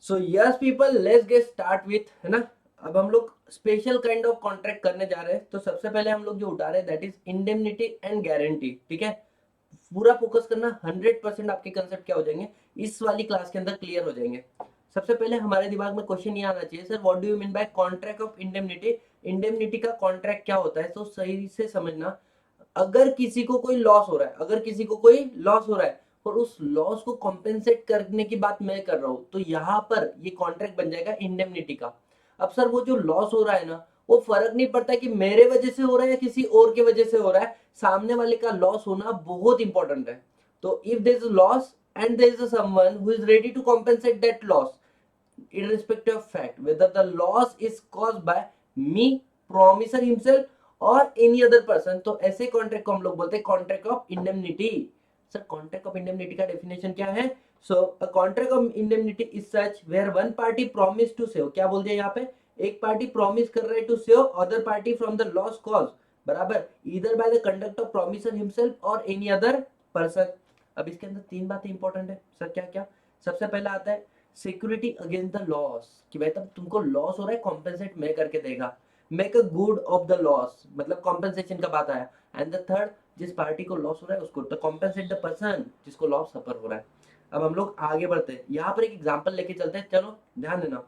So yes people, let's get start with, है ना। अब हम लोग स्पेशल काइंड ऑफ कॉन्ट्रैक्ट करने जा रहे हैं। तो सबसे पहले हम लोग जो उठा रहे हैं that is indemnity and guarantee. ठीक है, पूरा फोकस करना, 100% आपके कंसेप्ट क्या हो जाएंगे इस वाली क्लास के अंदर क्लियर हो जाएंगे। सबसे पहले हमारे दिमाग में क्वेश्चन ये आना चाहिए, sir what do you mean bye contract of indemnity. Indemnity का कॉन्ट्रैक्ट क्या होता है, तो सही से समझना। अगर किसी को कोई लॉस हो रहा है, अगर किसी को कोई लॉस हो रहा है और उस लॉस को कॉम्पेंसेट करने की बात मैं कर रहा हूं, तो यहां पर ये कॉन्ट्रैक्ट बन जाएगा इंडेमनिटी का। अब सर वो जो लॉस हो रहा है ना, वो फर्क नहीं पड़ता कि मेरे वजह से हो रहा है या किसी और की वजह से हो रहा है, सामने वाले का लॉस होना बहुत इंपॉर्टेंट है। तो if there is loss and there is someone who is ready to compensate that loss, irrespective of fact whether the loss is caused by me, promiser himself or any other person, तो ऐसे contract को हम लोग बोलते हैं contract of indemnity. Sir contract of indemnity का definition क्या है? So a contract of indemnity is such where one party promise to save, क्या बोल दिया यहाँ पे, एक पार्टी प्रॉमिस कर रहा है to save other party from the loss cause, बराबर, either by the conduct of promisor himself और एनी अदर पर्सन। अब इसके अंदर तीन बातें इंपॉर्टेंट है सर, क्या क्या? सबसे पहला आता है सिक्योरिटी अगेंस्ट द लॉस, कि भाई तब तुमको लॉस हो रहा है कॉम्पेंसेट मैं करके देगा। Make a good of the loss, मतलब कॉम्पेंसेशन का बात आया। एंड द थर्ड, जिस पार्टी को लॉस हो रहा है उसको तो कॉम्पेंसेट द पर्सन जिसको लॉस सफर हो रहा है। अब हम लोग आगे बढ़ते हैं, यहाँ पर एक एग्जांपल लेके चलते हैं, चलो ध्यान देना।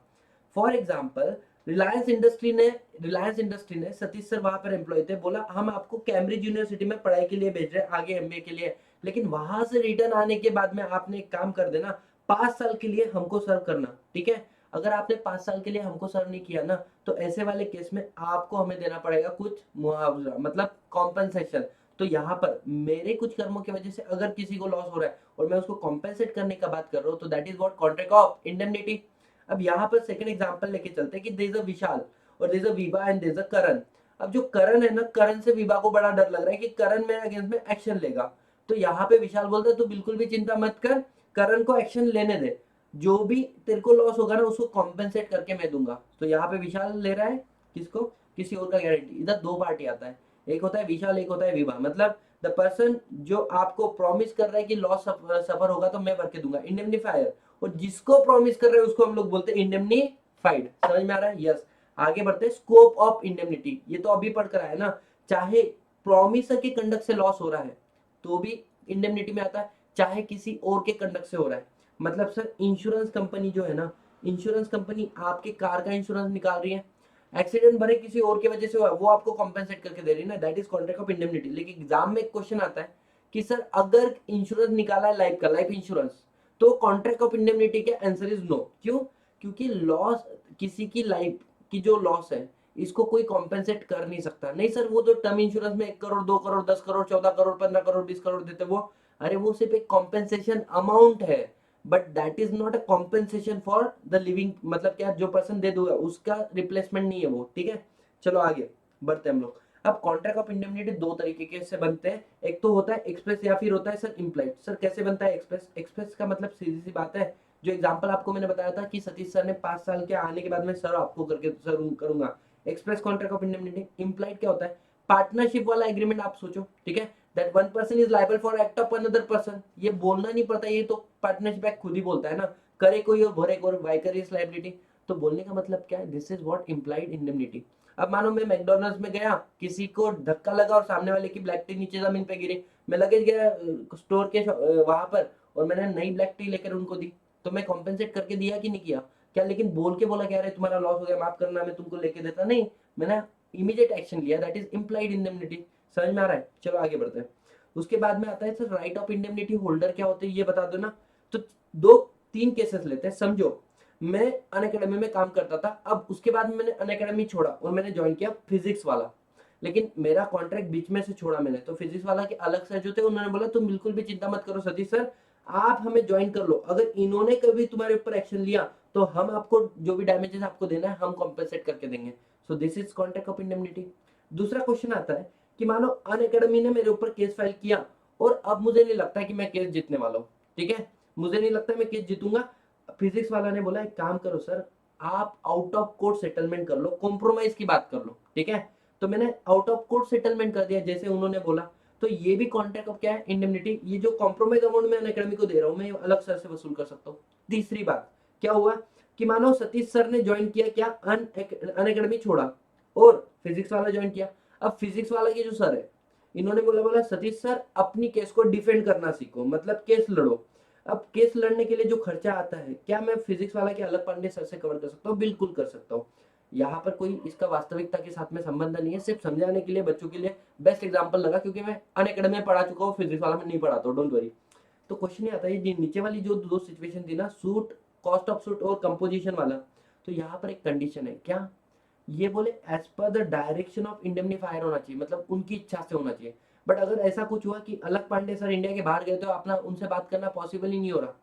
फॉर एग्जांपल, रिलायंस इंडस्ट्री ने सतीश सर वहां पर एम्प्लॉय थे, बोला हम आपको कैम्ब्रिज यूनिवर्सिटी में पढ़ाई के लिए भेज रहे हैं, आगे एमबीए के लिए, लेकिन वहां से रिटर्न आने के बाद में आपने एक काम कर देना, 5 साल के लिए हमको सर्व करना। ठीक है, अगर आपने 5 साल के लिए हमको सर्व नहीं किया ना, तो ऐसे वाले केस में आपको हमें देना पड़ेगा कुछ मुआवजा, मतलब कॉम्पेंसेशन। तो यहाँ पर मेरे कुछ कर्मों की वजह से अगर किसी को लॉस हो रहा है और मैं उसको कॉम्पेंसेट करने का बात कर रहा हूँ, तो that is what contract of indemnity. अब यहाँ पर सेकंड एग्जांपल लेके चलते हैं कि देयर इज अ विशाल और देयर इज अ विवा एंड देयर इज अ करण। अब जो करण है ना, करण से विवा को बड़ा डर लग रहा है कि करण मेरे अगेंस्ट में एक्शन लेगा। तो यहाँ पे विशाल बोलता है तू बिल्कुल भी चिंता मत कर, करण को एक्शन लेने दे, जो भी तेरे को लॉस होगा ना उसको कॉम्पेंसेट करके मैं दूंगा। तो यहाँ पे विशाल ले रहा है किसको, किसी और का गारंटी। इधर दो पार्टी आता है, एक होता है विशाल, एक होता है विवा, मतलब द पर्सन जो आपको प्रॉमिस कर रहा है कि लॉस सफर होगा तो मैं भर के दूंगा, इंडेमनीफायर। और जिसको प्रॉमिस कर रहे हैं उसको हम लोग बोलते हैं इंडेमनीफाइड। समझ में आ रहा है? यस। आगे बढ़ते हैं, स्कोप ऑफ इंडेमनिटी, ये तो अभी पढ़ कर आया ना। चाहे प्रॉमिसर के कंडक्ट से लॉस हो रहा है तो भी इंडेमनिटी में आता है, चाहे किसी और के कंडक्ट से हो रहा है। मतलब सर इंश्योरेंस कंपनी जो है ना, इंश्योरेंस कंपनी आपके कार का इंश्योरेंस निकाल रही है, एक्सीडेंट भरे किसी और की वजह से हुआ, वो आपको कॉम्पेंसेट करके दे रही है ना, that is contract of indemnity. लेकिन एग्जाम में एक क्वेश्चन आता है कि सर अगर इंश्योरेंस निकाला है लाइफ का, लाइफ इंश्योरेंस, तो कॉन्ट्रैक्ट ऑफ इंडेमनिटी का आंसर इज नो। क्यों? क्योंकि लॉस, किसी की लाइफ की जो लॉस है इसको कोई कॉम्पेंसेट कर नहीं सकता। नहीं सर वो तो टर्म इंश्योरेंस में 1 करोड़ 2 करोड़ 10 करोड़ 14 करोड़ 15 करोड़ 20 करोड़ देते वो, अरे वो सिर्फ एक कॉम्पेंसेशन अमाउंट है, but that is not a compensation for the living, मतलब क्या जो पर्सन दे दूंगा उसका रिप्लेसमेंट नहीं है वो। ठीक है, चलो आगे बढ़ते हैं हम लोग। अब कॉन्ट्रैक्ट ऑफ इंडेमनिटी दो तरीके के से बनते हैं, एक तो होता है एक्सप्रेस या फिर होता है सर इम्प्लाइड। सर कैसे बनता है एक्सप्रेस? एक्सप्रेस का मतलब सीधी सी बात है, जो एग्जांपल आपको मैंने बताया था कि सतीश सर ने 5 साल के आने के बाद में सर आपको करके सर करूंगा, express contract of indemnity. Implied क्या होता है? पार्टनरशिप वाला एग्रीमेंट आप सोचो, ठीक है, that one person is liable for act of another person. ये बोलना नहीं पड़ता, ये तो पार्टनरशिप एक्ट खुद ही बोलता है ना, करे कोई और भरे कोई, वाइकरियस लायबिलिटी। तो बोलने का मतलब क्या है, this is what implied indemnity. अब मानो मैं मैकडोनल्ड्स में गया, किसी को धक्का लगा और सामने वाले की ब्लैक टी नीचे जमीन पे गिरी, मैं लगेज गया स्टोर के वहां पर और मैंने नई ब्लैक टी लेकर उनको दी, तो मैं कॉम्पेंसेट करके दिया कि नहीं किया? क्या लेकिन बोल के बोला क्या, रहे तुम्हारा लॉस हो गया माफ करना मैं तुमको लेके देता, नहीं, मैंने इमीडिएट एक्शन लिया, दैट इज इम्प्लाइड इंडेमनिटी। समझ में आ रहा है? चलो आगे बढ़ते हैं। उसके बाद में आता है sir right of indemnity holder क्या होते हैं ये बता दो ना। तो दो तीन केसेस लेते हैं, समझो मैं अनअकैडमी में काम करता था, अब उसके बाद मैंने अनअकैडमी छोड़ा और मैंने ज्वाइन किया फिजिक्स वाला, लेकिन मेरा कॉन्ट्रैक्ट बीच में से छोड़ा मैंने, तो फिजिक्स वाला के अलग सर जो थे उन्होंने बोला तुम बिल्कुल भी चिंता मत करो सतीश सर, आप हमें ज्वाइन कर लो, अगर इन्होंने कभी तुम्हारे ऊपर एक्शन लिया तो हम आपको जो भी डैमेजेस आपको देना है हम कॉम्पेंसेट करके देंगे। सो this is contract of indemnity. दूसरा क्वेश्चन आता है कि मानो अनअकैडमी ने मेरे ऊपर केस फाइल किया और अब मुझे नहीं लगता कि मैं केस जीतने वाला हूँ, ठीक है, मुझे नहीं लगता मैं केस जीतूंगा। फिजिक्स वाला ने बोला एक काम करो सर, आप आउट ऑफ कोर्ट सेटलमेंट कर लो, कॉम्प्रोमाइज की बात कर लो, ठीक है। तो मैंने आउट ऑफ कोर्ट सेटलमेंट कर दिया जैसे उन्होंने बोला, तो ये भी कॉन्ट्रैक्ट ऑफ क्या है, इंडेमनिटी। ये जो कॉम्प्रोमाइज अमाउंट मैं अनअकैडमी को दे रहा हूँ मैं अलग सर से वसूल कर सकता हूँ। तीसरी बात क्या हुआ, कि मानो सतीश सर ने ज्वाइन किया क्या, अन अकेडमी छोड़ा और फिजिक्स वाला ज्वाइन किया। अब फिजिक्स वाला के जो सर है, इन्होंने बोला सतीश सर अपनी केस को डिफेंड करना सीखो, मतलब केस लड़ो। अब केस लड़ने के लिए जो खर्चा आता है, क्या मैं फिजिक्स वाला के अलग पांडे सर से कवर कर सकता हूँ? बिल्कुल कर सकता हूँ। यहाँ पर कोई इसका वास्तविकता के साथ में संबंध नहीं है, सिर्फ समझाने के लिए बच्चों के लिए बेस्ट एग्जांपल लगा, क्योंकि मैं अनअकैडमी में पढ़ा चुका हूँ, फिजिक्स वाला में नहीं पढ़ाता हूँ, डोंट वरी। तो क्वेश्चन ये आता है, ये नीचे वाली जो दो सिचुएशन थी ना, सूट, कॉस्ट ऑफ सूट और कंपोजिशन वाला, तो यहाँ पर एक कंडीशन है क्या, ये बोले as per the direction of indemnifier होना चाहिए, मतलब उनकी इच्छा से होना चाहिए। बट अगर ऐसा कुछ हुआ कि अलग पांडे सर इंडिया के बाहर गए तो अपना उनसे बात करना पॉसिबल ही नहीं हो रहा,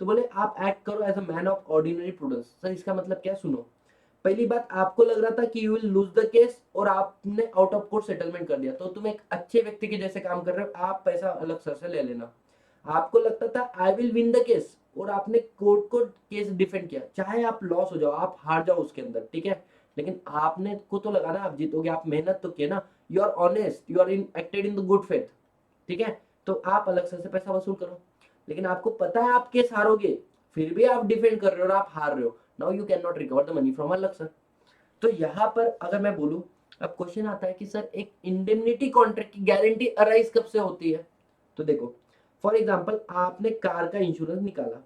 तो बोले आप एक्ट करो as a man of ordinary prudence. Sir इसका मतलब क्या, सुनो। पहली बात, आपको लग रहा था कि you will lose the case और आपने आउट ऑफ कोर्ट सेटलमेंट कर दिया, तो तुम एक अच्छे व्यक्ति के जैसे काम कर रहे हो, आप पैसा अलग सर से ले लेना। आपको लगता था I will win the case और आपने कोर्ट को केस डिफेंड किया, चाहे आप लॉस हो जाओ, आप हार जाओ उसके अंदर, ठीक है, लेकिन आपने को तो लगा ना आप जीतोगे, आप मेहनत तो किए ना, you are honest, you are in acted in the good faith, ठीक है, तो आप अलग से पैसा वसूल करो। लेकिन आपको पता है आप केस हारोगे, फिर भी आप डिफेंड कर रहे हो और आप हार रहे हो, now you can not recover the money from अलग सर। तो यहाँ पर अगर मैं बोलूं, अब क्वेश्चन आता है कि सर एक इंडेमनिटी कॉन्ट्रैक्ट की गारंटी अराइज कब से होती है? तो देखो, फॉर एग्जांपल आपने कार का इंश्योरेंस निकाला,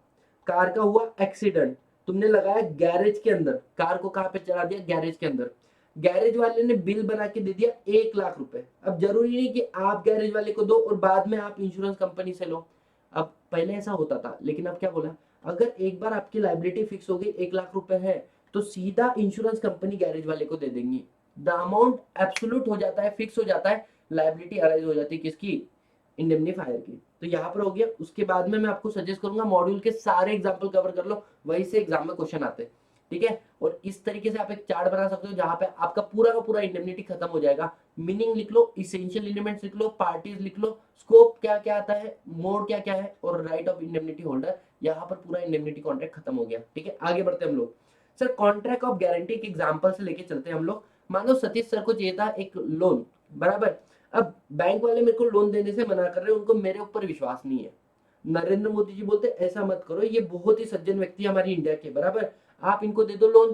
कार का हुआ एक्सीडेंट, तुमने लगाया गैरेज के अंदर, कार को कहां पे चला दिया, गैरेज के अंदर, गैरेज वाले ने बिल बना के दे दिया 1 लाख रुपए। अब जरूरी नहीं कि आप गैरेज वाले को दो और बाद में आप इंश्योरेंस कंपनी से लो, अब पहले ऐसा होता था, लेकिन अब क्या बोला, अगर एक बार आपकी लाइबिलिटी फिक्स हो गई 1 लाख रुपए है, तो सीधा इंश्योरेंस कंपनी गैरेज वाले को दे देंगी, द अमाउंट एब्सोल्यूट हो जाता है, फिक्स हो जाता है, लाइबिलिटी अराइज हो जाती है किसकी, इंडेमनीफायर की। तो यहाँ पर हो गया। उसके बाद में मैं आपको सजेस्ट करूंगा मॉड्यूल के सारे एग्जाम्पल कवर कर लो, वहीं से एग्जाम में क्वेश्चन आते हैं, ठीक है। और इस तरीके से आप एक चार्ट बना सकते हो जहां पे आपका पूरा का पूरा इंडेमनिटी खत्म हो जाएगा। मीनिंग लिख लो, इसेंशियल एलिमेंट्स लिख लो, पार्टीज लिख लो, स्कोप क्या क्या आता है, मोड क्या क्या है, और राइट ऑफ इंडेमनिटी होल्डर। यहाँ पर पूरा इंडेमनिटी कॉन्ट्रैक्ट खत्म हो गया, ठीक है। आगे बढ़ते हम लोग। सर कॉन्ट्रैक्ट ऑफ गारंटी के एग्जाम्पल से लेके चलते हैं हम लोग। मान लो सतीश सर को चाहिए था एक लोन, बराबर। अब बैंक वाले मेरे को लोन देने से मना कर रहे हैं, उनको मेरे ऊपर विश्वास नहीं है। नरेंद्र मोदी जी बोलते ऐसा मत करो, ये बहुत ही सज्जन व्यक्ति है हमारी इंडिया के, बराबर, आप इनको दे दो लोन।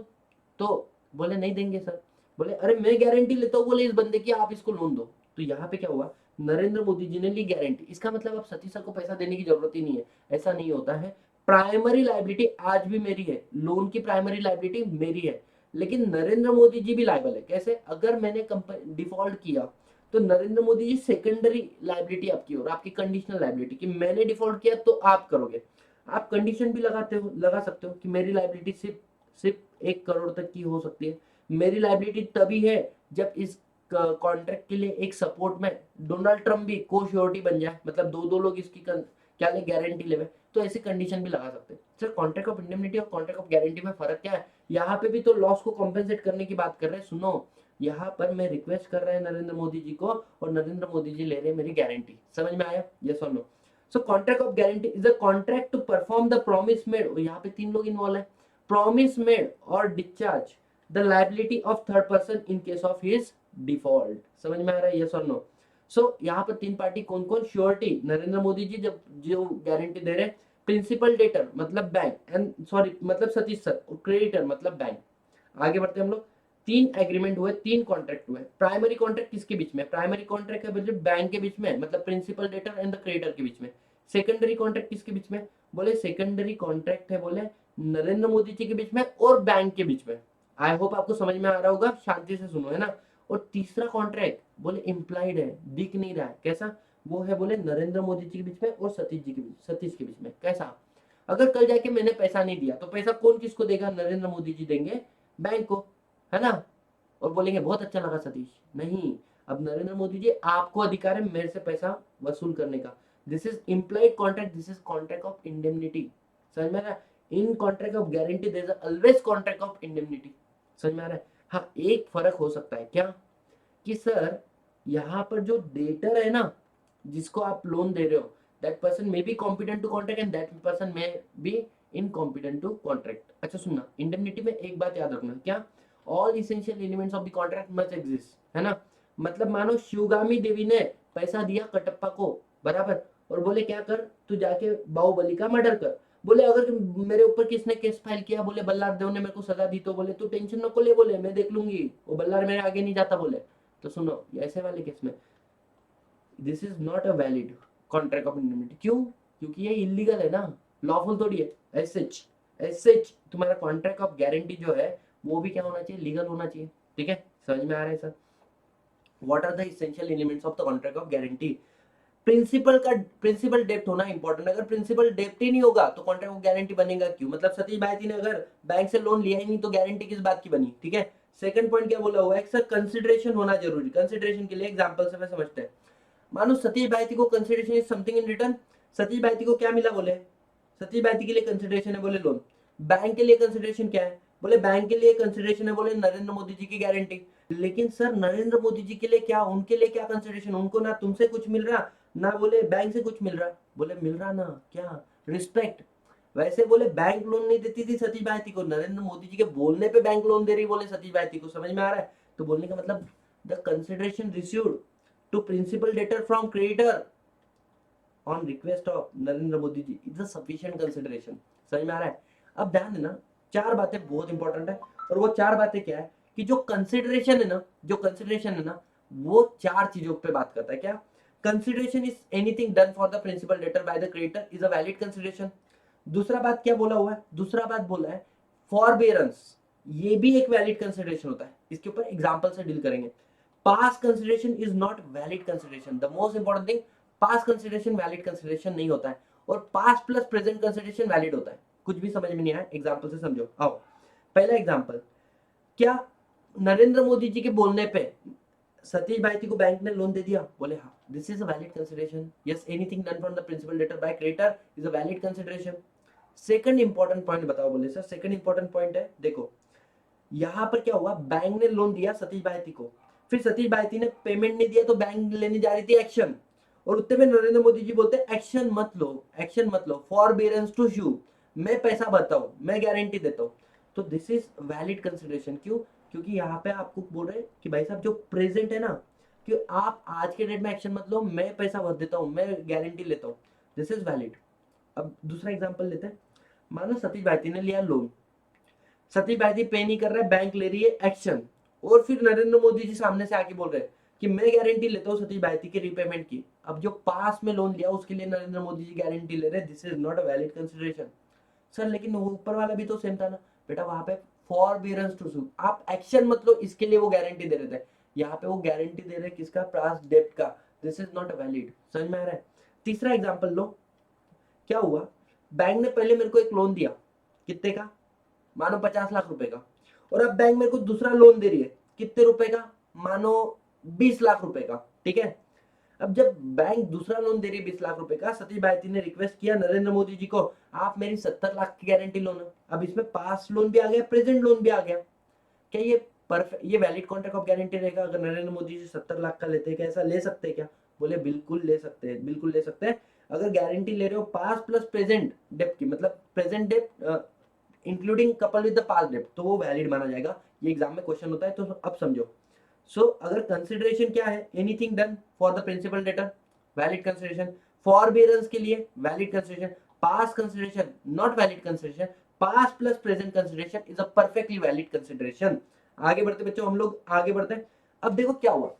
तो बोले नहीं देंगे सर। बोले अरे मैं गारंटी लेता हूँ बोले इस बंदे की, आप इसको लोन दो। तो यहाँ पे क्या हुआ, नरेंद्र मोदी जी ने ली गारंटी, इसका मतलब अब सतीश सर को पैसा देने की जरूरत ही नहीं है। ऐसा नहीं होता है। प्राइमरी लाइबिलिटी आज भी मेरी है, लोन की प्राइमरी लाइबिलिटी मेरी है, लेकिन नरेंद्र मोदी जी भी लायबल है। कैसे, अगर मैंने कंपनी डिफॉल्ट किया तो नरेंद्र मोदी जी सेकेंडरी लाइबिलिटी आपकी और आपकी कंडीशनल लाइबिलिटी कि मैंने डिफॉल्ट किया तो आप करोगे। आप कंडीशन भी लगाते हो, लगा सकते हो कि मेरी लाइबिलिटी सिर्फ सिर्फ 1 करोड़ तक की हो सकती है। मेरी लाइबिलिटी तभी है जब इस कॉन्ट्रैक्ट के लिए एक सपोर्ट में डोनाल्ड ट्रम्प भी को श्योरिटी बन जाए, मतलब दो दो लोग इसकी क्या ले, गारंटी लेवे, तो ऐसी कंडीशन भी लगा सकते हैं। सर कॉन्ट्रैक्ट ऑफ इंडेमनिटी और कॉन्ट्रैक्ट ऑफ गारंटी में फर्क क्या है? यहाँ पे भी तो लॉस को कॉम्पेंसेट करने की बात कर रहे हैं। सुनो, यहाँ पर मैं रिक्वेस्ट कर रहे हैं नरेंद्र मोदी जी को, और नरेंद्र मोदी जी ले रहे हैं मेरी गारंटी। समझ में आया, यस और no? So contract of guarantee is a contract to perform the promise made, और यहाँ पे 3 लोग इन्वॉल्व है, प्रॉमिस मेड और discharge the liability of third person in case of his default. समझ में आ रहा है, यस और नो? सो यहाँ पर 3 पार्टी कौन कौन, श्योरिटी नरेंद्र मोदी जी जब जो गारंटी दे रहे हैं, प्रिंसिपल डेटर मतलब बैंक, एंड सॉरी मतलब सतीश सर, और क्रेडिटर मतलब बैंक। आगे बढ़ते हैं हम लोग। 3 एग्रीमेंट हुए, 3 कॉन्ट्रैक्ट हुए। प्राइमरी कॉन्ट्रैक्ट किसके बीच में? प्राइमरी कॉन्ट्रैक्ट है बैंक के बीच में, मतलब principal debtor and the creditor के बीच में। सेकेंडरी कॉन्ट्रैक्ट किसके बीच में? बोले सेकेंडरी कॉन्ट्रैक्ट है बोले नरेंद्र मोदी जी के बीच में और बैंक के बीच में। आई होप आपको समझ में आ रहा होगा, शांति से सुनो, है ना। और तीसरा कॉन्ट्रैक्ट बोले इम्प्लाइड है, दिख नहीं रहा है, कैसा? वो है बोले नरेंद्र मोदी जी के बीच में और सतीश के बीच में। कैसा? अगर कल जाके मैंने पैसा नहीं दिया तो पैसा कौन किसको देगा? नरेंद्र मोदी जी देंगे बैंक को, है ना। और बोलेंगे बहुत अच्छा लगा सतीश। नहीं, अब नरेंद्र मोदी जी आपको अधिकार है मेरे से पैसा वसूल करने का। This is implied contract, this is contract of indemnity. समझ में आ रहा है? In contract of guarantee there is always contract of indemnity. समझ में आ रहा है? हाँ, एक फर्क हो सकता है क्या, कि सर यहाँ पर जो डेटर है ना, जिसको आप लोन दे रहे हो, that person may be competent to contract and that person may be incompetent to contract. अच्छा सुनना, इंडेमनिटी में एक बात याद रखना, क्या? All essential elements of the contract must exist, है ना। मतलब मानो शिवगामी देवी ने पैसा दिया कटप्पा को, बराबर, और बोले क्या कर, तू जाके बाहुबली का मर्डर कर। बोले अगर मेरे ऊपर किसने केस फाइल किया, बोले बल्लार देव ने मेरे को सजा दी, तो बोले तू टेंशन नको ले, बोले मैं देख लूंगी, वो बल्लार मेरे आगे नहीं जाता बोले। तो सुनो, ऐसे वाले केस में this is not a valid contract of indemnity. क्यों? क्योंकि ये इलीगल है ना, लॉफुल थोड़ी है। एस सच तुम्हारा कॉन्ट्रैक्ट ऑफ गारंटी जो है वो भी क्या होना चाहिए, लीगल होना चाहिए। ठीक है, समझ में आ रहा है sir? What are the essential elements of the contract of guarantee? Principal डेप्थ होना इंपॉर्टेंट। अगर प्रिंसिपल डेप्थ ही नहीं होगा तो कॉन्ट्रैक्ट ऑफ गारंटी बनेगा क्यों? मतलब सतीश भारती ने अगर बैंक से लोन लिया ही नहीं तो गारंटी किस बात की बनी? ठीक है। सेकंड पॉइंट क्या बोला हुआ है सर, कंसिडरेशन होना जरूरी। कंसिडरेशन के लिए एग्जांपल से समझते हैं। मानो सतीश भारती को consideration is something in return. Satish Bharti को क्या मिला? बोले सतीश भारती के लिए कंसिडरेशन है, बोले लोन। बैंक के लिए कंसिडरेशन क्या है? बोले बैंक के लिए कंसिडरेशन है, बोले नरेंद्र मोदी जी की गारंटी। लेकिन सर नरेंद्र मोदी जी के लिए क्या, उनके लिए क्या कंसिडरेशन? उनको ना तुमसे कुछ मिल रहा, ना बोले बैंक से कुछ मिल रहा। बोले मिल रहा ना, क्या? रिस्पेक्ट। वैसे बोले बैंक लोन नहीं देती थी सतीश भारती को, नरेंद्र मोदी जी के बोलने पे बैंक लोन दे रही बोले सतीश भारती को। समझ में आ रहा है? तो बोलने का मतलब the consideration received to principal debtor from creditor on request of Narendra Modi ji is a sufficient consideration. समझ में आ रहा है? अब ध्यान देना, चार बातें बहुत इंपॉर्टेंट है। और वो चार बातें क्या है कि जो कंसिडरेशन है ना, जो कंसिडरेशन है ना, वो चार चीजों पे बात करता है। क्या? Consideration is anything done for the principal debtor by the creditor is a valid consideration. दूसरा बात क्या बोला हुआ है? दूसरा बात बोला है फॉरबेरेंस, ये भी एक वैलिड कंसिडरेशन होता है। इसके ऊपर एग्जांपल से डील करेंगे। Past consideration is not valid consideration. The most important thing, past consideration valid consideration नहीं होता है, और past plus present consideration valid होता है। कुछ भी समझ में नहीं आया, एग्जांपल से समझो। आओ, पहला एग्जांपल, क्या नरेंद्र मोदी जी के बोलने पे सतीश भारती को बैंक ने लोन दे दिया? बोले हाँ, this is a valid consideration. Yes, anything done from the principal debtor by creditor is a valid consideration. Second important point बताओ। बोले सर सेकंड इंपॉर्टेंट पॉइंट है, देखो यहां पर क्या हुआ, बैंक ने लोन दिया सतीश भारती को, फिर सतीश भारती ने पेमेंट नहीं दिया तो बैंक लेने जा रही थी एक्शन, और उतने में नरेंद्र मोदी जी बोलते हैं एक्शन मत लो, एक्शन मत लो, फॉरबेरेंस टू शू, मैं पैसा भरता हूं, मैं गारंटी देता हूं। तो दिस इज वैलिड कंसिडरेशन। क्यों? क्योंकि यहाँ पे आपको बोल रहे हैं कि भाई साहब जो प्रेजेंट है ना, कि आप आज के डेट में एक्शन मत लो, मैं पैसा भर देता हूँ, मैं गारंटी लेता हूँ, दिस इज वैलिड। अब दूसरा एग्जाम्पल लेते हैं। मानो सतीश भारती ने लिया लोन, सतीश भारती पे नहीं कर रहा है, बैंक ले रही है एक्शन, और फिर नरेंद्र मोदी जी सामने से आके बोल रहे हैं कि मैं गारंटी लेता हूँ सतीश भारती की रीपेमेंट की। अब जो पास में लोन लिया उसके लिए नरेंद्र मोदी जी गारंटी ले रहे हैं, this is not a valid consideration. Sir लेकिन वो ऊपर वाला भी तो सेम था ना। बेटा वहां पे फॉरबियरेंस टू सू, आप एक्शन मत लो, इसके लिए वो गारंटी दे रहे थे। यहाँ पे वो गारंटी दे रहे किसका? पास्ट डेट का। This is not a valid. समझ में आ रहा है? तीसरा एग्जाम्पल लो, क्या हुआ, बैंक ने पहले मेरे को एक लोन दिया, कितने का? मानो 50 लाख रुपए का, और अब बैंक मेरे को दूसरा लोन दे रही है, कितने रुपए का? मानो 20 लाख रुपए का। ठीक है। अब जब बैंक दूसरा लोन दे रही है 20 लाख रुपए का, सतीश भारती ने रिक्वेस्ट किया नरेंद्र मोदी जी को, आप मेरी 70 लाख की गारंटी लो ना। अब इसमें पास्ट लोन भी आ गया, प्रेजेंट लोन भी आ गया। क्या ये परफेक्ट, ये वैलिड कॉन्ट्रैक्ट ऑफ गारंटी रहेगा? अगर नरेंद्र मोदी जी 70 लाख का लेते हैं, क्या ऐसा ले सकते हैं क्या? बोले बिल्कुल ले सकते हैं, बिल्कुल ले सकते हैं। अगर गारंटी ले रहे हो पास्ट प्लस प्रेजेंट डेप्थ की, मतलब present depth including couple with the past depth, तो वो वैलिड माना जाएगा। ये एग्जाम में क्वेश्चन होता है, तो अब समझो। अगर कंसिडरेशन क्या है, anything done for the principal debtor, valid consideration. Forbearance के लिए valid consideration. Past consideration not valid consideration. Past plus present consideration is a perfectly valid consideration. आगे बढ़ते बच्चों, हम लोग आगे बढ़ते हैं। अब देखो क्या हुआ,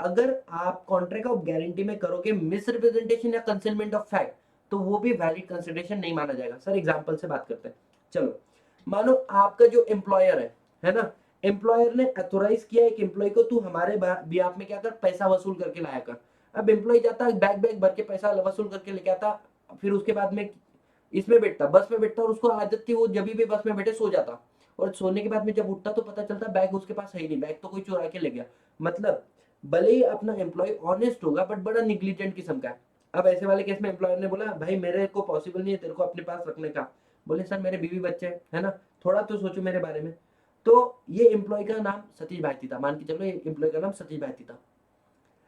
अगर आप कॉन्ट्रैक्ट ऑफ गारंटी में करोगे मिसरिप्रेजेंटेशन या कंसीलमेंट ऑफ फैक्ट, तो वो भी वैलिड कंसिडरेशन नहीं माना जाएगा। सर एग्जांपल से बात करते हैं। चलो, मानो आपका जो एम्प्लॉयर है ना, एम्प्लॉयर ने अथोराइज किया एक एम्प्लॉय को, तू हमारे बिहाफ में क्या कर, पैसा वसूल करके लाया कर। अब एम्प्लॉय जाता है, बैग बैग भर के पैसा वसूल करके लेके आता, फिर उसके बाद में इसमें बैठता, बस में बैठता, और उसको आदत थी वो जब भी बस में बैठे सो जाता, और सोने के बाद में जब उठता तो पता चलता बैग उसके पास है ही नहीं, बैग तो कोई चुरा के ले गया। मतलब भले ही अपना एम्प्लॉय ऑनेस्ट होगा बट बड़ा निग्लिजेंट किस्म का है। अब ऐसे वाले केस में एम्प्लॉयर ने बोला भाई मेरे को पॉसिबल नहीं है तेरे को अपने पास रखने का। बोले सर मेरे बीवी बच्चे हैं, है ना, थोड़ा तो सोचो मेरे बारे में। तो ये एम्प्लॉय का नाम सतीश भारती था, मान के चलो ये एम्प्लॉय का नाम सतीश भारती था।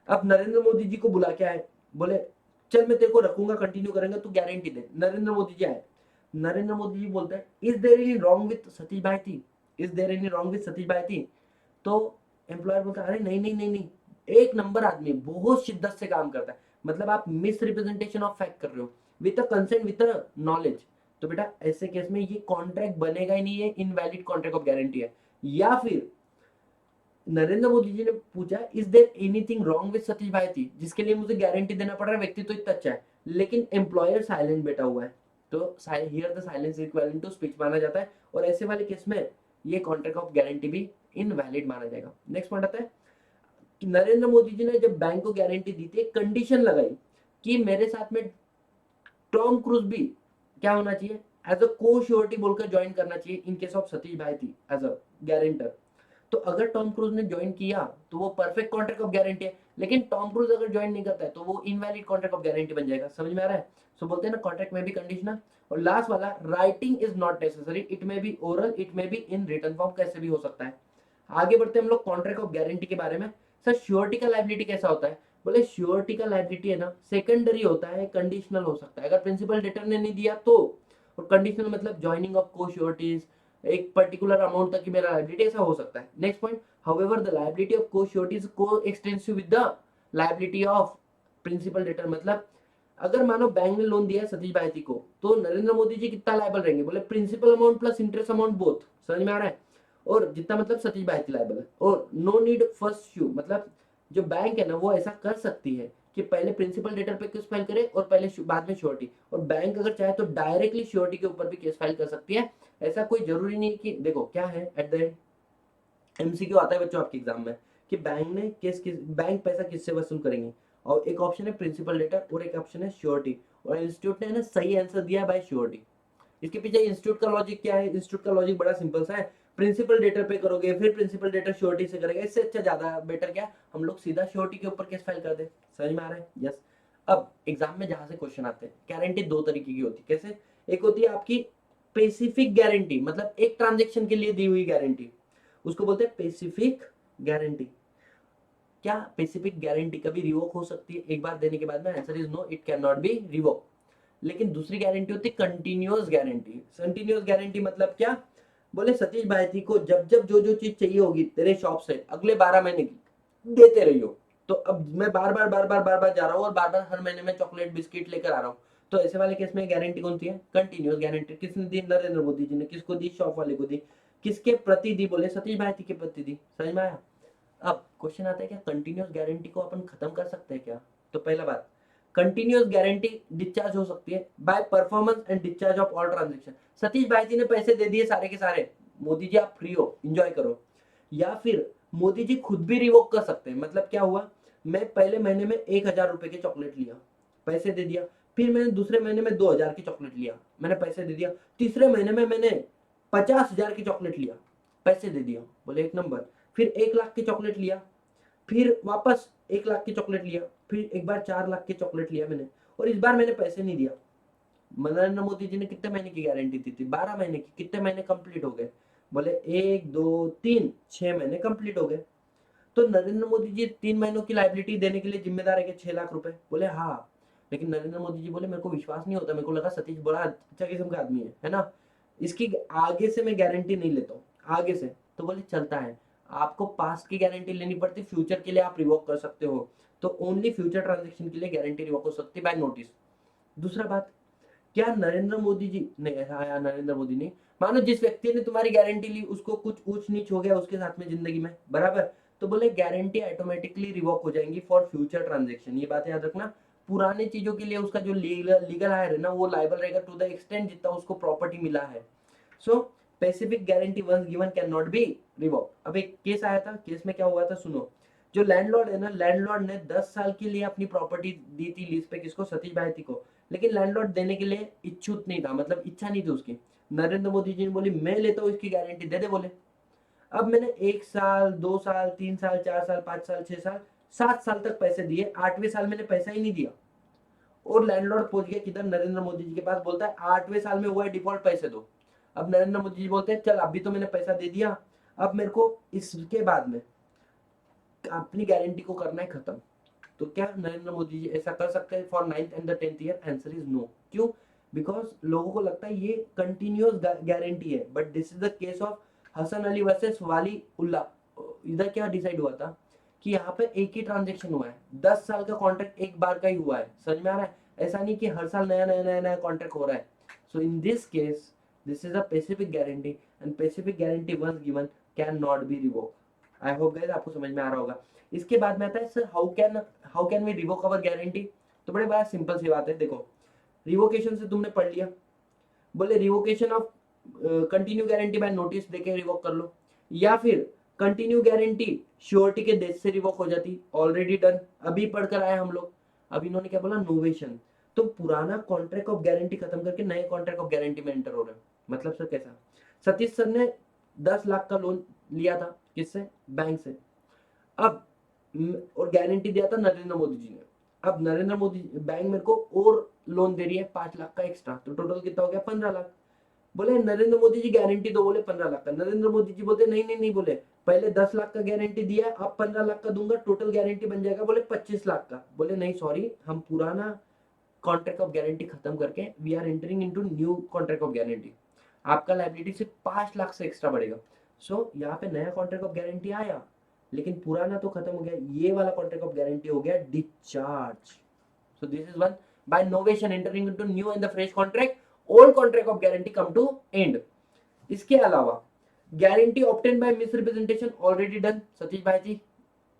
अब नरेंद्र मोदी जी को बुला के आए, बोले चल मैं तेरे को रखूंगा, कंटिन्यू करेंगे, तू गारंटी दे। नरेंद्र मोदी जी आए, नरेंद्र मोदी जी बोलते हैं is there any wrong with Satish Bharti, is there any wrong with Satish Bharti? तो एम्प्लॉयर बोलता है अरे नहीं नहीं नहीं नहीं, एक नंबर आदमी, बहुत शिद्दत से काम करता है। मतलब आप मिस रिप्रेजेंटेशन ऑफ फैक्ट कर रहे हो विद कंसेंट विद नॉलेज। तो बेटा ऐसे केस में ये कॉन्ट्रैक्ट बनेगा ही नहीं, है इनवैलिड कॉन्ट्रैक्ट ऑफ गारंटी है। या फिर नरेंद्र मोदी जी ने पूछा is there anything wrong with Satish Bharti, जिसके लिए मुझे गारंटी देना पड़ रहा है, व्यक्ति तो इतना अच्छा है लेकिन एम्प्लॉयर साइलेंट बैठा हुआ है, तो here the silence equivalent to speech माना जाता है, और ऐसे वाले केस में ये कॉन्ट्रैक्ट ऑफ गारंटी भी इनवैलिड माना जाएगा। नेक्स्ट पॉइंट आता है कि नरेंद्र मोदी जी ने जब बैंक को गारंटी दी थी, कंडीशन लगाई कि मेरे साथ में टॉम क्रूज भी क्या होना चाहिए, एज अ को श्योरिटी बोलकर ज्वाइन करना चाहिए in case of Satish Bharti as a guarantor. तो अगर टॉम क्रूज ने ज्वाइन किया तो वो परफेक्ट कॉन्ट्रैक्ट ऑफ गारंटी है, लेकिन टॉम क्रूज अगर ज्वाइन नहीं करता है तो वो इनवैलिड कॉन्ट्रैक्ट ऑफ गारंटी बन जाएगा। समझ में आ रहा है? सो बोलते हैं ना कॉन्ट्रैक्ट में भी कंडीशनल। और लास्ट वाला, writing is not necessary, it may be oral, it may be in written form, कैसे भी हो सकता है। आगे बढ़ते हैं हम लोग कॉन्ट्रैक्ट ऑफ गारंटी के बारे में। सर श्योरिटी का लायबिलिटी कैसा होता है? बोले श्योरिटी का लायबिलिटी है ना सेकेंडरी होता है, कंडीशनल हो सकता है। अगर प्रिंसिपल डेटर ने नहीं दिया तो, और कंडीशनल मतलब ज्वाइनिंग ऑफ को श्योरिटीज, एक पर्टिकुलर अमाउंट तक की मेरा लायबिलिटी, ऐसा हो सकता है। Next point, however the liability of co-surety is co-extensive with the liability of principal debtor। मतलब अगर मानो बैंक ने लोन दिया है सतीश भारती को, तो नरेंद्र मोदी जी कितना लायबल रहेंगे? बोले principal amount plus interest amount both. समझ में आ रहा है? और जितना मतलब सतीश भारती लायबल है। और नो नीड फर्स्ट श्यू, मतलब जो बैंक है ना वो ऐसा कर सकती है कि पहले प्रिंसिपल डेटर पे केस फाइल करे और पहले बाद में श्योरिटी, और बैंक अगर चाहे तो डायरेक्टली श्योरिटी के ऊपर भी केस फाइल कर सकती है। ऐसा कोई जरूरी नहीं कि, देखो क्या है एट द एंड एमसीक्यू आता है बच्चों आपके एग्जाम में कि बैंक पैसा किससे वसूल करेंगे, और एक ऑप्शन है प्रिंसिपल डेटर और एक ऑप्शन है श्योरिटी, और इंस्टीट्यूट ने ना सही आंसर दिया बाय श्योरिटी। इसके पीछे इंस्टीट्यूट का लॉजिक क्या है? इंस्टीट्यूट का लॉजिक बड़ा सिंपल सा है, प्रिंसिपल डेटर पे करोगे फिर प्रिंसिपल डेटर श्योरिटी से करेगा, इससे अच्छा ज्यादा बेटर क्या हम लोग सीधा श्योरिटी के ऊपर केस फाइल कर दे। समझ में आ रहा है? यस। अब एग्जाम में जहां से क्वेश्चन आते हैं, गारंटी दो तरीके की होती है। कैसे? एक होती है आपकी स्पेसिफिक गारंटी, मतलब एक ट्रांजेक्शन के लिए दी हुई गारंटी, उसको बोलते हैं स्पेसिफिक गारंटी। क्या स्पेसिफिक गारंटी कभी रिवोक हो सकती है एक बार देने के बाद में? Answer is no, it can not be revoke. लेकिन दूसरी गारंटी होती है कंटिन्यूअस गारंटी। कंटिन्यूअस गारंटी मतलब क्या? बोले सतीश भारती को जब जब जो जो चीज चाहिए होगी तेरे शॉप से अगले 12 महीने की देते रहियो। तो अब मैं बार बार जा रहा हूँ और बार बार हर महीने में चॉकलेट बिस्किट लेकर आ रहा हूँ, तो ऐसे वाले केस में गारंटी कौन सी है? Continuous guarantee. किसने दी? नरेंद्र मोदी जी ने। किसको दी? शॉप वाले को दी। किसके प्रति दी? बोले सतीश भारती के प्रति दी। समझ में आया? अब क्वेश्चन आता है क्या कंटिन्यूअस गारंटी को अपन खत्म कर सकते हैं क्या? तो पहला बात, कंटिन्यूअस गारंटी डिस्चार्ज हो सकती है by performance and discharge of all transaction. Satish Bharti ने पैसे दे दिए सारे के सारे, मोदी जी आप फ्री हो, एंजॉय करो। या फिर मोदी जी खुद भी रिवोक कर सकते हैं। मतलब क्या हुआ, मैं पहले महीने में 1,000 रुपए के चॉकलेट लिया, पैसे दे दिया, फिर मैंने दूसरे महीने में 2,000 की चॉकलेट लिया, मैंने पैसे दे दिया, तीसरे महीने में मैंने 50,000 की चॉकलेट लिया, पैसे दे दिया। बोले एक नंबर। फिर 1 लाख की चॉकलेट लिया, फिर वापस 1 लाख की चॉकलेट लिया, फिर एक बार 4 लाख की चॉकलेट लिया मैंने, और इस बार मैंने पैसे नहीं दिया। नरेंद्र मोदी जी ने कितने महीने की गारंटी दी थी? 12 महीने की। कितने महीने कंप्लीट हो गए? बोले 1 2 3 6 महीने कंप्लीट हो गए। तो नरेंद्र मोदी जी 3 महीनों की लाइबिलिटी देने के लिए जिम्मेदार है कि 6 लाख रुपए? बोले हाँ। लेकिन नरेंद्र मोदी जी बोले मेरे को विश्वास नहीं होता, मेरे को लगा सतीश बड़ा अच्छा किस्म का आदमी है ना, इसकी आगे से मैं गारंटी नहीं लेता हूँ, आगे से। तो बोले चलता है, आपको पास्ट की गारंटी लेनी पड़ती, फ्यूचर के लिए आप रिवोक कर सकते हो। तो ओनली फ्यूचर ट्रांजेक्शन के लिए गारंटी रिवोक हो सकती है बाय नोटिस। दूसरा बात, क्या नरेंद्र मोदी जी ने, ऐसा आया नरेंद्र मोदी ने, मानो जिस व्यक्ति ने तुम्हारी गारंटी ली उसको कुछ ऊंच नीच हो गया उसके साथ में जिंदगी में, बराबर, तो बोले गारंटी ऑटोमेटिकली रिवोक हो जाएंगी फॉर फ्यूचर ट्रांजेक्शन। ये बात याद रखना, पुरानी चीजों के लिए उसका जो लीगल हायर है ना वो लायबल रहेगा टू द एक्सटेंट जितना उसको प्रॉपर्टी मिला है। So specific guarantee once given can not be revoke. अब एक केस आया था, केस में क्या हुआ था सुनो। जो लैंडलॉर्ड है ना, लैंडलॉर्ड ने 10 साल के लिए अपनी प्रॉपर्टी दी थी लीज पे, किसको? सतीश भारती को। लेकिन लैंडलॉर्ड देने के लिए इच्छुक नहीं था, मतलब इच्छा नहीं थी उसकी। नरेंद्र मोदी जी ने बोली मैं लेता हूँ इसकी गारंटी, दे दे बोले। अब मैंने 1 साल 2 साल 3 साल 4 साल 5 साल 6 साल 7 साल तक पैसे दिए, 8वें साल मैंने पैसा ही नहीं दिया, और लैंडलॉर्ड पहुंच गया किधर? नरेंद्र मोदी जी के पास, बोलता है 8वें साल में हुआ है डिफॉल्ट, पैसे दो। अब नरेंद्र मोदी जी बोलते हैं चल अभी तो मैंने पैसा दे दिया, अब मेरे को इसके बाद में अपनी गारंटी को करना है खत्म। तो क्या नरेंद्र मोदी जी ऐसा कर सकते हैं for 9th and the 10th year? Answer is no. क्यों? बिकॉज लोगों को लगता है ये कंटिन्यूअस गारंटी है, but this is the case of Hasan Ali versus Wali Ullah. इधर क्या डिसाइड हुआ था कि यहाँ पे एक ही ट्रांजेक्शन हुआ है, 10 साल का कॉन्ट्रैक्ट एक बार का ही हुआ है। समझ में आ रहा है? ऐसा नहीं कि हर साल नया नया नया नया कॉन्ट्रैक्ट हो रहा है। So in this case, this is a specific guarantee and specific guarantee once given can not be revoke. I hope guys आपको समझ में आ रहा होगा. इसके बाद में आता है sir how can we revoke our guarantee. तो बड़े बड़ा सिंपल सी बात है. देखो रिवोकेशन से तुमने पढ़ लिया, बोले revocation of continue guarantee bye notice देके रिवोक कर लो, या फिर कंटिन्यू गारंटी श्योरिटी के देश से रिवोक हो जाती. ऑलरेडी डन, अभी पढ़कर आए हम लोग. अब इन्होंने क्या बोला, नोवेशन. तो पुराना कॉन्ट्रैक्ट ऑफ गारंटी खत्म करके नए कॉन्ट्रैक्ट ऑफ गारंटी में एंटर हो रहे हैं. मतलब सर कैसा, सतीश सर ने 10 लाख का लोन लिया था, किससे, बैंक से. अब और गारंटी दिया था नरेंद्र मोदी जी ने. अब नरेंद्र मोदी बैंक मेरे को और लोन दे रही है 5 लाख का एक्स्ट्रा, तो टोटल कितना हो गया, 15 लाख. बोले नरेंद्र मोदी जी गारंटी दो, बोले 15 लाख का. नरेंद्र मोदी जी बोलते नहीं नहीं नहीं, बोले पहले 10 लाख का गारंटी दिया, अब 15 लाख का दूंगा, टोटल गारंटी बन जाएगा बोले 25 लाख का. बोले नहीं सॉरी, हम पुराना कॉन्ट्रैक्ट ऑफ गारंटी खत्म करके we are entering into new contract of guarantee. आपका लायबिलिटी सिर्फ 5 लाख से एक्स्ट्रा बढ़ेगा. सो यहाँ पे नया कॉन्ट्रैक्ट ऑफ गारंटी आया, लेकिन पुराना तो खत्म हो गया. ये वाला कॉन्ट्रैक्ट ऑफ गारंटी हो गया discharge. So this is one by novation entering into new and the fresh contract, old contract of guarantee come to end. इसके अलावा guarantee obtain by misrepresentation already done. Satish भाई जी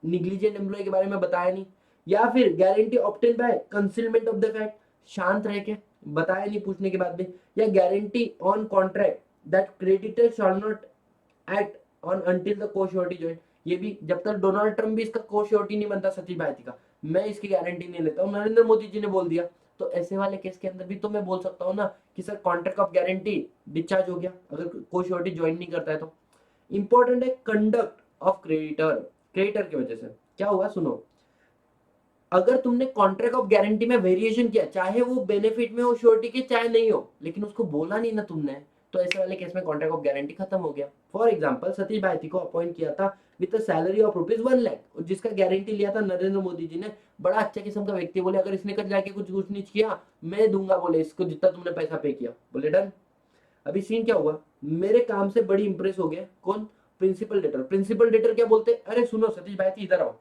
निग्लिजेंट एम्प्लॉय के बारे में बताया नहीं. या फिर guarantee obtain bye concealment of the fact, शांत रह के बताया नहीं पूछने के बाद में. या guarantee on contract that creditor shall not act on until the को श्योरिटी जॉइन. ये भी जब तक डोनाल्ड ट्रम्प भी इसका को श्योरिटी नहीं बनता सतीश भाई का, मैं इसकी गारंटी नहीं लेता हूँ. नरेंद्र मोदी जी ने बोल दिया, तो ऐसे वाले केस के अंदर भी तो मैं बोल सकता हूँ ना कि sir contract of guarantee discharge हो गया अगर को श्योरिटी ज्वाइन नहीं करता है तो. इंपॉर्टेंट है कंडक्ट ऑफ क्रेडिटर. क्रेडिटर की वजह से क्या हुआ, सुनो. अगर तुमने कॉन्ट्रैक्ट ऑफ गारंटी में वेरिएशन किया, चाहे वो बेनिफिट में हो श्योरिटी के चाहे नहीं हो, लेकिन उसको बोला नहीं ना तुमने, तो ऐसे वाले केस में कॉन्ट्रैक्ट ऑफ गारंटी खत्म हो गया. फॉर एग्जांपल सतीश भाई को अपॉइंट किया था विद सैलरी ऑफ ₹1 लाख, और जिसका गारंटी लिया था नरेंद्र मोदी जी ने. बड़ा अच्छा किस्म का व्यक्ति, बोले अगर इसने कर जाके कुछ कुछ नहीं किया मैं दूंगा, बोले इसको जितना तुमने पैसा पे किया. बोले डन. अभी सीन क्या हुआ, मेरे काम से बड़ी इंप्रेस हो गया. कौन, प्रिंसिपल डेटर. प्रिंसिपल डेटर क्या बोलते, अरे सुनो सतीश भाई इधर आओ,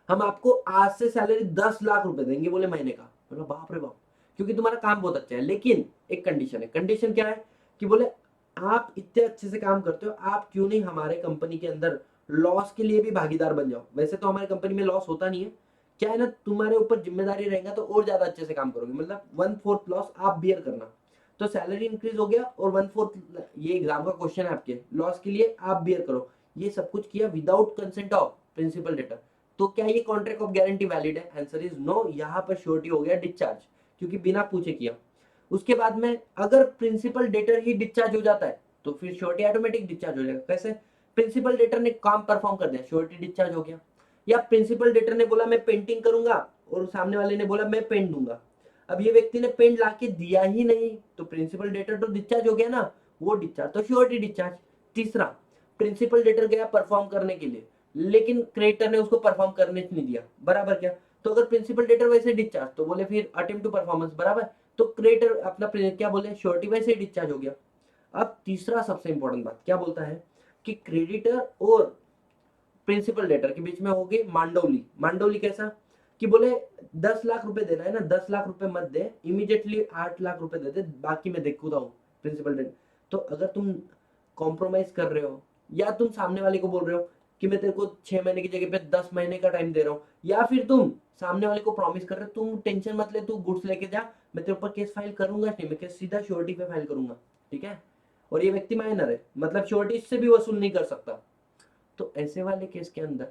हम आपको आज से सैलरी 10 लाख रुपए देंगे, बोले महीने का. बोला बाप रे बाप, क्योंकि तुम्हारा काम बहुत अच्छा है, लेकिन एक कंडीशन है. कंडीशन क्या है कि बोले आप इतने अच्छे से काम करते हो, आप क्यों नहीं हमारे कंपनी के अंदर लॉस के लिए भी भागीदार बन जाओ. वैसे तो हमारी कंपनी में लॉस होता नहीं है, क्या है ना, तुम्हारे ऊपर जिम्मेदारी रहेगा तो और ज्यादा अच्छे से काम करोगे. मतलब 1/4 लॉस आप बियर करना, तो सैलरी इंक्रीज हो गया, और 1/4 ये एग्जाम का क्वेश्चन है आपके, लॉस के लिए आप बियर करो. ये सब कुछ किया without consent of principal debtor. तो क्या ये कॉन्ट्रैक्ट ऑफ गारंटी वैलिड है, आंसर इज नो. यहाँ पर श्योरिटी हो गया डिस्चार्ज, क्योंकि बिना पूछे किया. उसके बाद में अगर प्रिंसिपल डेटर ही डिस्चार्ज हो जाता है तो फिर श्योरिटी ऑटोमेटिक डिस्चार्ज हो जाएगा. कैसे, प्रिंसिपल डेटर ने काम परफॉर्म कर दिया, श्योरिटी डिस्चार्ज हो गया. या प्रिंसिपल डेटर ने बोला मैं पेंटिंग करूंगा, और सामने वाले ने बोला मैं पेंट दूंगा. अब ये व्यक्ति ने पेंट लाके दिया ही नहीं, तो प्रिंसिपल डेटर तो डिस्चार्ज हो गया ना, वो डिस्चार्ज तो श्योरिटी डिस्चार्ज. तीसरा, प्रिंसिपल डेटर गया परफॉर्म करने के लिए, लेकिन क्रेडिटर ने उसको परफॉर्म करने नहीं दिया, बराबर क्या. तो अगर प्रिंसिपल डेटर वैसे डिस्चार्ज, तो बोले फिर अटेम्प्ट टू परफॉर्मेंस, बराबर. तो क्रेडिटर अपना क्या बोले, श्योरिटी वैसे ही डिस्चार्ज हो गया. अब तीसरा सबसे इंपॉर्टेंट बात क्या बोलता है कि क्रेडिटर और प्रिंसिपल डेटर के बीच में होगी मांडोली. मांडोली कैसा कि बोले 10 लाख रुपए देना है ना, 10 लाख रुपए मत दे, इमीडिएटली 8 लाख रुपए दे दे, बाकी मैं देखूंगा हूँ प्रिंसिपल डेटर. तो अगर तुम कॉम्प्रोमाइज कर रहे हो, या तुम सामने वाले को बोल रहे हो कि मैं तेरे को 6 महीने की जगह पे 10 महीने का टाइम दे रहा हूँ, या फिर तुम सामने वाले को प्रॉमिस कर रहे हो तुम टेंशन मत ले, तू गुड्स लेके जा, मैं तेरे ऊपर केस फाइल करूंगा नहीं, मैं केस सीधा श्योरिटी पे फाइल करूंगा, ठीक है. और ये व्यक्ति माइनर है, मतलब श्योरिटी इससे भी वसूल नहीं कर सकता, तो ऐसे वाले केस के अंदर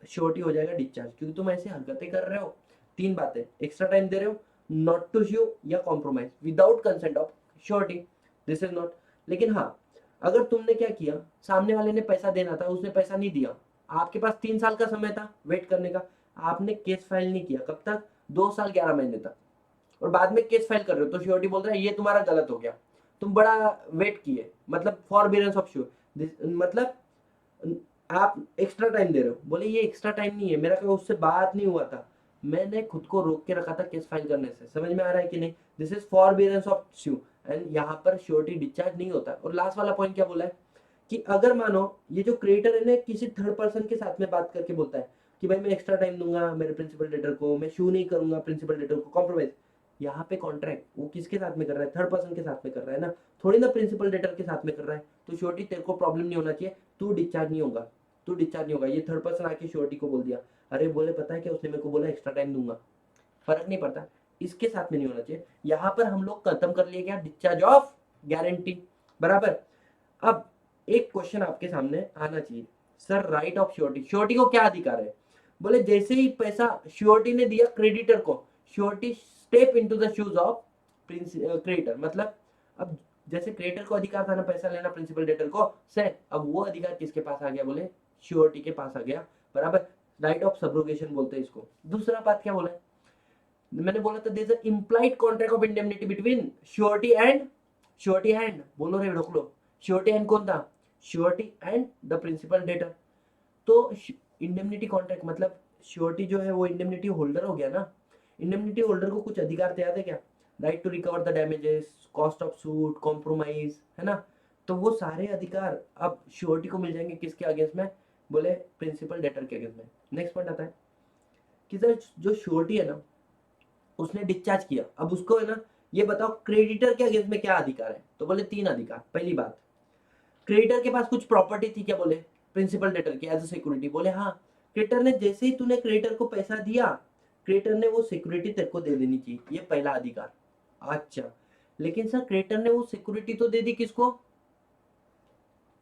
श्योरिटी हो जाएगा डिस्चार्ज, क्योंकि तुम ऐसे हरकतें कर रहे हो. 3 बातें, एक्स्ट्रा टाइम दे रहे हो, नॉट टू श्यू या compromise without consent of surety, this is not. लेकिन हाँ, अगर तुमने क्या किया, सामने वाले ने पैसा देना था, उसने पैसा नहीं दिया, आपके पास 3 साल का समय था वेट करने का, आपने केस फाइल नहीं किया, कब तक, 2 साल 11 महीने तक, और बाद में केस फाइल कर रहे हो, तो श्योरिटी बोल रहा है ये तुम्हारा गलत हो गया, तुम बड़ा वेट किए, मतलब फॉरबियरेंस ऑफ श्योर, मतलब आप एक्स्ट्रा टाइम दे रहे हो. बोले ये एक्स्ट्रा टाइम नहीं है, मेरा कोई उससे बात नहीं हुआ था, मैंने खुद को रोक के रखा था केस फाइल करने से. समझ में आ रहा है कि नहीं, this is forbearance of sue, and यहाँ पर श्योरिटी डिस्चार्ज नहीं होता. और लास्ट वाला पॉइंट क्या बोला है कि अगर मानो ये जो क्रिएटर है ना किसी थर्ड पर्सन के साथ में बात करके बोलता है कि भाई मैं एक्स्ट्रा टाइम दूंगा मेरे प्रिंसिपल डेटर को, मैं शू नहीं करूंगा प्रिंसिपल डेटर को, कॉम्प्रोमाइज, यहाँ पे कॉन्ट्रैक्ट वो किसके साथ में कर रहा है, थर्ड पर्सन के साथ में कर रहा है ना, थोड़ी ना प्रिंसिपल डेटर के साथ में कर रहा है। तो श्योरिटी तेरे को प्रॉब्लम नहीं होना चाहिए, तू डिस्चार्ज नहीं होगा, तू डिस्चार्ज नहीं होगा। ये थर्ड पर्सन आके श्योरिटी को बोल दिया, अरे बोले पता है क्या, उसने मेरे को बोला एक्स्ट्रा टाइम दूंगा, फर्क नहीं पड़ता, इसके साथ में नहीं होना चाहिए। यहाँ पर हम लोग खत्म कर लिए क्या, डिस्चार्ज ऑफ गारंटी, बराबर। अब एक क्वेश्चन आपके सामने आना चाहिए, sir right of surety, surety को क्या अधिकार है, बोले जैसे ही पैसा श्योरिटी ने दिया क्रेडिटर को, surety step into the shoes of creditor, मतलब अब जैसे क्रेडिटर को अधिकार था ना पैसा लेना प्रिंसिपल डेटर को से, अब वो अधिकार किसके पास आ गया, बोले श्योरिटी के पास आ गया, बराबर। राइट ऑफ सब्रोगेशन बोलते हैं इसको। दूसरा बात क्या बोला है, मैंने बोला था there is a implied contract of indemnity between surety and बोलो रे ढोक लो, श्योरिटी एंड कौन था, surety and the principal debtor. तो इंडेमनिटी कॉन्ट्रैक्ट मतलब श्योरिटी जो है वो इंडेमनिटी होल्डर हो गया ना, इंडेमनिटी होल्डर को कुछ अधिकार याद है क्या, right to recover the damages, cost of suit, compromise, है ना। तो वो सारे अधिकार अब श्योरिटी को मिल जाएंगे, किसके अगेंस्ट में, बोले प्रिंसिपल डेटर के अगेंस्ट में। नेक्स्ट पॉइंट आता है कि सर जो श्योरिटी है ना उसने डिस्चार्ज किया, अब उसको है ना ये बताओ क्रेडिटर के अगेंस्ट में क्या अधिकार है, तो बोले 3 अधिकार। पहली बात, क्रेडिटर के पास कुछ प्रॉपर्टी थी क्या, बोले प्रिंसिपल डेटर की एज अ सिक्योरिटी, बोले हाँ। क्रेडिटर ने जैसे ही तूने क्रेडिटर को पैसा दिया, क्रेडिटर ने वो सिक्योरिटी तेरे को दे देनी चाहिए, ये पहला अधिकार। अच्छा, लेकिन सर क्रेडिटर ने वो सिक्योरिटी तो दे दी किसको,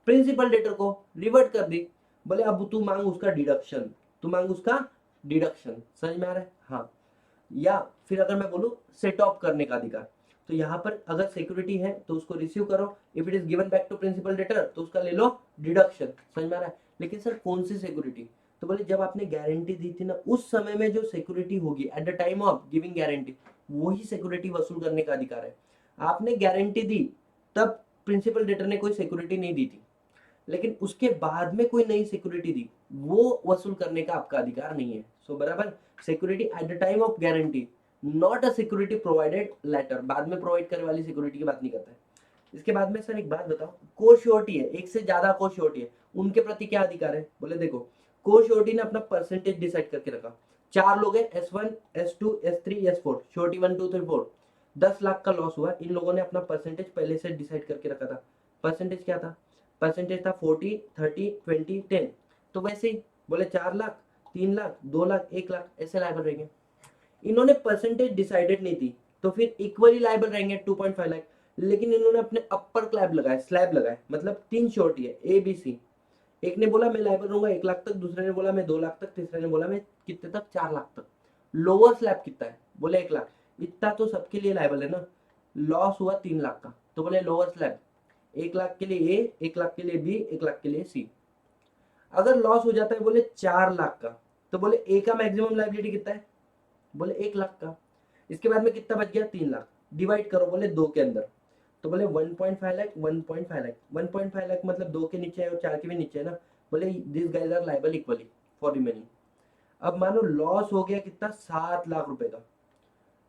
प्रिंसिपल डेटर को, रिवर्ट कर दी, बोले अब तू मांग उसका डिडक्शन, तू मांग उसका डिडक्शन, समझ में आ रहा है, हाँ। या फिर अगर मैं बोलूं सेट ऑफ करने का अधिकार, तो यहाँ पर अगर सिक्योरिटी है तो उसको रिसीव करो, if it is given back to principal debtor तो उसका ले लो डिडक्शन, समझ में आ रहा है। लेकिन सर कौन सी सिक्योरिटी, तो बोले जब आपने गारंटी दी थी ना उस समय में जो सिक्योरिटी होगी eight the time of giving guarantee, वही सिक्योरिटी वसूल करने का अधिकार है। आपने गारंटी दी तब प्रिंसिपल डेटर ने कोई सिक्योरिटी नहीं दी थी, लेकिन उसके बाद में कोई नई सिक्योरिटी दी, वो वसूल करने का आपका अधिकार नहीं है। सो बराबर, security at the time of guarantee, not a security provided later, बाद में प्रोवाइड करने वाली सिक्योरिटी की बात नहीं करता है। इसके बाद में सर एक बात बताओ, को श्योरिटी है, एक से ज्यादा को श्योरिटी है, उनके प्रति क्या अधिकार है, बोले देखो को श्योरिटी ने अपना परसेंटेज डिसाइड करके रखा, 4 लोग हैं S1 S2 S3 S4, surety 1 2 3 4, 10 lakh का लॉस हुआ, इन लोगों ने अपना परसेंटेज पहले से डिसाइड करके रखा था। परसेंटेज क्या था, परसेंटेज था 40 30 20 10, तो वैसे ही बोले 4 लाख 3 लाख 2 लाख 1 लाख ऐसे लायबल रहेंगे। इन्होंने परसेंटेज डिसाइडेड नहीं थी तो फिर इक्वली लायबल रहेंगे 2.5 लाख, लेकिन इन्होंने अपने अपर स्लैब लगाए, मतलब 3 श्योरिटी है ए बी सी, एक ने बोला मैं लायबल रहूंगा 1 लाख तक, दूसरे ने बोला मैं 2 लाख तक, तीसरे ने बोला मैं कितने तक 4 लाख तक। लोअर स्लैब कितना है, बोले 1 लाख, इतना तो सबके लिए लायबल है ना। लॉस हुआ 3 लाख का, तो बोले लोअर स्लैब 1 लाख के लिए ए, 1 लाख के लिए बी, 1 लाख के लिए सी। अगर लॉस हो जाता है बोले 4 लाख का, तो बोले ए का मैक्सिमम लायबिलिटी कितना है, बोले 1 लाख का। इसके बाद में कितना बच गया, 3 लाख, डिवाइड करो बोले 2 के अंदर, तो बोले 1.5 लाख 1.5 लाख, 1.5 लाख मतलब 2 के नीचे है और 4 के भी नीचे है ना, बोले this guys are liable equally for remaining. अब मानो लॉस हो गया कितना, 7 लाख रुपए का,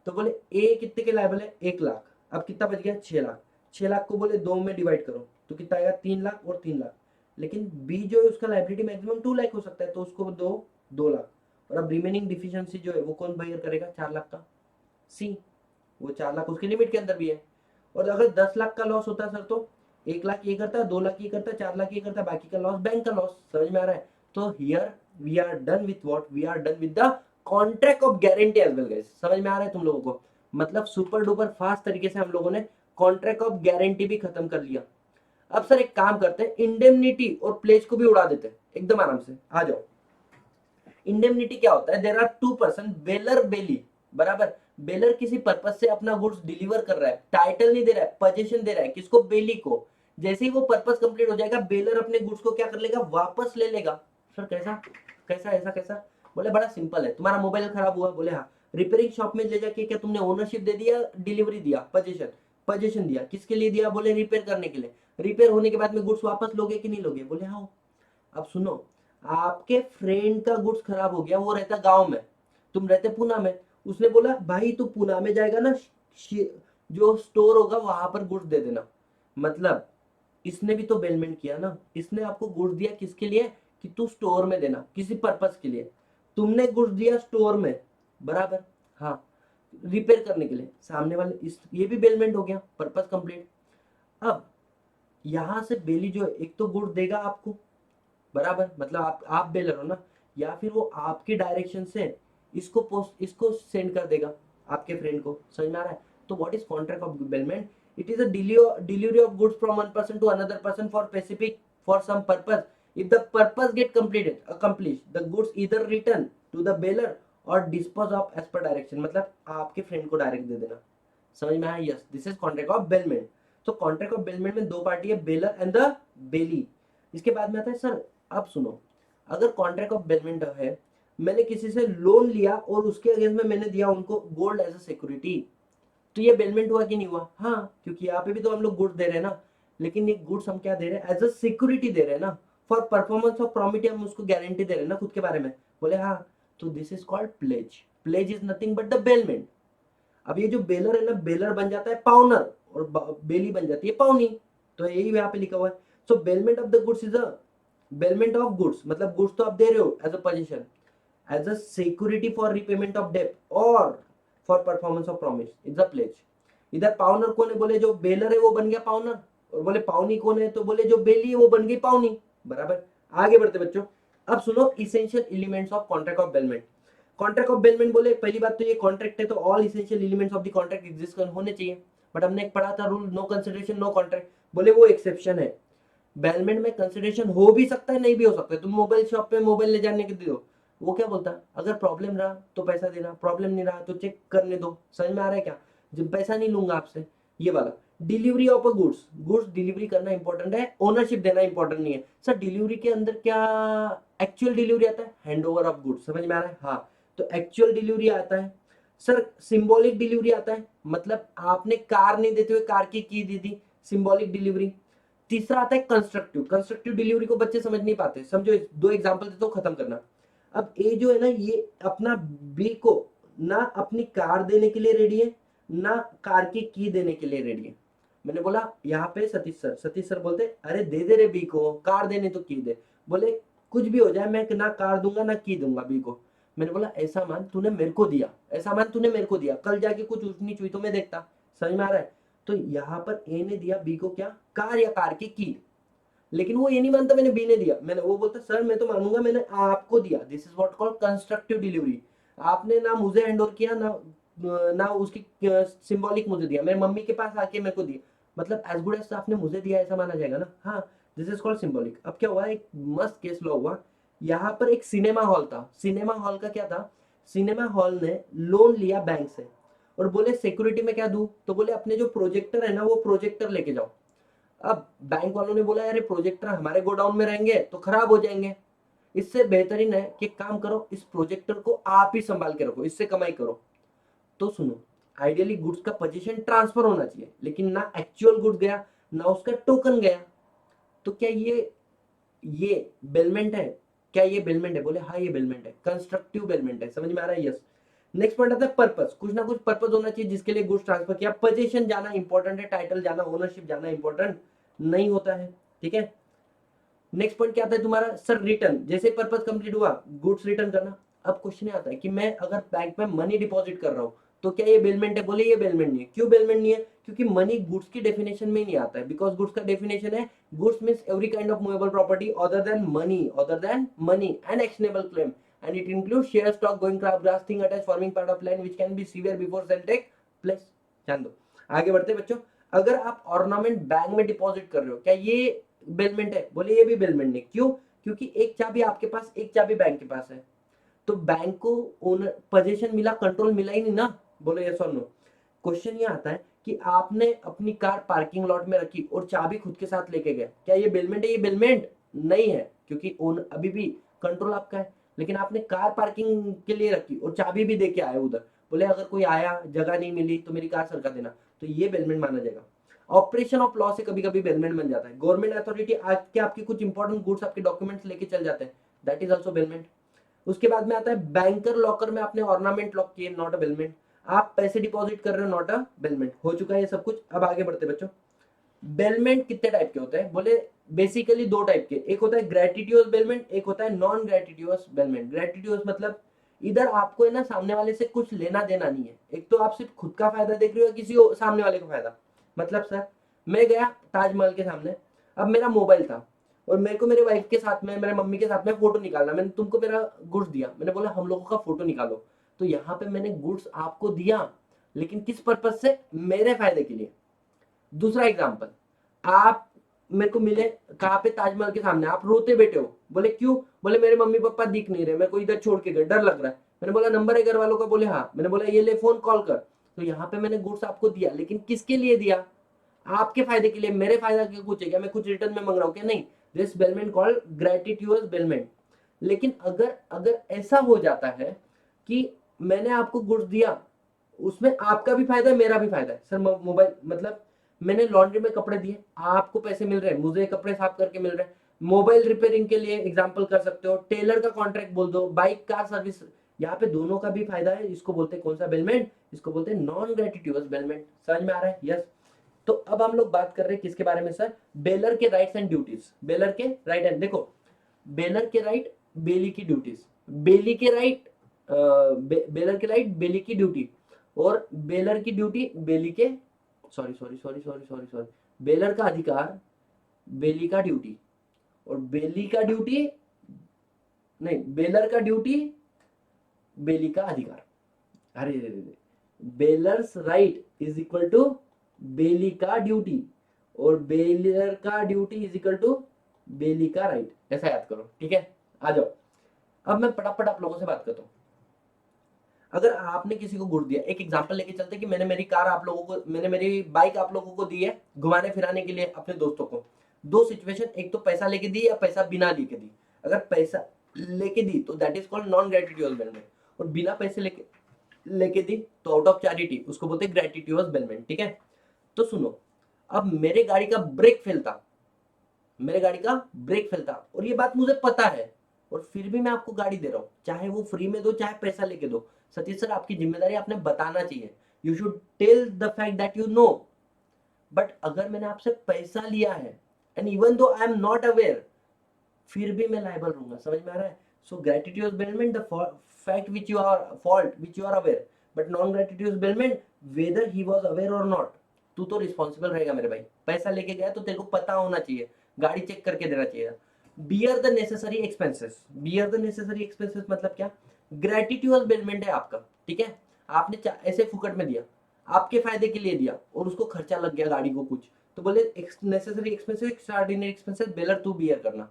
तो बोले ए कितने के लायबल है, 1 लाख, अब कितना बच गया 6 लाख, 6 लाख को बोले 2 में डिवाइड करो तो कितना आएगा, 3 लाख और 3 लाख। लेकिन बी जो है उसका लायबिलिटी मैक्सिमम 2 लाख हो सकता है, तो उसको दो 2 लाख, और अब रिमेनिंग डिफिशियंसी जो है वो कौन बेयर करेगा, 4 लाख का, सी। वो 4 लाख उसकी लिमिट के अंदर भी है। और अगर 10 लाख का लॉस होता है सर, तो 1 लाख ये करता है, 2 लाख ये करता है, 4 लाख ये करता है, बाकी का लॉस बैंक का लॉस, समझ में आ रहा है। तो here we are done with what, we are done with the contract of guarantee as well guys, समझ में आ रहा है तुम लोगों को, मतलब सुपर डुपर फास्ट तरीके से हम लोगों ने कॉन्ट्रैक्ट ऑफ गारंटी भी खत्म कर लिया। अब सर एक काम करते हैं, इंडेमनिटी और प्लेज को भी उड़ा देते हैं एकदम आराम से, आ जाओ। इंडेमनिटी क्या होता है, देयर आर 2 पर्सन, बेलर बेली, बराबर। बेलर किसी पर्पस से अपना गुड्स डिलीवर कर रहा है, टाइटल नहीं दे रहा है, पोजीशन दे रहा है, किसको, बेली को। जैसे ही वो पर्पस कंप्लीट हो जाएगा, बेलर अपने गुड्स को क्या कर लेगा, वापस ले लेगा। सर कैसा कैसा ऐसा कैसा, बोले बड़ा सिंपल है, तुम्हारा मोबाइल खराब हुआ, बोले हाँ, रिपेयरिंग शॉप में ले जाके क्या तुमने ओनरशिप दे दिया, डिलीवरी दिया, पोजीशन दिया, किसके लिए दिया, बोले रिपेयर करने के लिए। रिपेयर होने के बाद में गुड्स वापस लोगे कि नहीं लोगे, बोले हाँ। अब सुनो, आपके फ्रेंड का गुड्स खराब हो गया, वो रहता गांव में, तुम रहते पुणे में, उसने बोला भाई तू पुणे में जाएगा ना, जो स्टोर होगा वहां पर गुड्स दे देना। मतलब इसने भी तो बेलमेंट किया ना, इसने आपको गुड्स दिया किसके लिए, कि तू स्टोर में देना, किसी पर्पस के लिए। तुमने गुड्स दिया स्टोर में, बराबर, हाँ। रिपेयर करने के लिए सामने वाले इस, ये भी बेलमेंट हो गया, पर्पस कंप्लीट। अब यहाँ से बेली जो है एक तो गुड देगा आपको, बराबर, मतलब आप बेलर हो ना, या फिर वो आपकी डायरेक्शन से इसको पोस्ट इसको सेंड कर देगा आपके फ्रेंड को, समझ में आ रहा है। तो what is contract of bailment? It is a delivery of goods from one person to another person for specific for some purpose. If the purpose get completed accomplish the goods either return to the bailor और dispose of as per direction, मतलब आपके friend को direct दे देना, समझ में आया? Yes, this is contract of bailment. तो contract of bailment में दो पार्टी है, बेलर एंड द बेली। इसके बाद में आता है सर, अब सुनो, अगर कॉन्ट्रैक्ट ऑफ बेलमेंट है, मैंने किसी से लोन लिया और उसके अगेंस्ट में मैंने दिया उनको गोल्ड एज अ सिक्योरिटी, तो ये बेलमेंट हुआ कि नहीं हुआ? हाँ, क्योंकि यहाँ पे भी तो हम लोग गुड्स दे रहे हैं ना, लेकिन ये गुड्स हम क्या दे रहे हैं? एज अ सिक्योरिटी दे रहे हैं ना, फॉर परफॉर्मेंस ऑफ प्रॉमिटी, हम उसको गारंटी दे रहे हैं ना खुद के बारे में। बोले हाँ, तो this is called pledge. Pledge is nothing but the bailment. अब ये जो बेलर है ना, बेलर बन जाता है पाउनर और बेली बन जाती है पाउनी, तो यही यहाँ पे लिखा हुआ है। So bailment of the goods is a bailment of goods, मतलब गुड्स तो आप दे रहे हो as a position, as a security for repayment of debt और for performance of promise is a pledge. इधर पाउनर कौन है? बोले जो बेलर है वो बन गया पाउनर, और बोले पाउनी कौन है? तो बोले जो बेली है वो बन गई पाउनी, बराबर। आगे बढ़ते बच्चों, अब सुनो essential elements of contract of bailment. Contract of bailment बोले, पहली बात तो ये कॉन्ट्रैक्ट है तो all essential elements of the contract exist होने चाहिए, बट हमने एक पढ़ा था rule, no consideration no contract. बोले वो एक्सेप्शन है, बेलमेंट में कंसिडरेशन हो भी सकता है नहीं भी हो सकता है। तुम मोबाइल शॉप पे मोबाइल ले जाने के दो, वो क्या बोलता है? अगर प्रॉब्लम रहा तो पैसा देना, प्रॉब्लम नहीं रहा तो चेक करने दो, समझ में आ रहा है क्या? जब पैसा नहीं लूंगा आपसे, ये वाला। Delivery of a goods, goods delivery करना इंपॉर्टेंट है, ओनरशिप देना इंपॉर्टेंट नहीं है। सर डिलीवरी के अंदर क्या एक्चुअल डिलीवरी आता है? हैंड ओवर ऑफ गुड्स, समझ में आ रहा है? हाँ, तो एक्चुअल डिलीवरी आता है। सर सिंबॉलिक डिलीवरी आता है, मतलब आपने कार नहीं देते हुए कार की दी थी, सिंबॉलिक डिलीवरी। तीसरा आता है कंस्ट्रक्टिव। कंस्ट्रक्टिव डिलीवरी को बच्चे समझ नहीं पाते, समझो दो एग्जांपल देता हूं, खत्म करना। अब ए जो है ना, ये अपना बी को ना अपनी कार देने के लिए रेडी है, ना कार की देने के लिए रेडी है। मैंने बोला यहाँ पे सतीश सर बोलते अरे दे दे रे बी को, कार देने तो की दे। बोले कुछ भी हो जाए मैं ना कार दूंगा ना की दूंगा बी को। मैंने बोला ऐसा मान तूने मेरे को दिया, ऐसा मान तूने मेरे को दिया, कल जाके कुछ ऊंच नीच हुई तो मैं देखता, समझ में आ रहा है? तो यहाँ पर ए ने दिया बी को क्या? कार या कार की। लेकिन वो ये नहीं मानता मैंने बी ने दिया, मैंने वो बोलता सर मैं तो मानूंगा मैंने आपको दिया। This is what called constructive delivery. आपने ना मुझे हैंड ओवर किया ना ना उसकी सिंबॉलिक मुझे दिया, मेरे मम्मी के पास आके मेरे को दिया, मतलब एज गुड एज आपने मुझे दिया ऐसा माना जाएगा ना। हाँ, दिस इज कॉल्ड सिंबॉलिक। अब क्या हुआ, एक मस्त केस लॉ हुआ। यहाँ पर एक सिनेमा हॉल था, सिनेमा हॉल का क्या था? सिनेमा हॉल ने लोन लिया बैंक से और बोले सिक्योरिटी में क्या दूं? तो बोले अपने जो प्रोजेक्टर है ना वो प्रोजेक्टर लेके जाओ। अब बैंक वालों ने बोला यार प्रोजेक्टर हमारे गोडाउन में रहेंगे तो खराब हो जाएंगे, इससे बेहतरीन है कि काम करो इस प्रोजेक्टर को आप ही संभाल के रखो, इससे कमाई करो। तो सुनो, आइडियली गुड्स का पोजीशन ट्रांसफर होना चाहिए, लेकिन ना एक्चुअल गुड्स गया ना उसका टोकन गया, तो क्या ये बेलमेंट है? क्या ये बेलमेंट है? बोले हाँ ये बेलमेंट है, कंस्ट्रक्टिव बेलमेंट है, समझ में आ रहा है? यस। नेक्स्ट पॉइंट आता है पर्पस। कुछ ना कुछ पर्पस होना चाहिए जिसके लिए गुड्स ट्रांसफर किया। पोजीशन जाना इंपॉर्टेंट है, टाइटल जाना, ओनरशिप जाना इंपॉर्टेंट नहीं होता है, ठीक है। नेक्स्ट पॉइंट क्या आता है तुम्हारा? सर रिटर्न, जैसे पर्पस कंप्लीट हुआ गुड्स रिटर्न करना। अब क्वेश्चन आता है कि मैं अगर बैंक में मनी डिपॉजिट कर रहा हूँ तो क्या ये बेलमेंट है? बोले ये बेलमेंट नहीं है। क्यों बेलमेंट नहीं है? क्योंकि मनी गुड्स की डेफिनेशन में नहीं आता है, बिकॉज गुड्स का डेफिनेशन है goods means every kind of movable property other than money and actionable claim and it includes share stock going crab grass thing attached forming part of land which can be severe before sale take place। जान दो, आगे बढ़ते बच्चों। अगर आप ornament bank में deposit कर रहे हो, क्या ये बेलमेंट है? बोले ये भी बेलमेंट नहीं। क्यों? क्योंकि एक चाबी आपके पास, एक चाबी बैंक के पास है, तो बैंक को ओनर पोजीशन मिला, कंट्रोल मिला ही नहीं ना। बोले यस और नो। क्वेश्चन ये आता है कि आपने अपनी कार पार्किंग लॉट में रखी और चाबी खुद के साथ लेके गए, क्या ये बेलमेंट है? ये बेलमेंट नहीं है, क्योंकि ओन अभी भी कंट्रोल आपका है, लेकिन आपने कार पार्किंग के लिए रखी और चाबी भी दे के आए उधर। बोले अगर कोई आया जगह नहीं मिली तो मेरी कार सरका देना, तो ये बेलमेंट माना जाएगा। ऑपरेशन ऑफ लॉ से कभी कभी बेलमेंट बन जाता है। गवर्नमेंट अथॉरिटी आके आपके कुछ इंपॉर्टेंट गुड्स, आपके डॉक्यूमेंट्स लेके चल जाते हैं, दैट इज ऑल्सो बेलमेंट। उसके बाद में आता है बैंकर लॉकर में आपने ऑर्नामेंट लॉक किए, नॉट अ बेलमेंट। आप पैसे डिपॉजिट कर रहे हो, नॉट अ बेलमेंट। हो चुका है ये सब कुछ। अब आगे बढ़ते बच्चों। बेलमेंट कितने टाइप के होते हैं? बोले बेसिकली दो टाइप के, एक होता है ग्रेटिट्यूअस बेलमेंट, एक होता है नॉन ग्रेटिट्यूअस बेलमेंट। ग्रेटिट्यूअस मतलब इधर आपको है ना सामने वाले से कुछ लेना देना नहीं है, एक तो आप सिर्फ खुद का फायदा देख रहे हो, किसी सामने वाले का फायदा। मतलब सर मैं गया ताजमहल के सामने, अब मेरा मोबाइल था और मेरे को मेरे वाइफ के साथ में, मेरे मम्मी के साथ में फोटो निकालना, मैंने तुमको मेरा गुड्स दिया, मैंने बोला हम लोगों का फोटो निकालो, तो यहाँ पे मैंने गुड्स आपको दिया, लेकिन किस पर्पज से, मेरे फायदे के लिए। दूसरा एग्जाम्पल, आप मेरे को मिले कहाँ पे, ताजमहल के सामने, आप रोते बैठे हो, बोले क्यों, बोले मेरे मम्मी पापा दिख नहीं रहे, मेरे को इधर छोड़ के गए, डर लग रहा है। मैंने बोला नंबर है घर वालों का, बोले हाँ, मैंने बोला ये ले फोन कॉल कर। तो यहाँ पे मैंने गुड्स आपको दिया, लेकिन किसके लिए दिया, आपके फायदे के लिए, मेरे फायदा के कुछ है क्या, मैं कुछ रिटर्न में मांग रहा हूँ क्या, नहीं, दिस बेलमेंट कॉल्ड ग्रेटिट्यूअस बेलमेंट। लेकिन अगर अगर ऐसा हो जाता है कि मैंने आपको गुड्स दिया, उसमें आपका भी फायदा है मेरा भी फायदा है, सर मोबाइल मतलब मैंने लॉन्ड्री में कपड़े दिए, आपको पैसे मिल रहे हैं, मुझे कपड़े साफ करके मिल रहे हैं, मोबाइल रिपेयरिंग के लिए एग्जांपल कर सकते हो, टेलर का कॉन्ट्रैक्ट बोल दो, बाइक कार सर्विस, यहाँ पे दोनों का भी फायदा है। इसको बोलते हैं कौन सा बेलमेंट, इसको बोलते हैं नॉन ग्रेटिट्यूअस बेलमेंट। समझ में आ रहा है, यस। तो अब हम लोग बात कर रहे हैं किसके बारे में सर, बेलर के राइट्स एंड ड्यूटीज, बेलर के राइट एंड, देखो बेलर के राइट, बेली की ड्यूटीज, बेली के राइट, बेलर के राइट बेली की ड्यूटी, और बेलर की ड्यूटी बेली के, sorry sorry sorry sorry sorry sorry, baler का अधिकार बेली का ड्यूटी, और बेली का ड्यूटी, नहीं बेलर का ड्यूटी बेली का अधिकार, अरे bailor's right is equal to bailee का ड्यूटी, और बेलर का duty is equal to bailee का राइट, ऐसा याद करो, ठीक है। आ जाओ, अब मैं फटाफट आप लोगों से बात करता हूँ। अगर आपने किसी को गुड़ दिया, एक एग्जांपल लेके चलते कि मैंने मेरी कार आप लोगों को, मैंने मेरी बाइक आप लोगों को दी है घुमाने फिराने के लिए अपने दोस्तों को। दो सिचुएशन, एक तो पैसा लेके दी या पैसा बिना लेके दी। अगर पैसा लेके दी तो that is called non gratuitous bailment, और बिना पैसे लेके लेके दी तो आउट ऑफ चैरिटी, उसको बोलते हैं ग्रेटिट्यूअस बेलमेंट, ठीक है। तो सुनो, अब मेरे गाड़ी का ब्रेक फेल था, मेरे गाड़ी का ब्रेक फेल था, और ये बात मुझे पता है, और फिर भी मैं आपको गाड़ी दे रहा हूँ, चाहे वो फ्री में दो चाहे पैसा लेके दो। सतीश सर आपकी जिम्मेदारी, आपने बताना चाहिए, you should tell the fact that you know. But अगर मैंने आपसे पैसा लिया है and even though I am not aware, फिर भी मैं लायबल रहूंगा। समझ में आ रहा है। So gratitude bailment the fact which you are fault which you are aware, but non gratitude bailment whether he was aware और नॉट, तू तो रिस्पॉन्सिबल रहेगा मेरे भाई। पैसा लेके गया तो तेरे को पता होना चाहिए, गाड़ी चेक करके देना चाहिए। Bear the necessary expenses, bear the necessary expenses मतलब क्या, ग्रेटिट्यूड बेलमेंट है आपका, ठीक है। आपने ऐसे फुकट में दिया, आपके फायदे के लिए दिया, और उसको खर्चा लग गया गाड़ी को कुछ, तो बोले necessary expenses extraordinary expenses baler तू बियर करना।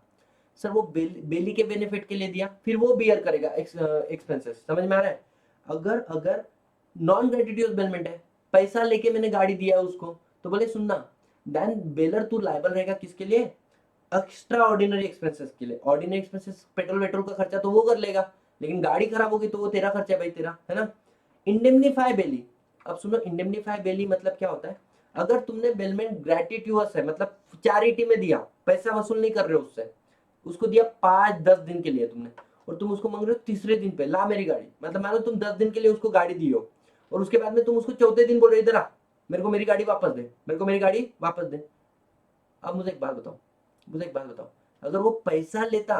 सर वो बेली के बेनिफिट के लिए दिया, फिर वो बियर करेगा एक्सपेंसेस। समझ में आ रहा है। अगर अगर नॉन ग्रेटिट्यूड बेलमेंट है, पैसा लेके मैंने गाड़ी दिया उसको, तो बोले सुनना, देन बेलर तू लायबल रहेगा किसके लिए, एक्स्ट्रा ऑर्डिनरी एक्सपेंसेस के लिए। ऑर्डिनरी एक्सपेंसेस पेट्रोल वेट्रोल का खर्चा तो वो कर लेगा, लेकिन गाड़ी खराब होगी तो वो तेरा खर्चा है भाई, तेरा है ना। इंडेमनीफाई बेली, अब सुनो इंडेमनीफाई बेली मतलब क्या होता है, अगर तुमने बेलमेंट ग्रेटिट्यूअस है मतलब चैरिटी में दिया, पैसा वसूल नहीं कर रहे हो उससे, उसको दिया 5-10 दिन के लिए तुमने, और तुम उसको मांग रहे हो तीसरे दिन पे ला मेरी गाड़ी, मतलब मान लो तुम 10 दिन के लिए उसको गाड़ी दी हो, और उसके बाद में तुम उसको चौथे दिन बोल रहे हो इधर आ, मेरे को मेरी गाड़ी वापस दे, मेरे को मेरी गाड़ी वापस दे। अब मुझे एक बात बताओ, मुझे एक बात बताओ, अगर वो पैसा लेता,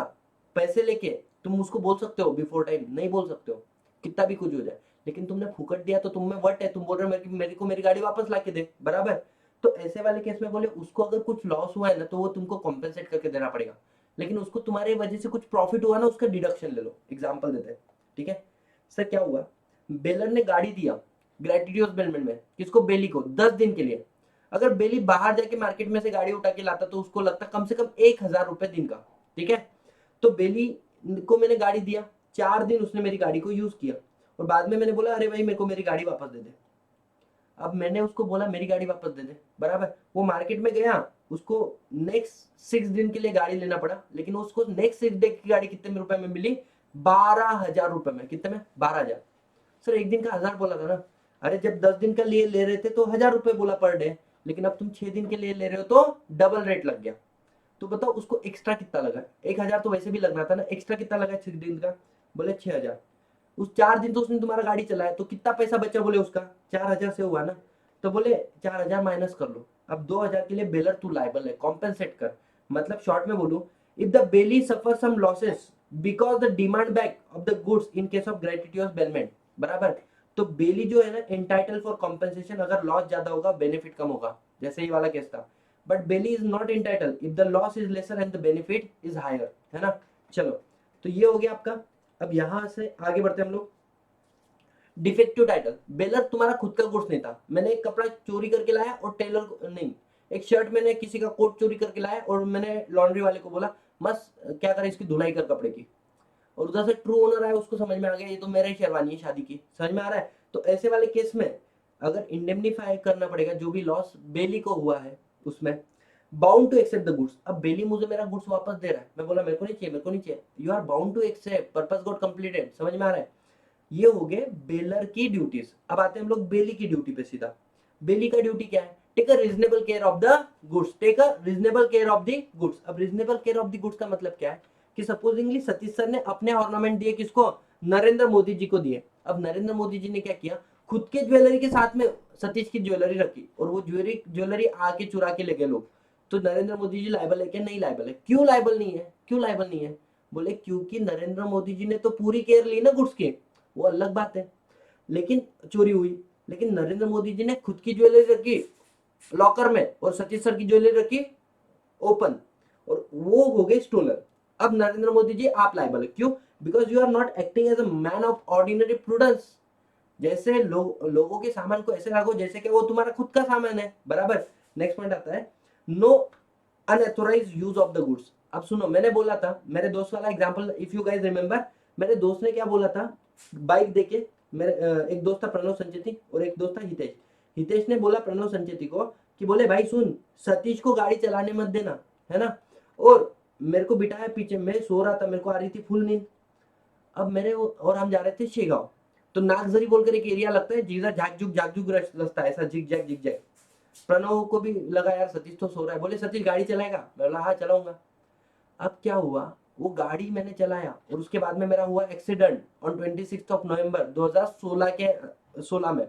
पैसे लेके तुम उसको बोल सकते हो बिफोर टाइम, नहीं बोल सकते हो, कितना भी कुछ हो जाए, लेकिन तुमने फुकट दिया तो तुम में वट है, तुम बोल रहे हो मेरे को मेरी गाड़ी वापस ला के दे, बराबर। तो ऐसे वाले केस में बोले उसको अगर कुछ लॉस हुआ है ना तो वो तुमको कॉम्पेंसेट करके देना पड़ेगा, लेकिन उसको तुम्हारे वजह से कुछ प्रॉफिट हुआ ना, उसका डिडक्शन ले लो। एग्जाम्पल देते हैं, ठीक है। सर क्या हुआ, बेलर ने गाड़ी दिया ग्रेटिट्यूड बेलमेंट में, किसको, बेली को, 10 दिन के लिए। अगर बेली बाहर जाके मार्केट में से गाड़ी उठा के लाता तो उसको लगता कम से कम 1,000 रुपए दिन का, ठीक है। तो बेली को मैंने गाड़ी दिया, 4 दिन उसने मेरी गाड़ी को यूज किया, और बाद में मैंने बोला अरे भाई मेरे को मेरी गाड़ी वापस दे दे। अब मैंने उसको बोला मेरी गाड़ी वापस दे दे, बराबर। वो मार्केट में गया, उसको नेक्स्ट 6 दिन के लिए गाड़ी लेना पड़ा, लेकिन उसको नेक्स्ट 6 डे की गाड़ी कितने रुपए में मिली, 12,000 रुपए में। कितने में, 12,000। सर एक दिन का 1,000 बोला था ना, अरे जब 10 दिन का लिए ले रहे थे तो 1,000 रुपए बोला पर डे, लेकिन अब तुम 6 दिन के लिए ले रहे हो तो डबल रेट लग गया। तो बताओ उसको एक्स्ट्रा कितना लगा, 1,000 तो वैसे भी लगना था ना, एक्स्ट्रा कितना लगा 6 दिन का, बोले 6,000। उस 4 दिन तो उसने तुम्हारा गाड़ी चलाया, तो कितना पैसा बचा, बोले उसका 4,000 से हुआ ना, तो बोले 4,000 माइनस कर लो, अब 2,000 के लिए बेलर तू लाइबल है, कॉम्पेंसेट कर। मतलब शॉर्ट में बोलूं, if the bailee suffer some losses because the demand back of the goods in case of gratuitous bailment, बराबर। तो बेली जो है ना एंटाइटल फॉर कॉम्पेंसेशन, अगर लॉस ज्यादा होगा बेनिफिट कम होगा, जैसे ये वाला केस था। But bailee is not entitle if the loss is lesser and the benefit is higher, है ना। चलो, तो ये हो गया आपका। अब यहां से आगे बढ़ते हैं हम लोग। डिफेक्टिव टाइटल, बेलर तुम्हारा खुद का गुड्स नहीं था, मैंने एक कपड़ा चोरी करके लाया और टेलर नहीं, एक शर्ट मैंने किसी का कोट चोरी करके लाया और मैंने लॉन्ड्री वाले को बोला मस्त क्या करे इसकी धुलाई कर कपड़े की, और उधर से ट्रू ओनर आया, उसको समझ में आ गया ये तो मेरा ही शेरवानी है शादी की, समझ में आ रहा है। तो ऐसे वाले केस में अगर इंडेमनीफाई करना पड़ेगा जो भी लॉस बेली को हुआ है उसमें, bound to accept the goods. अब बेली मुझे मेरा गुड्स वापस दे रहा है, मैं बोला मेरे को नहीं चाहिए, मेरे को नहीं चाहिए, you are bound to accept, purpose got completed, समझ में आ रहा है। ये हो गए बेलर की ड्यूटीज। अब आते हैं हम लोग बेली की ड्यूटी पे सीधा। बेली का ड्यूटी क्या है? Take a reasonable care of the goods, take a reasonable care of the goods. अब reasonable care of the goods का मतलब क्या है कि सपोजिंगली सतीश सर ने अपने ऑर्नामेंट दिए किसको? नरेंद्र मोदी जी को दिए। अब नरेंद्र मोदी जी ने क्या किया, खुद के ज्वेलरी के साथ में सतीश की ज्वेलरी रखी और वो ज्वेलरी आके चुरा के ले गए लोग। तो नरेंद्र मोदी जी लायबल है क्या? नहीं लायबल है। क्यों लायबल नहीं है? क्यों लायबल नहीं है? बोले क्योंकि नरेंद्र मोदी जी ने तो पूरी केयर ली ना गुड्स की, वो अलग बात है, लेकिन चोरी हुई। लेकिन नरेंद्र मोदी जी ने खुद की ज्वेलरी रखी लॉकर में और सतीश सर की ज्वेलरी रखी ओपन, और वो हो गए स्टोलर। अब नरेंद्र मोदी जी आप लायबल है, क्यों? Because you are not acting as a man of ordinary prudence. जैसे लोगों के सामान को ऐसे रखो जैसे कि वो तुम्हारा खुद का सामान है, बराबर। नेक्स्ट पॉइंट आता है no unauthorised use of the goods. अब सुनो, मैंने बोला था मेरे दोस्त वाला example, if you guys remember, मेरे दोस्त ने क्या बोला था, बाइक देके, मेरे एक दोस्त था प्रणव संचेती और एक दोस्त था हितेश। हितेश ने बोला प्रणव संचेती को कि बोले भाई सुन, सतीश को गाड़ी चलाने मत देना, है ना। और मेरे को बिठाया पीछे, मैं सो रहा था, मेरे को आ रही थी फुल नींद। अब और हम जा रहे थे शेगांव। तो नागजरी बोलकर एक एरिया लगता है, जीजा झाकझुक रास्ता है, ऐसा जिग जैग। प्रणव को भी लगा यार सतीश तो सो रहा है, बोले सतीश गाड़ी चलाएगा? मैं बोला हाँ चलाऊंगा। अब क्या हुआ, वो गाड़ी मैंने चलाया और उसके बाद में मेरा हुआ एक्सीडेंट ऑन 26 नवंबर 2016 के 16 में,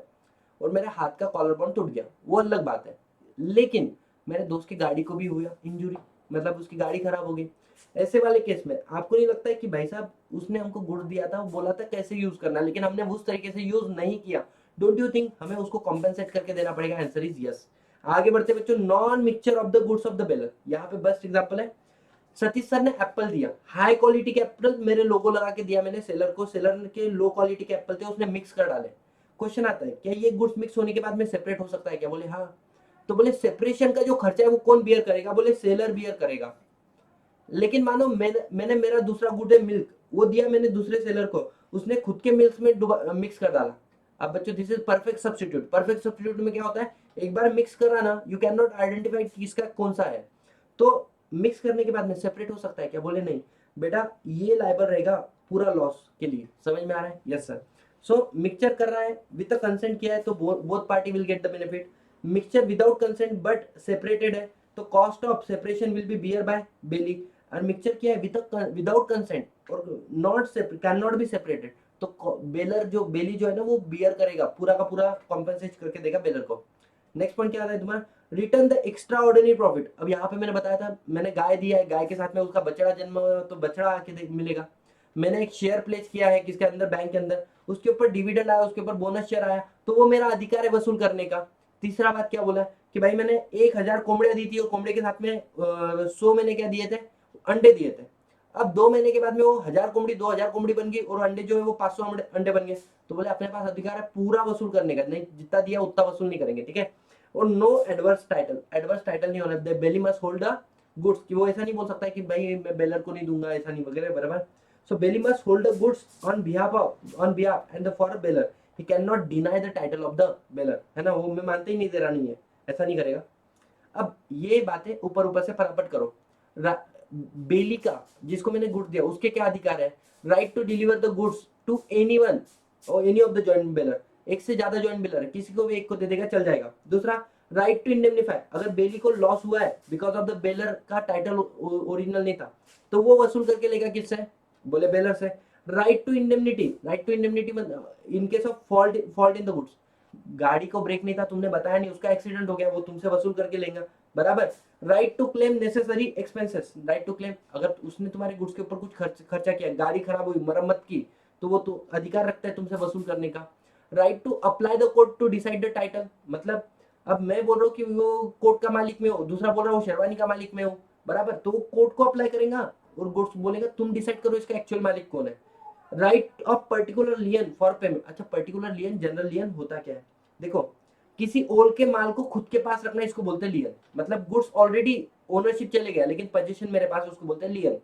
और मेरे हाथ का कॉलर बोन टूट गया, वो अलग बात है। लेकिन मेरे दोस्त की गाड़ी को भी हुआ इंजुरी, मतलब उसकी गाड़ी खराब हो गई। ऐसे वाले केस में आपको नहीं लगता है कि भाई साहब उसने हमको गुड़ दिया था, वो बोला था कैसे यूज करना, लेकिन हमने उस तरीके से यूज नहीं किया, डोंट यू थिंक हमें उसको कॉम्पेंसेट करके देना पड़ेगा? Answer is yes. आगे बढ़ते बच्चों, non mixture of the goods of the baler. यहाँ पे बेस्ट एग्जांपल है, सतीश सर ने एप्पल दिया, हाई क्वालिटी के एप्पल मेरे लोगो लगा के दिया मैंने सेलर को, सेलर के लो क्वालिटी के एप्पल थे उसने मिक्स कर डाले। क्वेश्चन आता है क्या ये गुड्स मिक्स होने के बाद में सेपरेट हो सकता है क्या? बोले हाँ। तो बोले सेपरेशन का जो खर्चा है वो कौन बियर करेगा? बोले सेलर बियर करेगा। लेकिन मानो मैंने मेरा दूसरा गुड है मिल्क, वो दिया मैंने दूसरे सेलर को, उसने खुद के मिल्क में मिक्स कर डाला। अब बच्चों this is perfect substitute. Perfect substitute में क्या होता है, एक बार मिक्स करा ना, यू कैन नॉट आइडेंटिफाई किसका कौन सा है। तो मिक्स करने के बाद में सेपरेट हो सकता है क्या? बोले नहीं बेटा, ये लाइबल रहेगा पूरा लॉस के लिए, समझ में आ रहा है? Yes sir. सो मिक्सचर कर रहा है विद कंसेंट किया है तो both party will get the benefit. Mixture without consent but separated है तो cost of separation will be bear by bailee. और मिक्सचर किया है विदाउट कंसेंट और not can not be separated, तो बेलर जो बेली जो है ना वो बियर करेगा, पूरा का पूरा कॉम्पेंसेट करके देगा बेलर को। नेक्स्ट पॉइंट क्या आता है तुम्हारा, return the extra ordinary profit. अब यहाँ पे मैंने बताया था, मैंने गाय दिया है, गाय के साथ में उसका बछड़ा जन्म तो बछड़ा आके मिलेगा। मैंने एक शेयर प्लेस किया है किसके अंदर, बैंक के अंदर, उसके ऊपर डिविडेंड आया, उसके ऊपर बोनस शेयर आया, तो वो मेरा अधिकार है वसूल करने का। तीसरा बात क्या बोला कि भाई मैंने 1000 कोंबड़ियां दी थी और कोंबड़े के साथ में 100 मैंने क्या दिए थे, अंडे दिए थे। अब 2 महीने के बाद में वो 1000 कोंबड़ी 2000 कोंबड़ी बन गई और अंडे जो है वो 500 अंडे बन गए। तो बोले अपने पास अधिकार है पूरा वसूल करने का, नहीं जितना दिया उतना वसूल नहीं करेंगे, ठीक है। और no adverse title, adverse title नहीं होना, bailee must hold the goods, कि वो ऐसा नहीं बोल सकता कि भाई मैं बेलर को नहीं दूंगा, ऐसा नहीं वगैरह, बराबर। So bailee must hold the goods on behalf and for bailor, he can not deny the title of the bailor, है ना, वो मैं मानते ही नहीं, दे रहा नहीं है, ऐसा नहीं करेगा। अब ये बातें ऊपर ऊपर से फटाफट करो। बेली का जिसको मैंने गुड्स दिया उसके क्या अधिकार है, right to deliver the goods to anyone और any of the joint bailor, एक से ज्यादा जॉइंट बिलर है, किसी को भी एक को दे देगा चल जाएगा। दूसरा, राइट टू इंडेमनीफाई, अगर बेली को लॉस हुआ है बिकॉज ऑफ द बेलर का टाइटल ओरिजिनल नहीं था तो वो वसूल करके लेगा किससे? बोले बेलर से। Right to indemnity, right to indemnity in case of fault in the goods, गाड़ी को ब्रेक नहीं था, तुमने बताया नहीं, उसका एक्सीडेंट हो गया, वो तुमसे वसूल करके लेगा, बराबर। Right to claim necessary expenses, right to claim, अगर उसने तुम्हारे गुड्स के ऊपर कुछ खर्चा किया, गाड़ी खराब हुई, मरम्मत की, तो वो तो अधिकार रखता है तुमसे वसूल करने का। Right to apply the code to decide the title, मतलब अब मैं बोल रहा हूँ कि वो कोट का मालिक मैं हूँ, दूसरा बोल रहा हूँ शेरवानी का मालिक मैं हूँ, बराबर, तो वो कोट को अप्लाई करेगा और गुड्स बोलेगा तुम डिसाइड करो इसका एक्चुअल मालिक कौन है। Right of particular lien for payment, अच्छा पर्टिकुलर लियन जनरल लियन होता क्या है, देखो किसी और के माल को खुद के पास रखना इसको बोलते हैं लियन, मतलब गुड्स ऑलरेडी ओनरशिप चले गया लेकिन पोजीशन मेरे पास, उसको बोलते हैं लियन।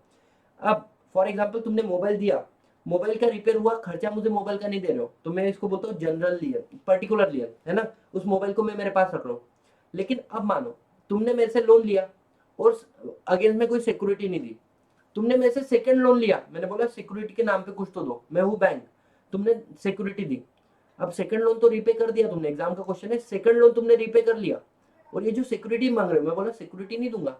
अब फॉर एग्जांपल तुमने मोबाइल दिया, मोबाइल का रिपेयर हुआ, खर्चा मुझे मोबाइल का नहीं दे रहे हो, तो मैं इसको बोलता हूँ जनरल लियन, पर्टिकुलर लियन, है ना, उस मोबाइल को मैं मेरे पास रख रहा हूँ। लेकिन अब मानो तुमने मेरे से लोन लिया और अगेंस्ट में कोई सिक्योरिटी नहीं दी, तुमने मेरे से सेकंड लोन लिया, मैंने बोला सिक्योरिटी के नाम पे कुछ तो दो, मैं हूँ बैंक, तुमने सिक्योरिटी दी, अब सेकंड लोन तो रीपे कर दिया तुमने, एग्जाम का क्वेश्चन है, सेकंड लोन तुमने रीपे कर लिया और ये जो सिक्योरिटी मांग रहे हो, मैं बोला सिक्योरिटी नहीं दूंगा,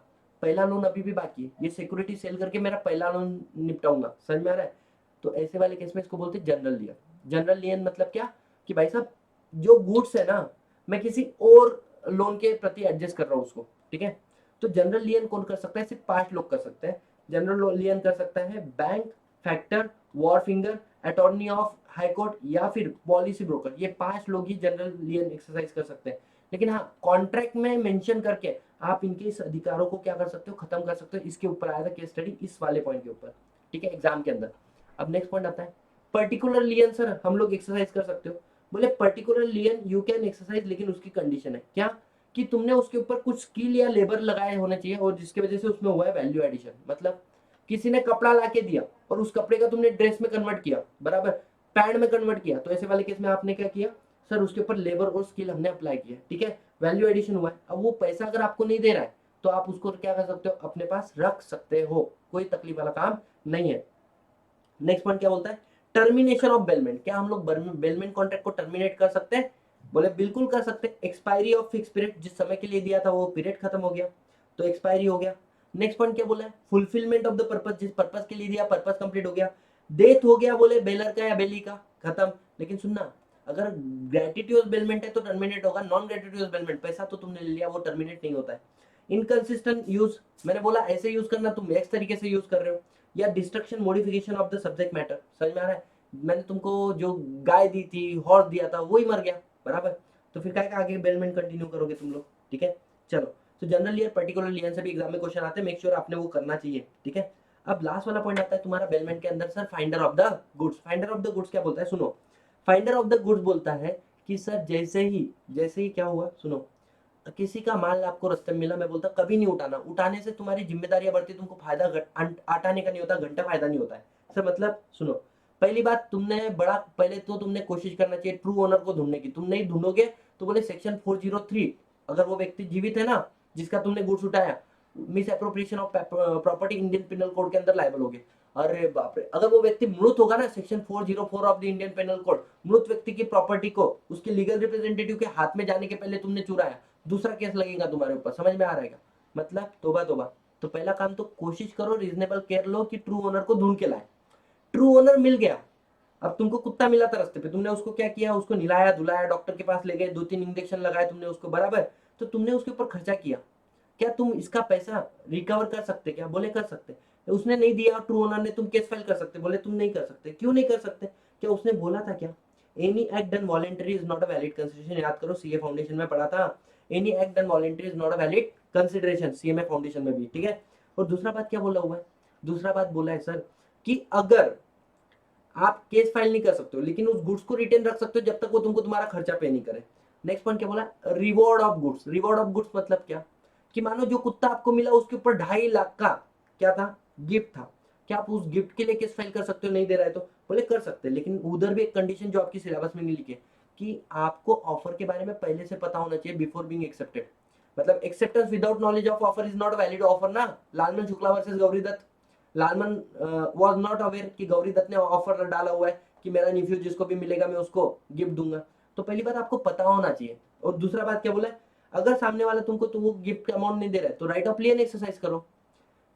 पहला लोन अभी भी बाकी है, ये सिक्योरिटी सेल करके मेरा पहला लोन निपटाऊंगा, समझ में आ रहा है। तो ऐसे वाले केस में इसको बोलते हैं जनरल लियन। जनरल लियन मतलब क्या, कि भाई साहब जो गुड्स है ना, मैं किसी और लोन के प्रति एडजस्ट कर रहा हूँ उसको, ठीक है। तो जनरल लियन कौन कर सकता है, सिर्फ 5 लोग कर सकते हैं। जनरल लियन कर सकता है bank, factor, war finger, attorney of high court या फिर पॉलिसी ब्रोकर, ये 5 लोग ही जनरल लियन एक्सरसाइज कर सकते हैं। लेकिन हाँ, कॉन्ट्रैक्ट में मेंशन करके आप इनके इस अधिकारों को क्या कर सकते हो, खत्म कर सकते हो। इसके ऊपर आया था केस स्टडी, इस वाले पॉइंट के ऊपर, ठीक है, एग्जाम के अंदर। अब नेक्स्ट पॉइंट आता है पर्टिकुलर लियन, सर हम लोग एक्सरसाइज कर सकते हो, बोले पर्टिकुलर लियन यू कैन एक्सरसाइज, लेकिन उसकी कंडीशन है क्या, कि तुमने उसके ऊपर कुछ स्किल या लेबर लगाए होने चाहिए और जिसकी वजह से उसमें हुआ है वैल्यू एडिशन, मतलब किसी ने कपड़ा ला के दिया और उस कपड़े का तुमने ड्रेस में कन्वर्ट किया, बराबर, पैंट में कन्वर्ट किया, तो ऐसे वाले केस में आपने क्या किया, सर उसके ऊपर लेबर और स्किल हमने अप्लाई किया, ठीक है, वैल्यू एडिशन हुआ है। अब वो पैसा अगर आपको नहीं दे रहा है तो आप उसको क्या कर सकते हो, अपने पास रख सकते हो, कोई तकलीफ वाला काम नहीं है। नेक्स्ट पॉइंट क्या बोलता है, टर्मिनेशन ऑफ बेलमेंट, क्या हम लोग बेलमेंट कॉन्ट्रैक्ट को टर्मिनेट कर सकते हैं, बोले बिल्कुल कर सकते हैं। एक्सपायरी ऑफ फिक्स पीरियड, जिस समय के लिए दिया था वो पीरियड खत्म हो गया तो एक्सपायरी हो गया। नेक्स्ट पॉइंट क्या बोला है, फुलफिलमेंट ऑफ द पर्पस, जिस पर्पस के लिए दिया पर्पस कंप्लीट हो गया। डेथ हो गया, बोले बेलर का या बेली का, खत्म। लेकिन सुनना, अगर ग्रेटिट्यूस बेलमेंट है तो टर्मिनेट होगा, नॉन ग्रेटिट्यूस बेलमेंट पैसा तो तुमने ले लिया वो टर्मिनेट नहीं होता है। इनकंसिस्टेंट यूज, मैंने बोला ऐसे यूज करना, तुम नेक्स्ट तरीके से यूज कर रहे हो, या destruction modification of the subject matter, समझ में आ रहा है, मैंने तुमको जो गाय दी थी, हॉर्स दिया था, वही मर गया, बराबर, तो फिर क्या आगे बेलमेंट कंटिन्यू करोगे तुम लोग, ठीक है। चलो, तो जनरल ईयर पर्टिकुलर ईयर से भी एग्जाम में क्वेश्चन आते हैं, मेक श्योर आपने वो करना चाहिए, ठीक है। अब लास्ट वाला पॉइंट आता है तुम्हारा बेलमेंट के अंदर, sir finder of the goods. Finder of the goods क्या बोलता है, सुनो, फाइंडर ऑफ द गुड्स बोलता है कि सर जैसे ही क्या हुआ, सुनो, किसी का माल आपको रास्ते में मिला, मैं बोलता कभी नहीं उठाना, उठाने से तुम्हारी जिम्मेदारियां बढ़ती, तुमको फायदा आटाने का नहीं होता, घंटा फायदा नहीं होता है सर। मतलब सुनो, पहली बात, तुमने बड़ा पहले तो तुमने कोशिश करना चाहिए ट्रू ओनर को ढूंढने की, तुम नहीं ढूंढोगे तो बोले सेक्शन 403, अगर वो व्यक्ति जीवित है ना जिसका तुमने गुड्स उठाया, miss appropriation of property Indian penal code के अंदर लायबल होगे। अरे बाप रे, अगर वो व्यक्ति मृत होगा ना, section 404 of the Indian penal code, मृत व्यक्ति की प्रॉपर्टी को उसके लीगल रिप्रेजेंटेटिव के हाथ में जाने के पहले तुमने चुराया, दूसरा केस लगेगा तुम्हारे ऊपर, समझ में आ रहेगा, मतलब तोबा तोबा। तो पहला काम तो कोशिश करो, रीजनेबल केयर लो कि ट्रू ओनर को ढूंढ के लाए। ट्रू ओनर मिल गया, अब तुमको कुत्ता मिला था रास्ते पे, तुमने उसको क्या किया, उसको निलाया धुलाया, डॉक्टर के पास ले गए, 2-3 इंजेक्शन लगाए तुमने उसको, बराबर, तो तुमने उसके ऊपर खर्चा किया, क्या तुम इसका पैसा रिकवर कर सकते, क्या बोले कर सकते, उसने नहीं दिया ट्रू ओनर ने, तुम केस फाइल कर सकते, बोले तुम नहीं कर सकते, क्यों नहीं कर सकते, क्या उसने बोला था क्या, any act done voluntary is not a valid consideration, याद करो सीए फाउंडेशन में पढ़ा था, any act done voluntary is not a valid consideration, CMA foundation में भी, ठीक है। और दूसरा बात क्या बोला हुआ है, दूसरा बात बोला है सर कि अगर आप केस फाइल नहीं कर सकते हो लेकिन उस गुड्स को रिटेन रख सकते हो जब तक वो तुमको तुम्हारा खर्चा पे नहीं करे। नेक्स्ट पॉइंट क्या बोला, reward of goods. Reward of goods मतलब क्या, कि मानो जो कुत्ता आपको मिला उसके ऊपर 2.5 लाख का क्या था, गिफ्ट था, क्या आप उस गिफ्ट के लिए केस फाइल कर सकते हो, नहीं दे रहा है तो, बोले कर सकते हैं, लेकिन उधर भी एक कंडीशन जो आपकी सिलेबस में नहीं लिखी है, कि आपको ऑफर के बारे में पहले से पता होना चाहिए बिफोर बीइंग एक्सेप्टेड, मतलब acceptance without knowledge of offer is not valid offer ना, Lalman Shukla versus Gauri Dutt. Lalman was not aware कि गौरी दत्त ने ऑफर डाला हुआ है कि मेरा निफ्यू जिसको भी मिलेगा मैं उसको गिफ्ट दूंगा, तो पहली बात आपको पता होना चाहिए। और दूसरा बात क्या बोला है, अगर सामने वाला तुमको तो वो गिफ्ट अमाउंट नहीं दे रहा है तो राइट ऑफ लियन एक्सरसाइज करो।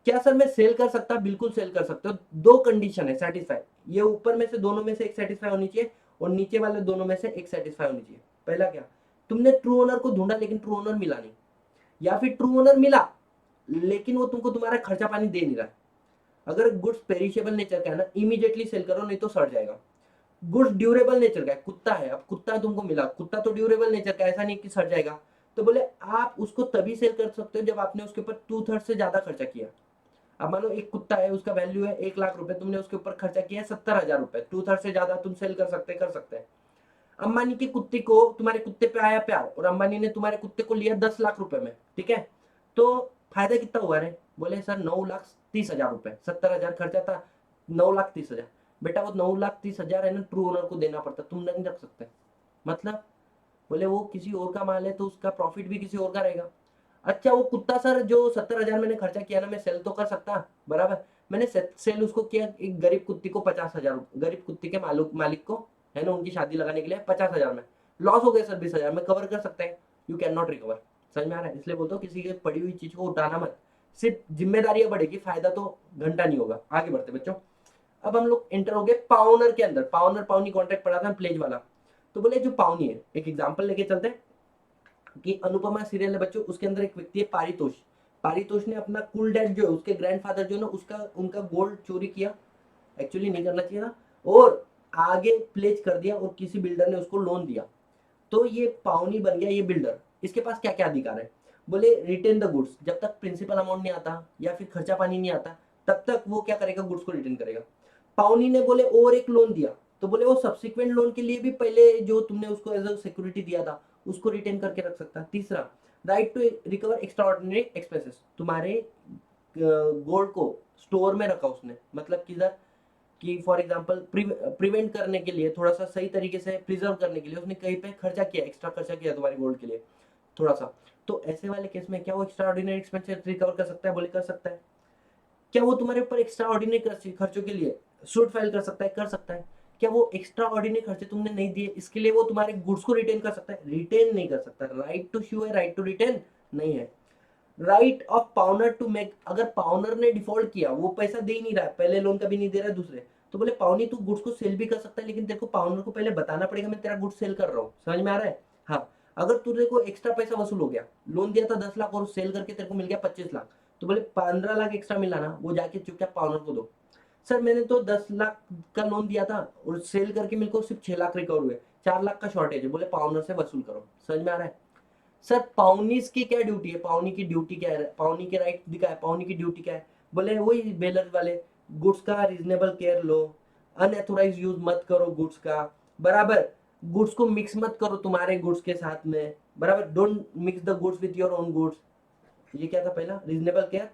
क्या सर मैं सेल कर सकता, बिल्कुल सेल कर सकते हो, दो कंडीशन है सेटिस्फाई, ये ऊपर में से दोनों में से एक सेटिस्फाई होनी चाहिए और नीचे वाले दोनों में से एक सेटिस्फाई होनी चाहिए। पहला क्या, तुमने ट्रू ओनर को ढूंढा लेकिन ट्रू ओनर मिला नहीं, या फिर ट्रू ओनर मिला लेकिन वो तुमको तुम्हारा खर्चा पानी दे नहीं रहा है। अगर गुड्स पेरिशेबल नेचर का है ना, इमीडिएटली सेल करो, नहीं तो सड़ जाएगा। गुड्स ड्यूरेबल नेचर का है, कुत्ता है, अब कुत्ता तुमको मिला, कुत्ता तो ड्यूरेबल नेचर का, ऐसा नहीं कि सड़ जाएगा। तो बोले आप उसको तभी सेल कर सकते हो जब आपने उसके ऊपर 2/3 से ज्यादा खर्चा किया। अब मानो एक कुत्ता है, उसका वैल्यू है 1 लाख रुपए, तुमने उसके ऊपर खर्चा किया है 70,000 रुपए, 2/3 से ज्यादा तुम सेल कर सकते हैं। अंबानी के कुत्ते को, तुम्हारे कुत्ते पे आया प्यार और अंबानी ने तुम्हारे कुत्ते को लिया 10 लाख रुपए में, ठीक है, तो फायदा कितना हुआ रे? बोले सर 9,30,000 रुपए, 70,000 खर्चा था, 9,30,000। बेटा वो 9,30,000 है ना, ट्रू ओनर को देना पड़ता, तुम नहीं रख सकते। मतलब बोले वो किसी और का माल है तो उसका प्रॉफिट भी किसी और का रहेगा। अच्छा वो कुत्ता सर जो 70,000 मैंने खर्चा किया ना, मैं सेल तो कर सकता, बराबर, मैंने सेल उसको किया एक गरीब कुत्ती को 50,000, गरीब कुत्ती के मालिक को, है ना, उनकी शादी लगाने के लिए 50,000 में, लॉस हो गए सर 20,000 में, कवर कर सकते हैं, यू कैन नॉट रिकवर। समझ में आ रहा है? इसलिए बोलता हूँ किसी की पड़ी हुई चीज को उठाना मत, सिर्फ जिम्मेदारियां बढ़ेगी, फायदा तो घंटा नहीं होगा। आगे बढ़ते बच्चों, अब हम लोग एंटर हो गए पाउनर के अंदर। पाउनर पाउनी कॉन्ट्रैक्ट पढ़ा था प्लेज वाला। तो बोले जो पाउनी है, एक एग्जांपल लेके चलते हैं कि अनुपमा सीरियल है बच्चों, उसके अंदर एक व्यक्ति है पारितोष। पारितोष ने अपना कुल डेट जो है, उसके ग्रैंडफादर जो है ना, उसका उनका गोल्ड चोरी किया, एक्चुअली नहीं करना चाहिए था, और आगे प्लेज कर दिया और किसी बिल्डर ने उसको लोन दिया, तो ये पावनी बन गया ये बिल्डर। इसके पास क्या क्या अधिकार है? बोले रिटेन द गुड्स, जब तक प्रिंसिपल अमाउंट नहीं आता या फिर खर्चा पानी नहीं आता तब तक वो क्या करेगा, गुड्स को रिटेन करेगा। पावनी ने बोले और एक लोन दिया, तो बोले वो सब्सिक्वेंट लोन के लिए भी पहले जो तुमने उसको एज अ सिक्योरिटी दिया था उसको रिटेन करके रख सकता। तीसरा, right to recover extraordinary expenses, तुम्हारे गोल्ड को स्टोर में रखा उसने, मतलब किधर, कि फॉर एग्जांपल प्रिवेंट करने के लिए, थोड़ा सा सही तरीके से प्रिजर्व करने के लिए उसने कहीं पे खर्चा किया, एक्स्ट्रा खर्चा किया तुम्हारे गोल्ड के लिए थोड़ा सा, तो ऐसे वाले केस में क्या वो एक्स्ट्रा ऑर्डिनरी एक्सपेंसेस रिकवर कर सकता है? बोले कर सकता है। क्या वो तुम्हारे ऊपर एक्स्ट्रा ऑर्डिनरी खर्चों के लिए सूट फाइल कर सकता है? कर सकता है। क्या वो एक्स्ट्रा ऑर्डिनरी खर्चे तुमने नहीं दिए इसके लिए वो तुम्हारे गुड्स को रिटेन कर सकता है? रिटेन नहीं कर सकता। राइट टू शू है, राइट टू रिटेन नहीं है। Right of pawnor to make, अगर पाउनर ने डिफॉल्ट किया, वो पैसा दे ही नहीं रहा है, पहले लोन का भी नहीं दे रहा है दूसरे, तो बोले पाउनी तू गुड्स को सेल भी कर सकता है, लेकिन तेरे को पाउनर को पहले बताना पड़ेगा मैं तेरा गुड्स सेल कर रहा हूँ। समझ में आ रहा है? हाँ। अगर तुझे को एक्स्ट्रा पैसा वसूल हो गया, लोन दिया था 10 लाख और सेल करके तेरे को मिल गया 25 लाख, तो बोले 15 लाख एक्स्ट्रा मिला ना, वो जाके चुपचाप पाउनर को दो। सर मैंने तो 10 लाख का लोन दिया था और सेल करके मेरे को सिर्फ 6 लाख रिकवर हुए, 4 लाख का शॉर्टेज है, बोले पाउनर से वसूल करो। समझ में आ रहा है? सर पाउनीस की क्या ड्यूटी है? पाउनी की ड्यूटी क्या है? पाउनी के राइट दिखा है, पाउनी की ड्यूटी क्या है? बोले वही बेलर वाले, गुड्स का रीजनेबल केयर लो, अनएथोराइज यूज मत करो गुड्स का, बराबर, गुड्स को मिक्स मत करो तुम्हारे गुड्स के साथ में, बराबर, don't mix the goods with your own goods. ये क्या था? पहला रीजनेबल केयर,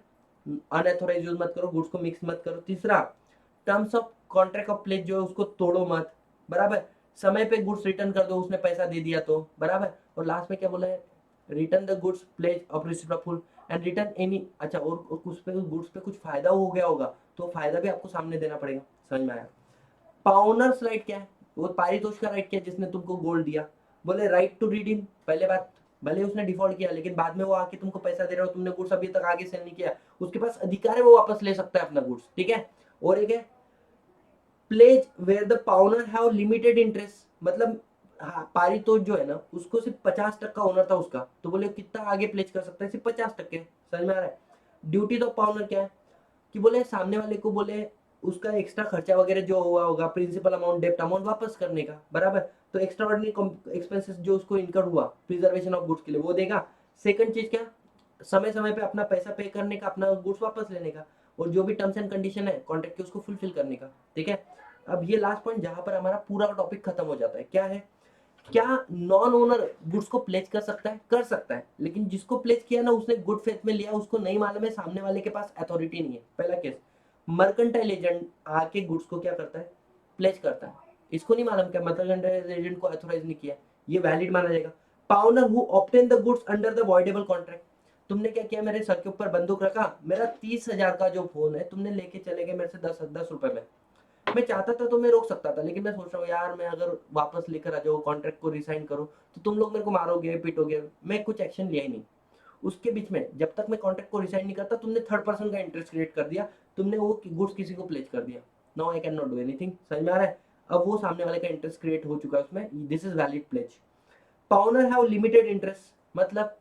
अनएथोराइज यूज मत करो, गुड्स को मिक्स मत करो। तीसरा, terms of contract of pledge जो है उसको तोड़ो मत, बराबर, समय पे गुड्स रिटर्न कर दो, उसने पैसा दे दिया तो, बराबर। और लास्ट में क्या बोला है? Return the goods pledge of reciprocal and return any, अच्छा, और कुछ पे गुड्स पे कुछ फायदा हो गया होगा तो फायदा भी आपको सामने देना पड़ेगा। समझ में आया? पाउनर्स राइट क्या है? वो पारितोष का राइट क्या है जिसने तुमको गोल्ड दिया? बोले राइट टू रिडीम, पहले बात, भले उसने डिफॉल्ट किया लेकिन बाद में वो आके तुमको पैसा दे रहा हो, तुमने गुड्स अभी तक आगे सेल नहीं किया, उसके पास अधिकार है, वो वापस ले सकता है अपना गुड्स, ठीक है। और एक है pledge where the pawnor have limited interest, मतलब हाँ, पारितोष जो है ना उसको सिर्फ 50% ओनर था उसका, तो बोले कितना आगे प्लेज कर सकता है? सिर्फ 50%। समझ में आ रहा है? ड्यूटी ऑफ पाउनर क्या है? कि बोले सामने वाले को बोले उसका एक्स्ट्रा खर्चा वगैरह जो हुआ होगा, प्रिंसिपल अमाउंट डेप्ट अमाउंट वापस करने का, बराबर, तो एक्स्ट्रा ऑर्डिनरी एक्सपेंसेस जो उसको इनकर हुआ प्रिजर्वेशन ऑफ गुड्स के लिए वो देगा। सेकंड चीज क्या? समय समय पे अपना पैसा पे करने का, अपना गुड्स वापस लेने का, और जो भी टर्म्स एंड कंडीशन है कॉन्ट्रैक्ट के उसको फुलफिल करने का, ठीक है। अब ये लास्ट पॉइंट जहां पर हमारा पूरा टॉपिक खत्म हो जाता है, क्या है? क्या नॉन ओनर गुड्स को प्लेज कर सकता है? कर सकता है, लेकिन जिसको प्लेज किया ना उसने गुड फेथ में लिया, उसको नहीं मालूम है सामने वाले के पास अथॉरिटी नहीं है। पहला केस, मर्केंटाइल एजेंट आके गुड्स को क्या करता है? प्लेज करता है, इसको नहीं मालूम क्या मर्केंटाइल एजेंट को अथॉराइज नहीं किया, ये वैलिड माना जाएगा। Pawnor who obtain the goods under the voidable contract, तुमने क्या किया? मेरे सर के ऊपर बंदूक रखा, मेरा 30,000 का जो फोन है तुमने लेके चले गए मेरे से 10 रुपए में, मैं चाहता था तो मैं रोक सकता था, लेकिन मैं सोच रहा हूँ यार मैं अगर वापस लेकर आ जाऊँ, कॉन्ट्रैक्ट को रिसाइन करूँ, तो तुम लोग मेरे को मारोगे पीटोगे, मैं कुछ एक्शन लिया ही नहीं। उसके बीच में जब तक मैं कॉन्ट्रैक्ट को रिसाइन नहीं करता, तुमने थर्ड पर्सन का इंटरेस्ट क्रिएट कर दिया, तुमने वो गुड्स किसी को प्लेज कर दिया। Now I can not do anything. समझ में आ रहा है? अब वो सामने वाले का इंटरेस्ट क्रिएट हो चुका है उसमें, this is valid pledge. Pawnor have limited interest, मतलब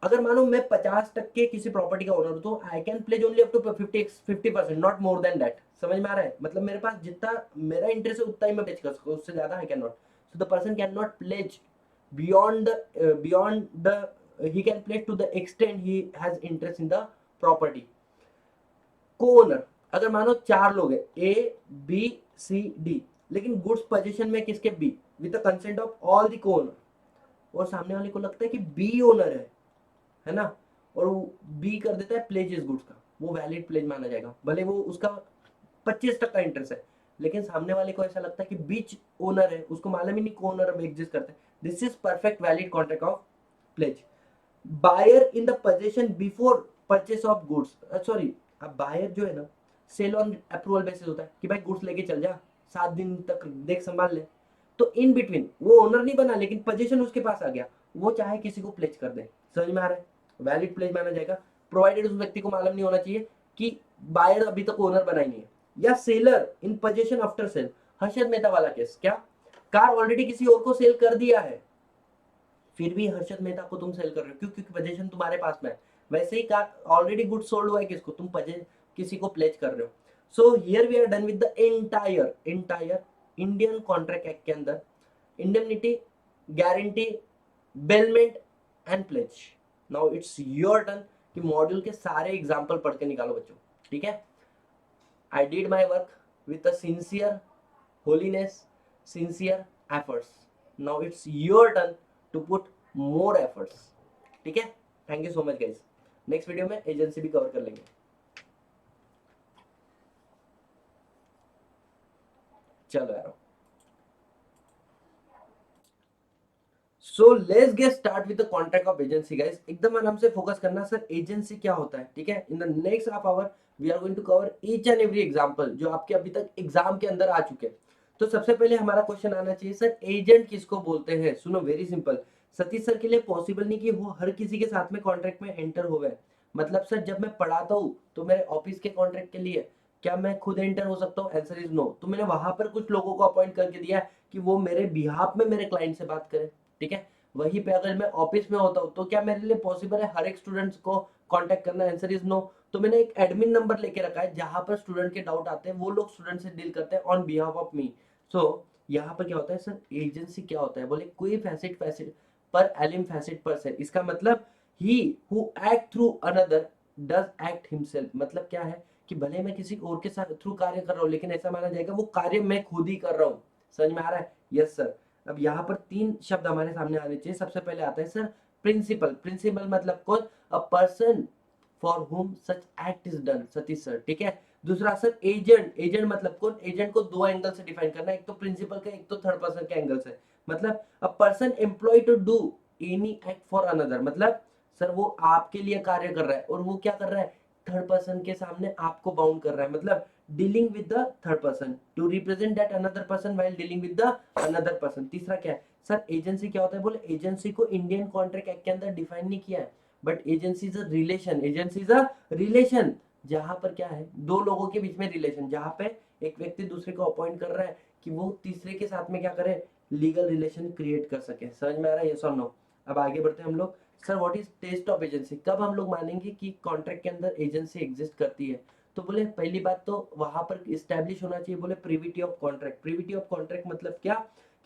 अगर मानो मैं 50% किसी प्रॉपर्टी का ओनर हूं तो I can pledge only up to 50%, not more than that. समझ में आ रहा है? मतलब मेरे पास जितना मेरा इंटरेस्ट है उतना ही मैं प्लेज कर सकता हूँ, उससे ज्यादा I can not. So the person can not pledge beyond the he can pledge to the extent he has interest in the property। Co-owner, अगर मानो 4 लोग हैं ए बी सी डी, लेकिन गुड्स पोजीशन में किसके B, with the consent of all the co-owner, और सामने वाले को लगता है कि बी ओनर है ना, और वो बी कर देता है प्लेज इस गुड्स का, वो वैलिड प्लेज माना जाएगा, भले वो उसका 25% इंटरेस्ट है, लेकिन सामने वाले को ऐसा लगता है कि बीच ओनर है, उसको मालूम ही नहीं को ओनर अब एग्जिस्ट करते हैं। This is perfect valid contract of pledge. Buyer in the position before purchase of goods, sorry, अब बायर जो है ना, सेल ऑन अप्रूवल बेसिस होता है कि भाई गुड्स लेके चल जा, 7 दिन तक देख संभाल ले, तो इन बिटवीन वो ओनर नहीं बना लेकिन पोजीशन उसके पास आ गया, वो चाहे किसी को प्लेज कर दे। समझ में आ रहा है? वैलिड प्लेज माना जाएगा, प्रोवाइडेड उस व्यक्ति को मालूम नहीं होना चाहिए कि बायर अभी तक ओनर बना ही नहीं है। या सेलर इन position after sale, Harshad Mehta वाला केस, क्या कार ऑलरेडी किसी और को सेल कर दिया है, फिर भी हर्षद मेहता को तुम सेल कर रहे हो, क्यों? क्योंकि पोजीशन तुम्हारे पास में है। वैसे ही कार ऑलरेडी गुड सोल्ड हुआ है, किसको? तुम किसी को प्लेज कर रहे हो। So here we are done with the entire Indian contract act के अंदर indemnity, guarantee, bailment and pledge. Now it's your turn कि मॉड्यूल के सारे एग्जांपल पढ़ के निकालो बच्चों, ठीक है? I did my work with a sincere holiness, sincere efforts. Now it's your turn to put more efforts, ठीक है? Thank you so much guys. Next video में एजेंसी भी कवर कर लेंगे। चलो यार, so let's get start with the contract of agency guys. एकदम आराम से फोकस करना, सर एजेंसी क्या होता है, ठीक है? In the next half hour we are going to cover each and every example जो आपके अभी तक एग्जाम के अंदर आ चुके हैं। तो सबसे पहले हमारा क्वेश्चन आना चाहिए, सर एजेंट किसको बोलते हैं? सुनो, वेरी सिंपल। सतीश सर के लिए पॉसिबल नहीं कि वो हर किसी के साथ में कॉन्ट्रैक्ट में एंटर हो गए। मतलब सर जब मैं पढ़ाता हूँ तो मेरे ऑफिस के कॉन्ट्रैक्ट के लिए क्या मैं खुद एंटर हो सकता हूँ? Answer is no. तो मैंने वहां पर कुछ लोगों को अपॉइंट करके दिया है कि वो मेरे बिहाफ में मेरे क्लाइंट से बात करें, ठीक है? वहीं पे अगर मैं ऑफिस में होता हूँ तो क्या मेरे लिए पॉसिबल है हर एक स्टूडेंट्स को कांटेक्ट करना? Answer is no. तो मैंने एक एडमिन नंबर लेके रखा है जहां पर स्टूडेंट के डाउट आते हैं, वो लोग स्टूडेंट से डील करते हैं ऑन बिहाफ ऑफ मी। सो यहाँ पर क्या होता है सर, एजेंसी क्या होता है? बोले कोई फैसिट फैसिट पर एलिम फैसिट पर से, इसका मतलब he who act through another does act himself. मतलब क्या है कि भले मैं किसी और के साथ थ्रू कार्य कर रहा हूँ, लेकिन ऐसा माना जाएगा वो कार्य मैं खुद ही कर रहा हूँ। समझ में आ रहा है? Yes sir. अब यहाँ पर 3 शब्द हमारे सामने आने चाहिए। सबसे पहले आता है सर प्रिंसिपल। प्रिंसिपल मतलब कौन? अ पर्सन फॉर हुम such act is done, Satish sir, ठीक है? दूसरा सर एजेंट। एजेंट मतलब कौन? एजेंट को 2 एंगल से डिफाइन करना है, एक तो प्रिंसिपल का, एक तो थर्ड पर्सन के एंगल से। मतलब a person employ to do any act for another, मतलब सर वो आपके लिए कार्य कर रहा है और वो क्या कर रहा है? थर्ड पर्सन के सामने आपको बाउंड कर रहा है। मतलब dealing with the third person to represent that another person while dealing with the another person. तीसरा क्या है सर? एजेंसी क्या होता है? बोले एजेंसी को इंडियन कॉन्ट्रैक्ट एक्ट के अंदर डिफाइन नहीं किया है, but agency is a relation. Agency is a relation जहां पर क्या है, 2 लोगों के बीच में रिलेशन, जहां पे एक व्यक्ति दूसरे को अपॉइंट कर रहा है कि वो तीसरे के साथ में क्या करे? लीगल रिलेशन क्रिएट कर सके। समझ में आ रहा है? यस और नो? अब आगे बढ़ते हैं हम लोग। Sir what is test of agency? कब हम लोग मानेंगे कि कॉन्ट्रैक्ट के अंदर एजेंसी एग्जिस्ट करती है? तो बोले पहली बात तो वहां पर स्टैब्लिश होना चाहिए, बोले privity of contract. Privity of contract मतलब क्या?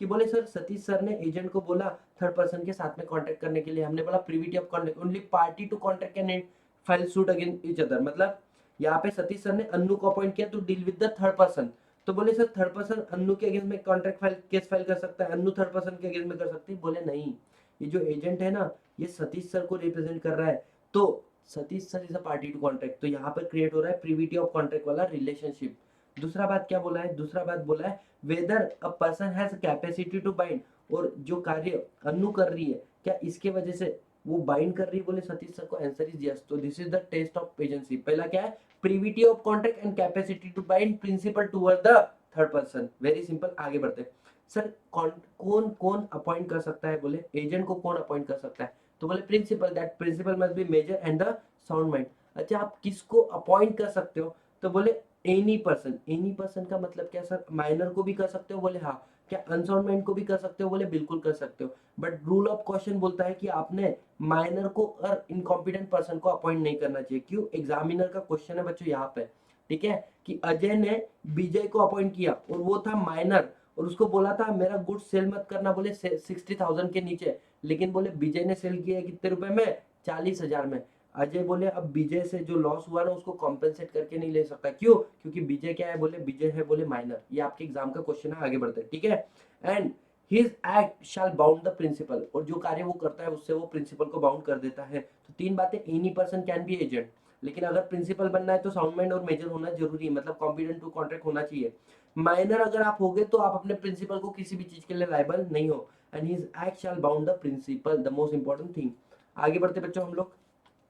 कि बोले सर सतीश सर ने एजेंट को बोला थर्ड पर्सन के साथ में कॉन्ट्रैक्ट करने के लिए, हमने बोला privity of contract, only party to contract can file suit against each other. मतलब यहाँ पे सतीश सर ने अन्नू को अपॉइंट किया to deal with the third person, तो बोले सर थर्ड पर्सन अन्नू के अगेंस्ट में कॉन्ट्रैक्ट फाइल केस फाइल कर सकता है, अन्नू थर्ड पर्सन के अगेंस्ट में कर सकती है? बोले नहीं, ये जो एजेंट है ना, ये सतीश सर को रिप्रेजेंट कर रहा है, तो Satish sir is a party to contract, तो यहाँ पर क्रिएट हो रहा है प्रीविटी ऑफ कॉन्ट्रैक्ट वाला रिलेशनशिप। दूसरा बात क्या बोला है? दूसरा बात बोला है whether a person has capacity to bind, और जो कार्य अनु कर रही है क्या इसके वजह से वो बाइंड कर रही है? बोले सतीश सर को आंसर इज यस। तो this is the test of agency. पहला क्या है? Privity of contract and capacity to bind principal toward the third person. Very simple, आगे बढ़ते हैं। सर कौन कौन अपॉइंट कर सकता है? बोले एजेंट को कौन अपॉइंट कर सकता है? तो बोले principal, that principal must be major and the sound mind. अच्छा आप किसको अपॉइंट कर सकते हो? तो बोले एनी पर्सन। एनी पर्सन का मतलब क्या सर? माइनर को भी कर सकते हो? बोले हाँ, क्या अनसाउंड माइंड को भी कर सकते हो? बोले बिल्कुल कर सकते हो, बट रूल ऑफ क्वेश्चन बोलता है कि आपने माइनर को और इनकॉम्पिटेंट पर्सन को अपॉइंट नहीं करना चाहिए। क्यों? एग्जामिनर का क्वेश्चन है बच्चों यहाँ पे, ठीक है, कि अजय ने विजय को अपॉइंट किया और वो था माइनर, और उसको बोला था मेरा गुड्स सेल मत करना, बोले 60,000 के नीचे, लेकिन बोले विजय ने सेल किया है कितने रुपए में? 40,000 में। अजय बोले अब विजय से जो लॉस हुआ ना उसको कॉम्पेंसेट करके नहीं ले सकता। क्यों? क्योंकि विजय क्या है? बोले विजय है बोले माइनर। ये आपके एग्जाम का क्वेश्चन है, आगे बढ़ते हैं, ठीक है। And his act shall bound the principal, और जो कार्य वो करता है उससे वो प्रिंसिपल को बाउंड कर देता है। तो तीन बातें, any person can be agent, लेकिन अगर प्रिंसिपल बनना है तो साउंड माइंड और मेजर होना जरूरी है, मतलब कॉम्पिटेंट टू कॉन्ट्रैक्ट होना चाहिए। माइनर अगर आप होगे तो आप अपने प्रिंसिपल को किसी भी चीज के लिए लायबल नहीं हो। And his act shall bound the principal, the most important thing. आगे बढ़ते बच्चों हम लोग,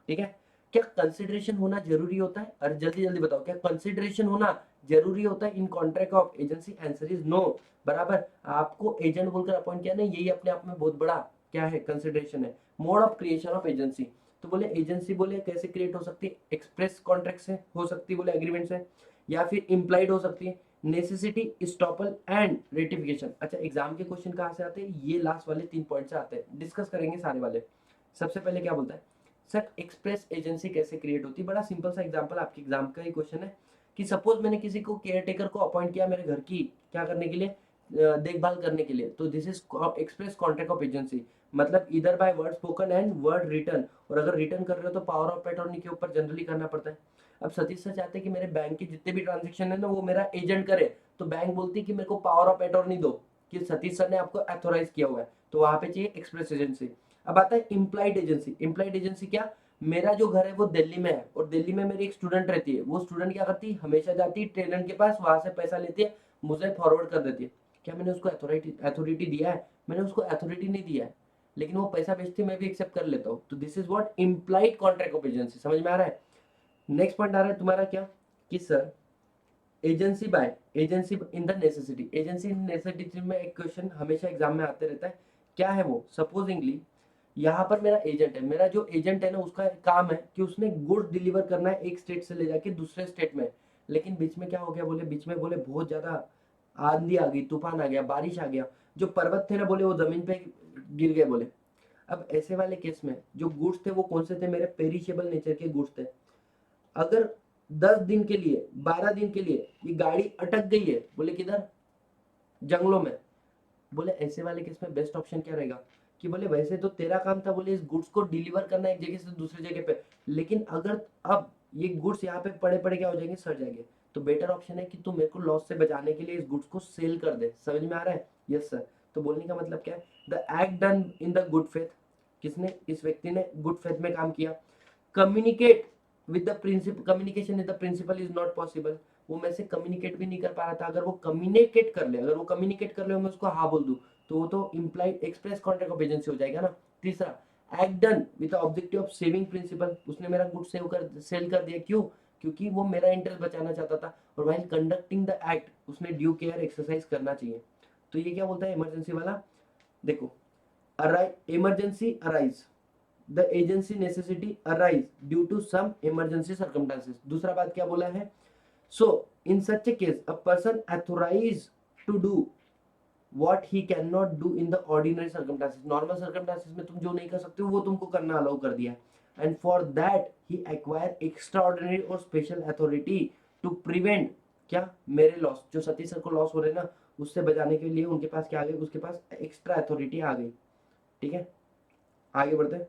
ठीक है। क्या कंसिडरेशन होना जरूरी होता है? अरे जल्दी जल्दी बताओ, क्या कंसिडरेशन होना जरूरी होता है in contract of agency? Answer is no. बराबर, आपको एजेंट बोलकर अपॉइंट किया ना, यही अपने आप में बहुत बड़ा क्या है? कंसिडरेशन है। Mode of creation of agency, तो बोले एजेंसी बोले कैसे क्रिएट हो सकती है? एक्सप्रेस कॉन्ट्रैक्ट से हो सकती है, बोले एग्रीमेंट से, या फिर इम्प्लाइड हो सकती है, नेसेसिटी, स्टॉपल एंड रेटिफिकेशन। अच्छा, एग्जाम के क्वेश्चन कहाँ से आते हैं? ये लास्ट वाले 3 पॉइंट से आते हैं, डिस्कस करेंगे सारे वाले। सबसे पहले क्या बोलता है सर, एक्सप्रेस एजेंसी कैसे क्रिएट होती है? बड़ा सिंपल सा एग्जांपल, आपके एग्जाम का ही क्वेश्चन है कि सपोज मैंने किसी को केयर टेकर को अपॉइंट किया मेरे घर की क्या करने के लिए? देखभाल करने के लिए, तो this is express contract of agency. मतलब इधर bye word spoken and word return, और अगर रिटर्न कर रहे हो तो पावर ऑफ अटॉर्नी के ऊपर जनरली करना पड़ता है। अब सतीश सर चाहते हैं कि मेरे बैंक के जितने भी ट्रांजेक्शन है ना वो मेरा एजेंट करे, तो बैंक बोलती है कि मेरे को पावर ऑफ अटॉर्नी दो कि सतीश सर ने आपको अथोराइज किया हुआ है, तो वहां पे चाहिए एक्सप्रेस एजेंसी। अब आता है इम्प्लाइड एजेंसी। इम्प्लाइड एजेंसी क्या? मेरा जो घर है वो दिल्ली में है और दिल्ली में मेरी एक स्टूडेंट रहती है, वो स्टूडेंट क्या करती है? हमेशा जाती है ट्रेनर के पास, वहां से पैसा लेती है, मुझे फॉरवर्ड कर देती है। क्या मैंने उसको अथॉरिटी दिया है? मैंने उसको अथॉरिटी नहीं दिया है, लेकिन वो पैसा भेजती है, मैं भी एक्सेप्ट कर लेता हूँ। तो this is what implied contract of agency. समझ में आ रहा है? नेक्स्ट पॉइंट आ रहा है तुम्हारा क्या, कि sir agency bye agency in the necessity. Agency in necessity में एक क्वेश्चन हमेशा एग्जाम में आते रहता है, क्या है वो? सपोजिंगली यहाँ पर मेरा एजेंट है, मेरा जो एजेंट है ना उसका काम है कि उसने गुड्स डिलीवर करना है एक स्टेट से ले जाके दूसरे स्टेट में, लेकिन बीच में क्या हो गया? बोले बीच में बोले बहुत ज्यादा आंधी आ गई, तूफान आ गया, बारिश आ गया, जो पर्वत थे ना बोले वो जमीन पे गिर गए बोले। अब ऐसे वाले केस में जो गुड्स थे वो कौन से थे? मेरे पेरिशेबल नेचर के गुड्स थे। अगर 10 दिन के लिए 12 दिन के लिए ये गाड़ी अटक गई है, बोले किधर? जंगलों में। बोले ऐसे वाले केस में बेस्ट ऑप्शन क्या रहेगा? कि बोले वैसे तो तेरा काम था बोले इस गुड्स को डिलीवर करना एक जगह से दूसरी जगह पे, लेकिन अगर अब ये गुड्स यहाँ पे पड़े पड़े क्या हो जाएंगे? सड़ जाएंगे। तो बेटर ऑप्शन है कि तू मेरे को लॉस से बचाने के लिए इस गुड्स को सेल कर दे। समझ में आ रहा है? Yes sir. तो बोलने का मतलब क्या है? The act done in the good faith, किसने? इस व्यक्ति ने गुड फेथ में काम किया। Communicate with the principal, communication with the principal is not possible. वो मैं से कम्युनिकेट भी नहीं कर पा रहा था, अगर वो कम्युनिकेट कर ले, अगर वो कम्युनिकेट कर ले मैं उसको हाँ बोल दूं, तो वो तो implied express contract of agency हो जाएगा ना। तीसरा, act done with objective of saving principal, उसने मेरा गुड सेव कर सेल कर दिया। क्यों? क्योंकि वो मेरा इंटरेस्ट बचाना चाहता था, और व्हाइल कंडक्टिंग द एक्ट उसने ड्यू केयर एक्सरसाइज करना चाहिए। तो ये क्या बोलता है इमरजेंसी वाला? देखो, emergency arise, the agency necessity arise due to some emergency circumstances. दूसरा बात क्या बोला है? So in such a case a person authorise to do what he cannot do in the ordinary circumstances। Normal circumstances में तुम जो नहीं कर सकते हो वो तुमको करना अलाउ कर दिया है। And for that he acquire extra ordinary और स्पेशल अथॉरिटी टू प्रिवेंट क्या? मेरे लॉस, जो सतीश सर को लॉस हो रहे ना उससे बचाने के लिए उनके पास क्या आ गई? उसके पास एक्स्ट्रा अथॉरिटी आ गई। ठीक है, आगे बढ़ते हैं।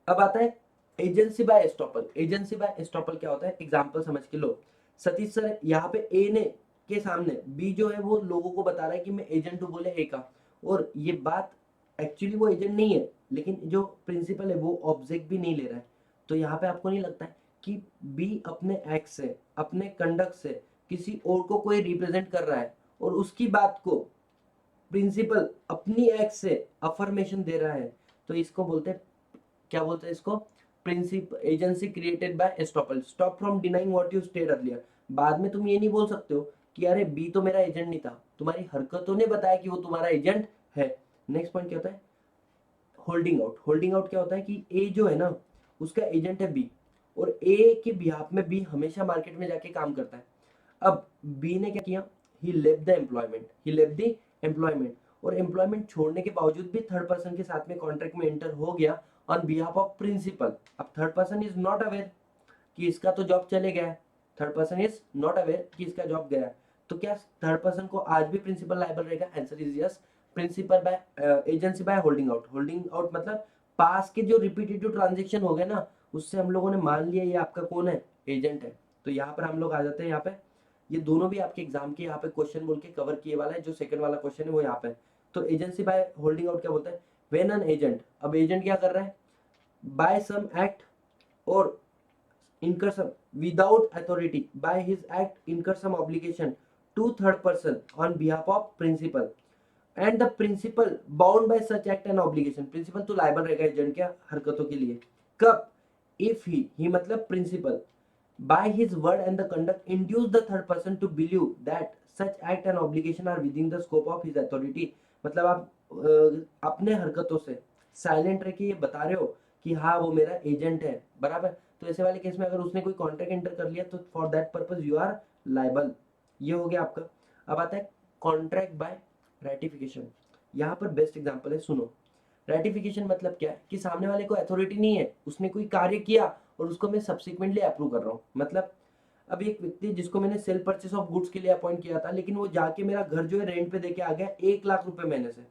अब आता है agency bye estoppel. Agency bye estoppel क्या होता है? एग्जांपल समझ के लो। सतीश सर यहाँ पे ए ने के सामने बी जो है वो लोगों को बता रहा है कि मैं एजेंट हूँ बोले ए का, और ये बात एक्चुअली वो एजेंट नहीं है, लेकिन जो प्रिंसिपल है वो ऑब्जेक्ट भी नहीं ले रहा है। तो यहाँ पे आपको नहीं लगता है कि बी अपने एक्ट से, अपने कंडक्ट से किसी और को कोई रिप्रेजेंट कर रहा है, और उसकी बात को प्रिंसिपल अपनी एक्ट से अफर्मेशन दे रहा है? तो इसको बोलते हैं, क्या बोलते हैं इसको? Principle agency created by estoppel. Stop from denying what you stated earlier. बाद में तुम ये नहीं बोल सकते हो कि अरे बी तो मेरा एजेंट नहीं था, तुम्हारी हरकतों ने बताया कि वो तुम्हारा एजेंट है। नेक्स्ट पॉइंट क्या होता है? Holding out. होल्डिंग आउट क्या होता है कि ए जो है ना उसका एजेंट है बी, और ए के बिहाफ में बी हमेशा मार्केट में जाके काम करता है। अब बी ने क्या किया? He left the employment, he left the employment, और एम्प्लॉयमेंट छोड़ने के बावजूद भी थर्ड पर्सन के साथ में कॉन्ट्रैक्ट में एंटर हो गया ऑन बिहाफ ऑफ प्रिंसिपल। अब third person is not aware कि इसका तो जॉब चले गया है, third person is not aware कि इसका जॉब गया है, तो क्या थर्ड पर्सन को आज भी प्रिंसिपल लायबल रहेगा? Answer is yes. Principal bye agency by holding out, holding out मतलब पास के जो रिपीटेटिव ट्रांजेक्शन हो गए ना, उससे हम लोगों ने मान लिया ये आपका कौन है, एजेंट है। तो यहाँ पर हम लोग आ जाते हैं यहाँ पे, ये दोनों भी आपके एग्जाम के यहाँ पे क्वेश्चन बोल के कवर किए वाला है, जो सेकंड वाला क्वेश्चन है वो यहाँ पे। तो एजेंसी बाय होल्डिंग आउट क्या बोलता है? व्हेन एन एजेंट, अब एजेंट क्या कर रहा है? बाय सम एक्ट और incur some without authority by his act incur some obligation to third person on behalf of principal and the principal bound by such act and obligation, principal तो liable रहेगा agent के हरकतों के लिए। कब? if he मतलब principal by his word and the conduct induce the third person to believe that such act and obligation are within the scope of his authority, मतलब आप अपने हरकतों से साइलेंट रह के ये बता रहे हो कि हाँ वो मेरा एजेंट है, बराबर। तो ऐसे वाले केस में अगर उसने कोई कॉन्ट्रैक्ट एंटर कर लिया तो for that purpose you are liable. ये हो गया आपका। अब आता है कॉन्ट्रैक्ट बाय रेटिफिकेशन। यहाँ पर बेस्ट एग्जांपल है, सुनो। रेटिफिकेशन मतलब क्या है कि सामने वाले को अथॉरिटी नहीं है, उसने कोई कार्य किया और उसको मैं सब्सिक्वेंटली अप्रूव कर रहा हूँ। मतलब अब एक व्यक्ति जिसको मैंने सेल परचेस ऑफ गुड्स के लिए अपॉइंट किया था, लेकिन वो जाके मेरा घर जो है रेंट पे देके आ गया 1 लाख रुपए महीने से।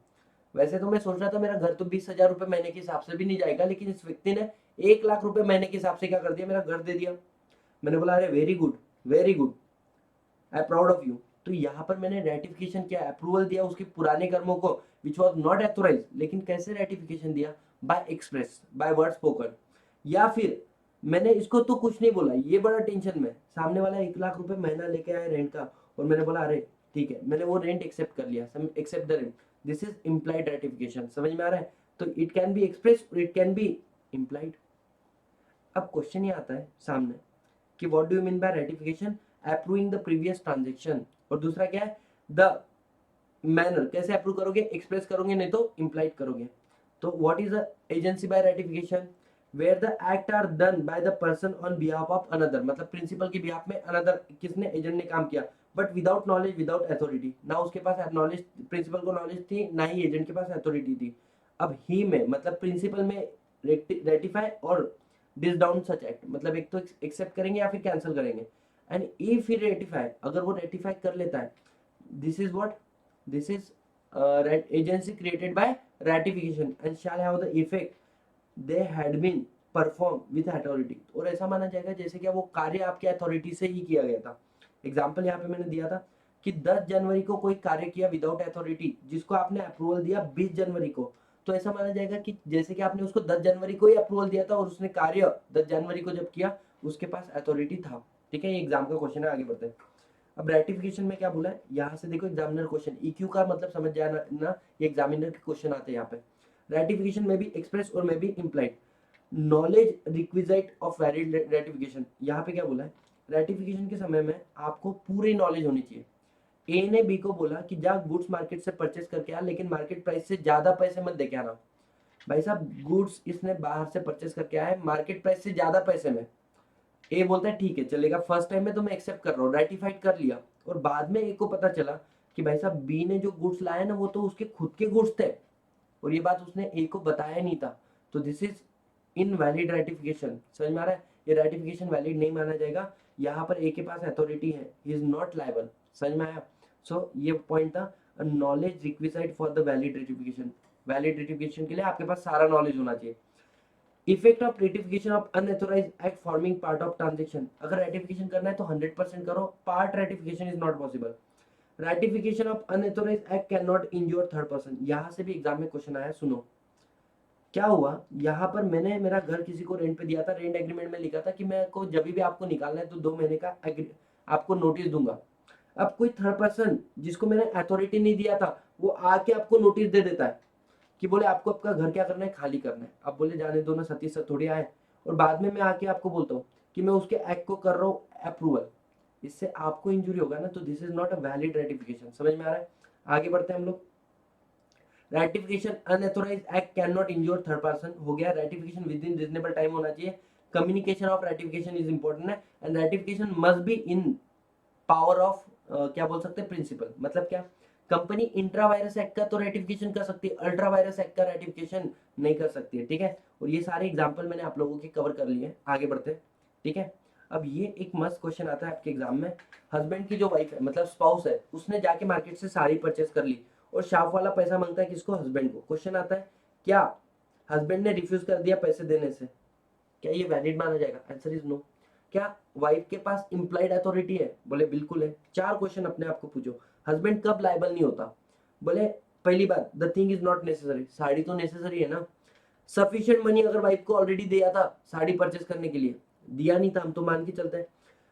वैसे तो मैं सोच रहा था मेरा घर तो 20,000 रुपए महीने के हिसाब से भी नहीं जाएगा, लेकिन इस व्यक्ति ने 1 लाख रुपए महीने के हिसाब से क्या कर दिया, मेरा घर दे दिया। मैंने बोला अरे very good, very good, I proud of you. तो यहाँ पर मैंने रेटिफिकेशन किया, अप्रूवल दिया उसके पुराने कर्मों को विच वॉज नॉट एथोराइज। लेकिन कैसे रेटिफिकेशन दिया? By express, by word spoken. या फिर मैंने इसको तो कुछ नहीं बोला, ये बड़ा टेंशन में, सामने वाला 1 लाख रुपए महीना लेके आया रेंट का, और मैंने बोला अरे ठीक है, मैंने वो रेंट एक्सेप्ट कर लिया, accept the rent, this is implied ratification. समझ में आ रहा है? तो इट कैन बी एक्सप्रेस और इट कैन बी इम्प्लाइड। अब क्वेश्चन ये आता है सामने कि what do you mean by ratification? Approving the previous transaction. और दूसरा क्या है? द मैनर, कैसे अप्रूव करोगे? एक्सप्रेस करोगे, नहीं तो इम्प्लाइड करोगे। तो what is the agency by ratification? Where the act are done by the person on behalf of another, मतलब प्रिंसिपल के बिहाफ में अनदर, किसने? एजेंट ने काम किया, but without knowledge, without authority. ना उसके पास नॉलेज, प्रिंसिपल को नॉलेज थी, ना ही एजेंट के पास अथॉरिटी थी। अब ही में मतलब प्रिंसिपल में रेटिफाई और डिस डाउन सच एक्ट, मतलब एक तो एक्सेप्ट करेंगे या फिर कैंसिल करेंगे। एंड इफ ही रेटिफाई, अगर वो रेटिफाई कर लेता है, this is what, this is agency created by ratification and shall have the effect they had been performed with authority। और ऐसा माना जाएगा जैसे कि वो कार्य आपके अथॉरिटी से ही किया गया था। एग्जाम्पल यहाँ पे मैंने दिया था कि 10 जनवरी को कोई कार्य किया विदाउट अथॉरिटी, जिसको आपने अप्रूवल दिया 20 जनवरी को, तो ऐसा माना जाएगा कि जैसे कि आपने उसको 10 जनवरी को ही अप्रूवल दिया था और उसने कार्य 10 जनवरी को जब किया उसके पास अथॉरिटी था। ठीक है, ये एग्जाम का क्वेश्चन है, आगे बढ़ते हैं। अब रेटिफिकेशन में क्या बोला है, यहाँ से देखो एग्जामिनर क्वेश्चन, ईक्यू का मतलब समझ जाना ना, ये एग्जामिनर के क्वेश्चन आते हैं यहाँ पे। रेटिफिकेशन में भी एक्सप्रेस और में भी implied. Knowledge requisite of valid ratification, यहाँ पे क्या बोला है? रेटिफिकेशन के समय में आपको पूरी नॉलेज होनी चाहिए। ए ने बी को बोला कि जा गुड्स मार्केट से परचेस करके आ, लेकिन मार्केट प्राइस से ज्यादा पैसे मत देके आना। भाई साहब गुड्स इसने बाहर से परचेस करके आया है मार्केट प्राइस से ज्यादा पैसे में। ए बोलता है ठीक है चलेगा, फर्स्ट टाइम में तो मैं एक्सेप्ट कर रहा हूँ, रेटिफाइड कर लिया। और बाद में ए को पता चला कि भाई साहब बी ने जो गुड्स लाया ना वो तो उसके खुद के गुड्स थे, और ये बात उसने ए को बताया नहीं था। तो दिस इज इनवैलिड रेटिफिकेशन। समझ में आ रहा है? ये रेटिफिकेशन वैलिड नहीं माना जाएगा। यहाँ पर ए के पास अथॉरिटी है, ही इज नॉट लायबल। समझ में आया? सो ये पॉइंट था, knowledge requisite for the valid ratification. Valid ratification के लिए आपके पास सारा नॉलेज होना चाहिए। Effect of ratification of unauthorised act forming part of transaction, अगर रेटिफिकेशन करना है तो 100% करो, part ratification is not possible. Ratification of unauthorised act can not injure third person, यहाँ से भी एग्जाम में क्वेश्चन आया। सुनो क्या हुआ, यहाँ पर मैंने मेरा घर किसी को रेंट पे दिया था, रेंट एग्रीमेंट में लिखा था कि मैं को जब भी आपको निकालना है तो 2 महीने का आपको नोटिस दूंगा। अब कोई थर्ड पर्सन जिसको मैंने अथॉरिटी नहीं दिया था वो आके आपको नोटिस दे देता है कि बोले आपको आपका घर क्या करना है, खाली करना है। अब बोले जाने दो ना, सतीश सर थोड़ी आए, और बाद में मैं आके आपको बोलता हूँ कि मैं उसके एक्ट को कर रहा हूँ अप्रूवल, इससे आपको इंजुरी होगा ना, तो this is not a valid ratification. समझ में आ रहा है? आगे बढ़ते हैं हम लोग। Ratification unauthorised act can not injure third person हो गया। Ratification within reasonable time होना चाहिए। Communication of ratification is important है, and ratification must be in power of क्या बोल सकते हैं, प्रिंसिपल। मतलब क्या, कंपनी इंट्रा वायरस एक्ट का तो रेटिफिकेशन कर सकती है, अल्ट्रा वायरस एक्ट का रेटिफिकेशन नहीं कर सकती है, ठीक है। और ये सारे एग्जाम्पल मैंने आप लोगों के कवर कर लिए हैं, आगे बढ़ते हैं, ठीक है। अब ये एक मस्त क्वेश्चन आता है आपके एग्जाम में, हस्बैंड की जो वाइफ है मतलब स्पाउस है, उसने जाके मार्केट से साड़ी परचेस कर ली और शॉप वाला पैसा मांगता है किसको, हस्बैंड को। क्वेश्चन आता है क्या हस्बैंड ने रिफ्यूज कर दिया पैसे देने से, क्या ये वैलिड माना जाएगा? Answer is no. क्या वाइफ के पास इम्प्लाइड अथॉरिटी है? बोले बिल्कुल है। चार क्वेश्चन अपने आप को पूछो, हस्बैंड कब लायबल नहीं होता? बोले पहली बात, the thing is not necessary, sari तो नेसेसरी है ना। सफिशिएंट मनी अगर वाइफ को ऑलरेडी दिया था साड़ी परचेस करने के लिए, दिया नहीं था हम तो मान के चलते हैं।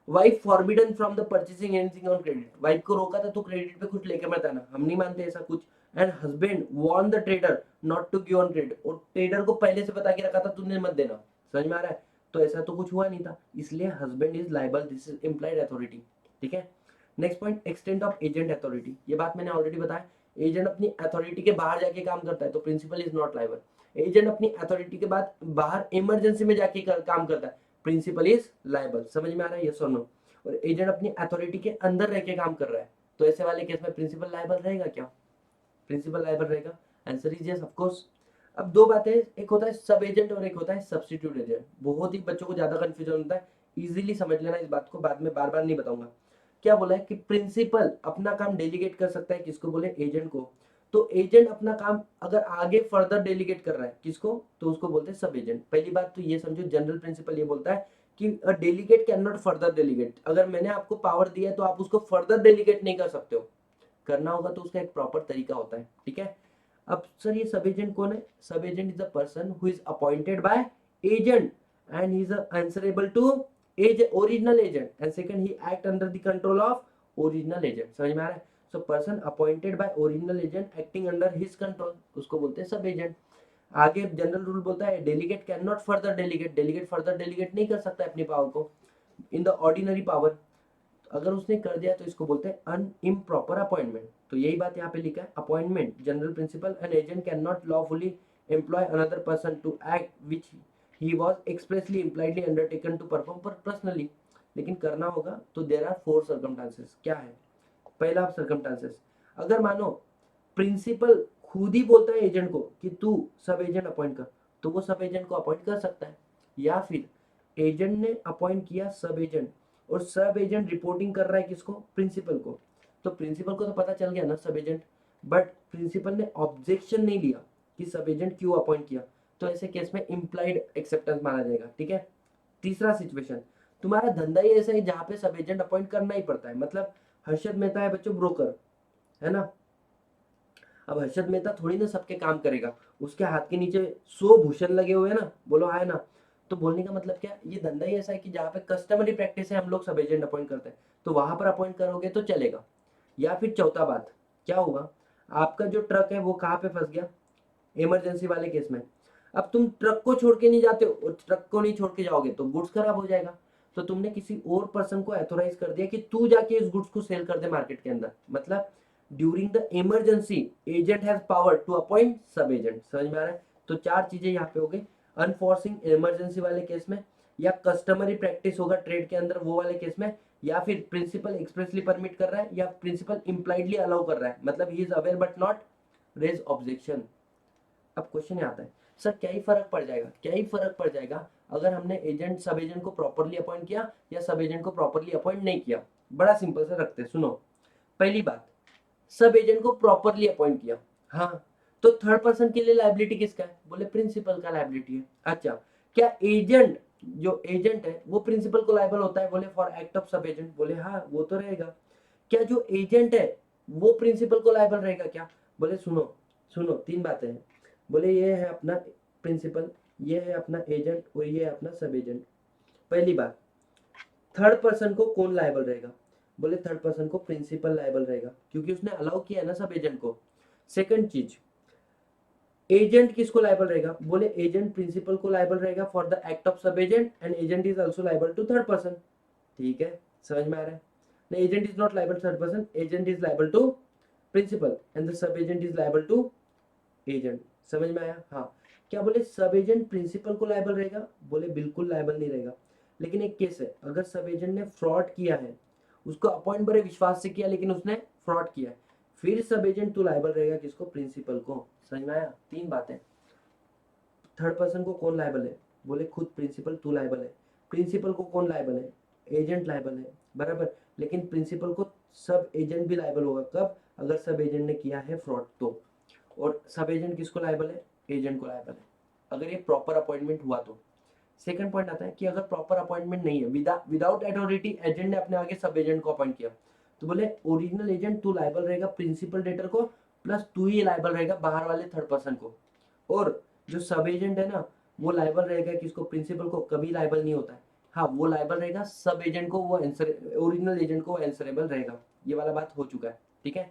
Wife forbidden from the purchasing anything on credit, wife को रोका था तो क्रेडिट पे कुछ लेके मत आना, हम नहीं मानते ऐसा कुछ। And husband warn the trader not to give on credit, और ट्रेडर को पहले से बता के रखा था तूने मत देना, समझ में आ रहा है? तो ऐसा तो कुछ हुआ नहीं था, इसलिए husband is liable, this is implied authority, ठीक है। Next point, extent of agent authority, ये बात मैंने ऑलरेडी बताया, एजेंट अपनी अथॉरिटी के बाहर जाके काम करता है तो principal is not liable. Agent अपनी अथॉरिटी के बाद बाहर इमरजेंसी में जाके काम करता है, प्रिंसिपल इज लायबल। समझ में आ रहा है, यस और नो? और एजेंट अपनी अथॉरिटी के अंदर रह के काम कर रहा है तो ऐसे वाले केस में प्रिंसिपल लायबल रहेगा क्या? प्रिंसिपल लायबल रहेगा। Answer is yes, of course. अब दो बातें, एक होता है सब एजेंट और एक होता है सब्स्टिट्यूट एजेंट। बहुत ही बच्चों को ज्यादा कंफ्यूजन होता है, इजीली समझ लेना इस बात को, बाद में बार बार नहीं बताऊंगा। क्या बोला है कि प्रिंसिपल अपना काम डेलीगेट कर सकता है, किसको? बोले एजेंट को। तो एजेंट अपना काम अगर आगे फर्दर डेलीगेट कर रहा है किसको, तो उसको बोलते हैं सब एजेंट। पहली बात तो ये समझो, जनरल प्रिंसिपल ये बोलता है कि delegate can not further delegate, अगर मैंने आपको पावर दिया है तो आप उसको फर्दर डेलीगेट नहीं कर सकते हो, करना होगा तो उसका एक प्रॉपर तरीका होता है, ठीक है। अब सर ये सब एजेंट कौन है? Sub agent is the person who is appointed by agent and he is answerable to original agent, and second he act under the control of original agent. समझ में आ रहा है? So person appointed by original agent acting under his control, उसको बोलते हैं सब agent. आगे जनरल रूल बोलता है delegate can not further delegate, delegate further delegate नहीं कर सकता अपनी पावर को इन द ऑर्डिनरी पावर, अगर उसने कर दिया तो इसको बोलते हैं अन इम्प्रॉपर अपॉइंटमेंट। तो यही बात यहाँ पे लिखा है, appointment general principal, an agent can not lawfully employ another person to act which he was expressly impliedly undertaken to perform personally. लेकिन करना होगा तो देयर आर फोर सर्कमस्टांसेस। क्या है पहला सर्कमस्टांसेस? अगर मानो प्रिंसिपल खुद ही बोलता है एजेंट को कि तू सब एजेंट अपॉइंट कर, तो वो सब एजेंट को अपॉइंट कर सकता है। या फिर एजेंट ने अपॉइंट किया सब एजेंट और सब एजेंट रिपोर्टिंग कर रहा है किसको? प्रिंसिपल को। तो प्रिंसिपल को तो पता चल गया ना सब एजेंट, बट प्रिंसिपल ने ऑब्जेक्शन नहीं लिया कि सब एजेंट क्यों अपॉइंट किया, तो ऐसे केस में इम्प्लाइड एक्सेप्टेंस माना जाएगा, ठीक है। तीसरा सिचुएशन, तुम्हारा धंधा ही ऐसा है जहाँ पे सब एजेंट अपॉइंट करना ही पड़ता है। मतलब हर्षद मेहता है बच्चों ब्रोकर, है ना। अब हर्षद मेहता थोड़ी ना सबके काम करेगा, उसके हाथ के नीचे 100 भूषण लगे हुए हैं ना, बोलो है ना। तो बोलने का मतलब क्या, ये धंधा ही ऐसा है कि जहाँ पे कस्टमरी प्रैक्टिस है हम लोग सब एजेंट अपॉइंट करते हैं, तो वहां पर अपॉइंट करोगे तो चलेगा। या फिर चौथा बात क्या होगा, आपका जो ट्रक है वो कहाँ पे फंस गया, इमरजेंसी वाले केस में। अब तुम ट्रक को छोड़ के नहीं जाते हो, और ट्रक को नहीं छोड़ के जाओगे तो गुड्स खराब हो जाएगा, तो तुमने किसी और पर्सन को ऑथोराइज कर दिया कि तू जाके इस गुड्स को सेल कर दे मार्केट के अंदर। मतलब during the emergency agent has power to appoint sub agent. समझ में आ रहा है? तो चार चीजें यहाँ पे हो गई, अनफोर्सिंग इमरजेंसी वाले केस में, या कस्टमरी प्रैक्टिस होगा ट्रेड के अंदर वो वाले केस में, या फिर प्रिंसिपल एक्सप्रेसली परमिट कर रहा है, या प्रिंसिपल इम्प्लाइडली अलाउ कर रहा है, मतलब he is aware but not raise objection. अब क्वेश्चन आता है सर क्या ही फर्क पड़ जाएगा, क्या ही फर्क पड़ जाएगा अगर हमने एजेंट सब एजेंट को प्रॉपरली अपॉइंट किया या सब एजेंट को प्रॉपरली अपॉइंट नहीं किया? बड़ा सिंपल से रखते हैं, सुनो। पहली बात, सब एजेंट को प्रॉपरली अपॉइंट किया, हाँ, तो थर्ड पर्सन के लिए लायबिलिटी किसका है? बोले प्रिंसिपल का लायबिलिटी है। अच्छा, क्या एजेंट, जो एजेंट है वो प्रिंसिपल को लायबल होता है? बोले for act of sub agent, बोले हाँ वो तो रहेगा। क्या जो एजेंट है वो प्रिंसिपल को लायबल रहेगा क्या? बोले सुनो, सुनो तीन बातें हैं। बोले ये है अपना प्रिंसिपल, ये है अपना एजेंट और ये है अपना सब एजेंट। पहली बात, थर्ड पर्सन को कौन लायबल रहेगा? बोले थर्ड पर्सन को प्रिंसिपल लायबल रहेगा, क्योंकि उसने अलाउ किया है ना सब एजेंट को। सेकंड चीज, एजेंट किसको लायबल रहेगा? बोले एजेंट प्रिंसिपल को लायबल रहेगा for the act of sub agent, and agent is also liable to third person. ठीक है, समझ में आ रहा है? नहीं, agent is not liable third person, agent is liable to principal and the sub agent is liable to agent. समझ में आया? हाँ। क्या बोले सब एजेंट प्रिंसिपल को लायबल रहेगा? बोले बिल्कुल लायबल नहीं रहेगा। लेकिन एक केस है, अगर सब एजेंट ने फ्रॉड किया है उसको अपॉइंट बड़े विश्वास से किया लेकिन उसने फ्रॉड किया, फिर सब एजेंट तू लायबल रहेगा किसको, प्रिंसिपल को। समझ में आया? तीन बातें। थर्ड पर्सन को कौन लायबल है, बोले खुद प्रिंसिपल, तू लायबल है। प्रिंसिपल को कौन लायबल है, एजेंट लायबल है, बराबर। लेकिन प्रिंसिपल को सब एजेंट भी लायबल होगा, कब, अगर सब एजेंट ने किया है फ्रॉड तो। और सब एजेंट किसको लायबल है, एजेंट को लायबल है, अगर ये प्रॉपर अपॉइंटमेंट हुआ तो। सेकंड पॉइंट आता है कि अगर प्रॉपर अपॉइंटमेंट नहीं है, विदाउट अथॉरिटी एजेंट ने अपने आगे सब एजेंट को अपॉइंट किया, तो बोले ओरिजिनल एजेंट तू लायबल रहेगा प्रिंसिपल डेटर को, प्लस तू ही लायबल रहेगा बाहर वाले थर्ड पर्सन को। और जो सब एजेंट है ना, वो लायबल रहेगा किसको, प्रिंसिपल को, कभी लायबल नहीं होता है। हाँ, वो लायबल रहेगा सब एजेंट को, वो आंसर ओरिजिनल एजेंट को आंसरेबल रहेगा। ये वाला बात हो चुका है, ठीक है।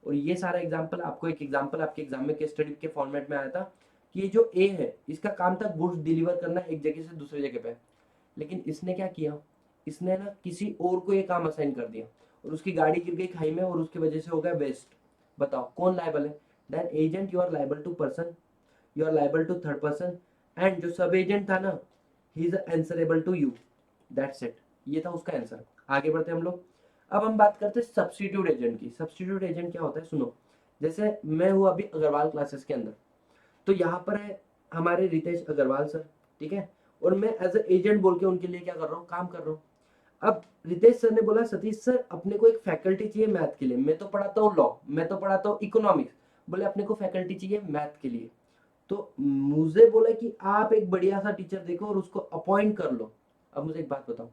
और ये सारा एग्जाम्पल आपको, एक एग्जाम्पल आपके एग्जाम में केस स्टडी के फॉर्मेट में आया था कि ये जो ए है इसका काम था गुड्स डिलीवर करना एक जगह से दूसरी जगह पे, लेकिन इसने क्या किया, इसने ना किसी और को ये काम असाइन कर दिया और उसकी गाड़ी गिर गई खाई में और उसकी वजह से हो गया वेस्ट। बताओ कौन लायबल है? Then agent you are liable to person, you are liable to third person, and जो सब एजेंट था ना, he is answerable to you. That's it, ये था उसका आंसर। आगे बढ़ते हैं हम लोग। अब हम बात करते हैं सब्स्टिट्यूट एजेंट की। सब्स्टिट्यूट एजेंट क्या होता है, सुनो। जैसे मैं हूँ अभी अग्रवाल क्लासेस के अंदर, तो यहाँ पर है हमारे रितेश अग्रवाल सर, ठीक है, और मैं एज ए एजेंट बोल के उनके लिए क्या कर रहा हूँ, काम कर रहा हूँ। अब रितेश सर ने बोला सतीश सर अपने को एक फैकल्टी चाहिए मैथ के लिए, मैं तो पढ़ाता हूँ लॉ, मैं तो पढ़ाता हूँ इकोनॉमिक्स, बोले अपने को फैकल्टी चाहिए मैथ के लिए। तो मुझे बोला कि आप एक बढ़िया सा टीचर देखो और उसको अपॉइंट कर लो। अब मुझे एक बात बताओ,